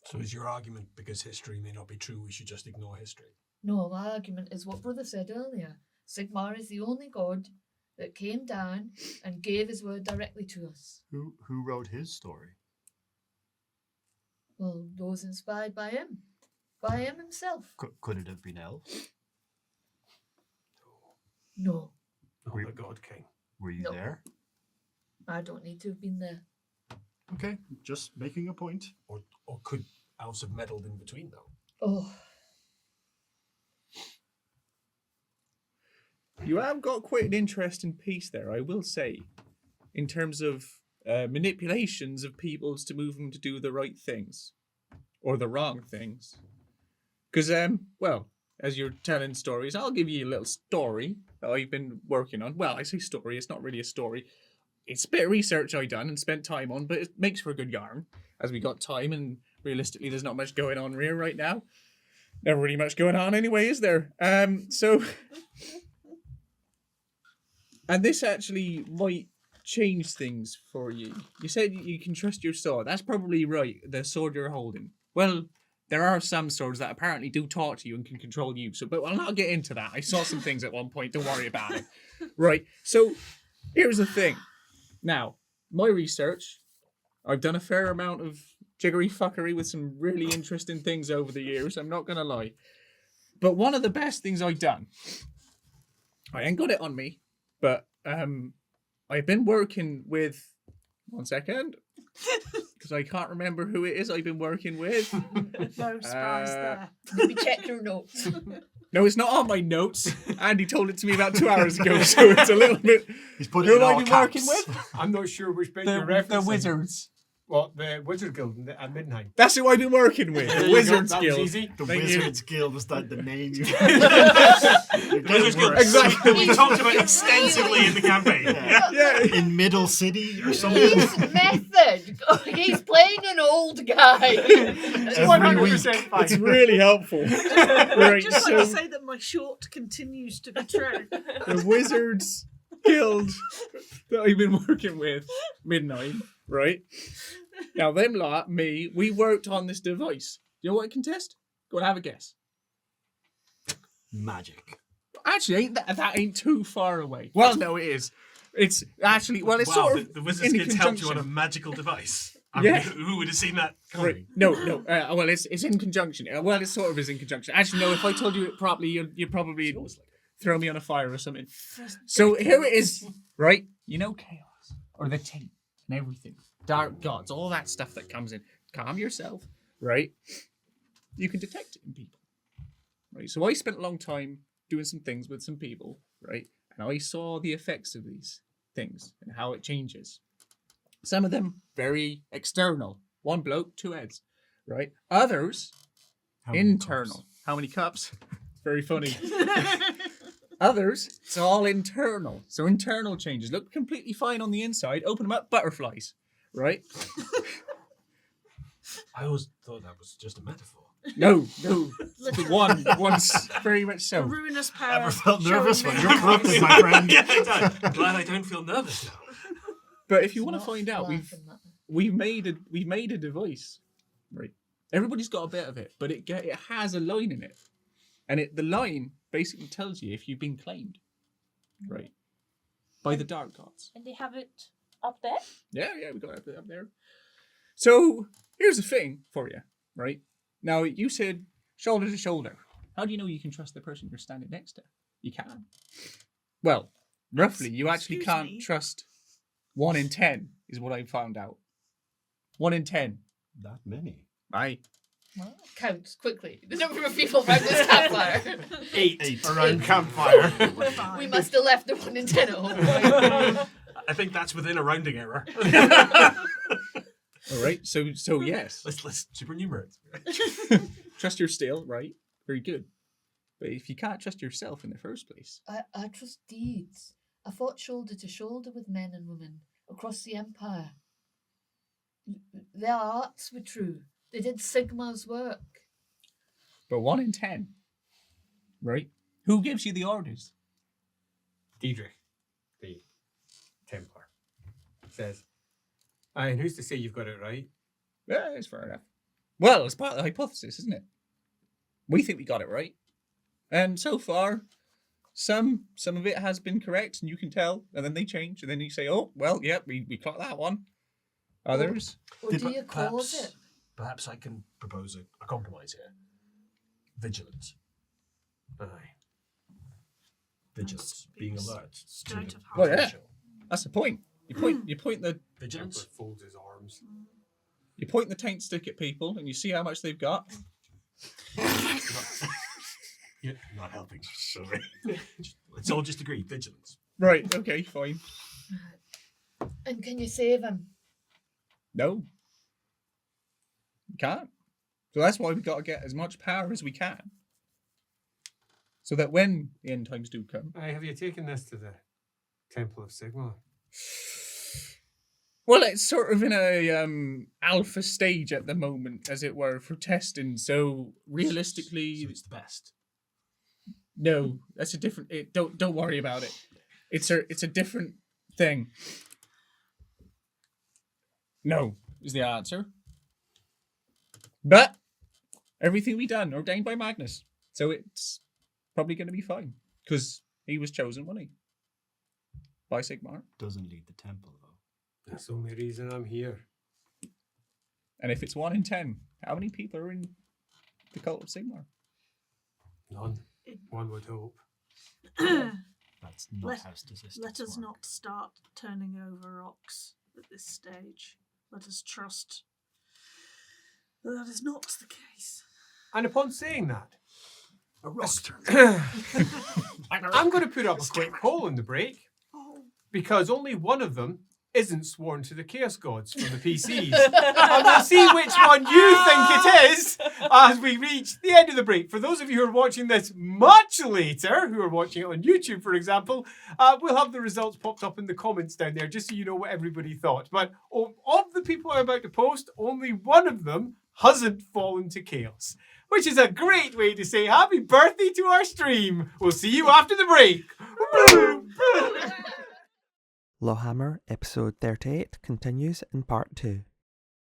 S4: So is your argument, because history may not be true, we should just ignore history?
S9: No, my argument is what Brother said earlier. Sigmar is the only god that came down and gave his word directly to us.
S3: Who wrote his story?
S9: Well, those inspired by him. By him himself.
S3: Could it have been elves?
S9: No,
S4: Oh, the God King.
S3: Were you
S9: No.
S3: there?
S9: I don't need to have been there.
S3: Okay, just making a point.
S4: Or could elves have meddled in between, though?
S9: Oh,
S2: You have got quite an interesting piece there, I will say, in terms of manipulations of peoples to move them to do the right things or the wrong things. Because, well, as you're telling stories, I'll give you a little story that I've been working on. Well, I say story, it's not really a story. It's a bit of research I've done and spent time on, but it makes for a good yarn, as we got time, and realistically there's not much going on here right now. Never really much going on anyway, is there? So... And this actually might change things for you. You said you can trust your sword. That's probably right, the sword you're holding. Well, there are some swords that apparently do talk to you and can control you. So, but I'll not get into that. I saw some things at one point. Don't worry about it. Right. So, here's the thing. Now, my research, I've done a fair amount of jiggery fuckery with some really interesting things over the years. I'm not going to lie. But one of the best things I've done, I ain't got it on me, but I've been working with, one second, because I can't remember who it is I've been working with.
S8: No surprise there.
S9: maybe check your notes.
S2: No, it's not on my notes. Andy told it to me about 2 hours ago, so it's a little bit.
S3: He's put it
S2: Who
S3: in
S2: have I
S3: all
S2: been
S3: caps.
S2: working with?
S1: I'm not sure which bit you're referencing.
S2: The wizards.
S1: What, the Wizard Guild at Midnight?
S2: That's who I've been working with.
S1: There
S2: The
S1: you
S2: Wizards
S1: go, that was
S2: Guild.
S1: easy.
S3: The
S2: Thank you.
S3: Wizards Guild was that the name you
S4: Wizards Guild.
S2: Exactly.
S4: We talked about extensively in the campaign.
S2: Yeah.
S3: in Middle City or something.
S9: His method. He's playing an old guy.
S1: It's
S3: Every
S1: 100% fine.
S2: It's really helpful. Right,
S8: Just
S2: so
S8: like to say that my short continues to be true.
S2: the Wizards Guild that I've been working with, Midnight, right? Now, them lot, me, we worked on this device. You know what it can test? Go and have a guess.
S3: Magic.
S2: Actually, that ain't too far away. Well, no, it is. It's actually, well, it's
S4: Wow,
S2: sort of
S4: the Wizards
S2: in
S4: Kids helped you on a
S2: conjunction.
S4: magical device.
S2: Yeah.
S4: Who would have seen that
S2: Right.
S4: coming?
S2: No. Well, it's in conjunction. Well, it sort of is in conjunction. Actually, no. If I told you it properly, you'd probably throw me on a fire or something. So here it is, right? You know, chaos or the taint and everything, dark gods, all that stuff that comes in. Calm yourself, right? You can detect it in people, right? So I spent a long time doing some things with some people, right? And I saw the effects of these things and how it changes. Some of them very external. One bloke, 2 heads, right? Others,
S3: How many
S2: internal.
S3: cups?
S2: How many cups? Very funny. Others, it's all internal. So internal changes. Look completely fine on the inside. Open them up, butterflies, right?
S4: I always thought that was just a metaphor.
S2: No. One's very much
S8: The
S2: so.
S8: ruinous power.
S3: Ever felt nervous
S8: showing
S3: when
S8: me-
S3: you're corrupted, my friend?
S4: Yeah, I'm glad I don't feel nervous now.
S2: But if you
S9: It's
S2: want to
S9: not
S2: find out,
S9: laughing that-
S2: we've made a device, right? Everybody's got a bit of it, but it has a line in it, and the line basically tells you if you've been claimed, right, by the dark gods.
S5: And they have it up there.
S2: Yeah, we got it up there. So here's the thing for you, right? Now you said shoulder to shoulder. How do you know you can trust the person you're standing next to? You can. Well, roughly, you actually
S8: Excuse
S2: can't
S8: me?
S2: trust 1 in 10 is what I found out. 1 in 10.
S3: That many.
S2: Aye.
S9: Well, counts quickly. The number of people around this campfire.
S1: 8 around campfire.
S8: We're fine.
S9: We must have left the 1 in 10 at home.
S4: I think that's within a rounding error.
S2: All right. So yes.
S4: Let's supernumerate.
S2: Trust your steel, right? Very good. But if you can't trust yourself in the first place,
S9: I trust deeds. I fought shoulder to shoulder with men and women across the empire. Their arts were true. They did Sigmar's work.
S2: but 1 in 10, right? Who gives you the orders?
S1: Diedrich, the Templar, says, and who's to say you've got it right?
S2: Yeah, it's fair enough. Well, it's part of the hypothesis, isn't it? We think we got it right. And so far, some of it has been correct, and you can tell, and then they change, and then you say, oh, well, yeah, we clocked that one. Others?
S9: Or do you cause it?
S4: Perhaps I can propose a compromise here. Vigilance.
S1: Aye.
S4: Vigilance. Being alert.
S8: Straight of heart.
S2: Well, yeah. That's the point. You point the
S4: Vigilance.
S1: Templar folds his arms.
S2: taint stick at people, and you see how much they've got.
S4: You're not helping. Sorry. Let's all just agree. Vigilance.
S2: Right, okay, fine.
S9: And can you save him?
S2: No. You can't. So that's why we've got to get as much power as we can. So that when the end times do come.
S1: Aye, have you taken this to the Temple of Sigma?
S2: Well, it's sort of in a alpha stage at the moment, as it were, for testing. So realistically,
S4: So it's the best.
S2: no, that's a different. Don't worry about it. It's a different thing. No is the answer. But everything we done ordained by Magnus, so it's probably going to be fine because he was chosen, wasn't he? By Sigmar.
S3: Doesn't lead the temple, though.
S1: That's the only reason I'm here.
S2: And if it's 1 in 10, how many people are in the cult of Sigmar?
S1: None. One would hope.
S3: That's not
S8: Let-
S3: how statistics
S8: Let us
S3: work.
S8: not start turning over rocks at this stage. Let us trust that is not the case.
S1: And upon saying that,
S3: A rock turn.
S1: I'm going to put up a quick poll in the break because only one of them isn't sworn to the Chaos Gods from the PCs. And we'll see which one you think it is as we reach the end of the break. For those of you who are watching this much later, who are watching it on YouTube, for example, we'll have the results popped up in the comments down there just so you know what everybody thought. But of the people I'm about to post, only one of them hasn't fallen to chaos, which is a great way to say happy birthday to our stream. We'll see you after the break.
S10: LAWhammer episode 38 continues in part 2.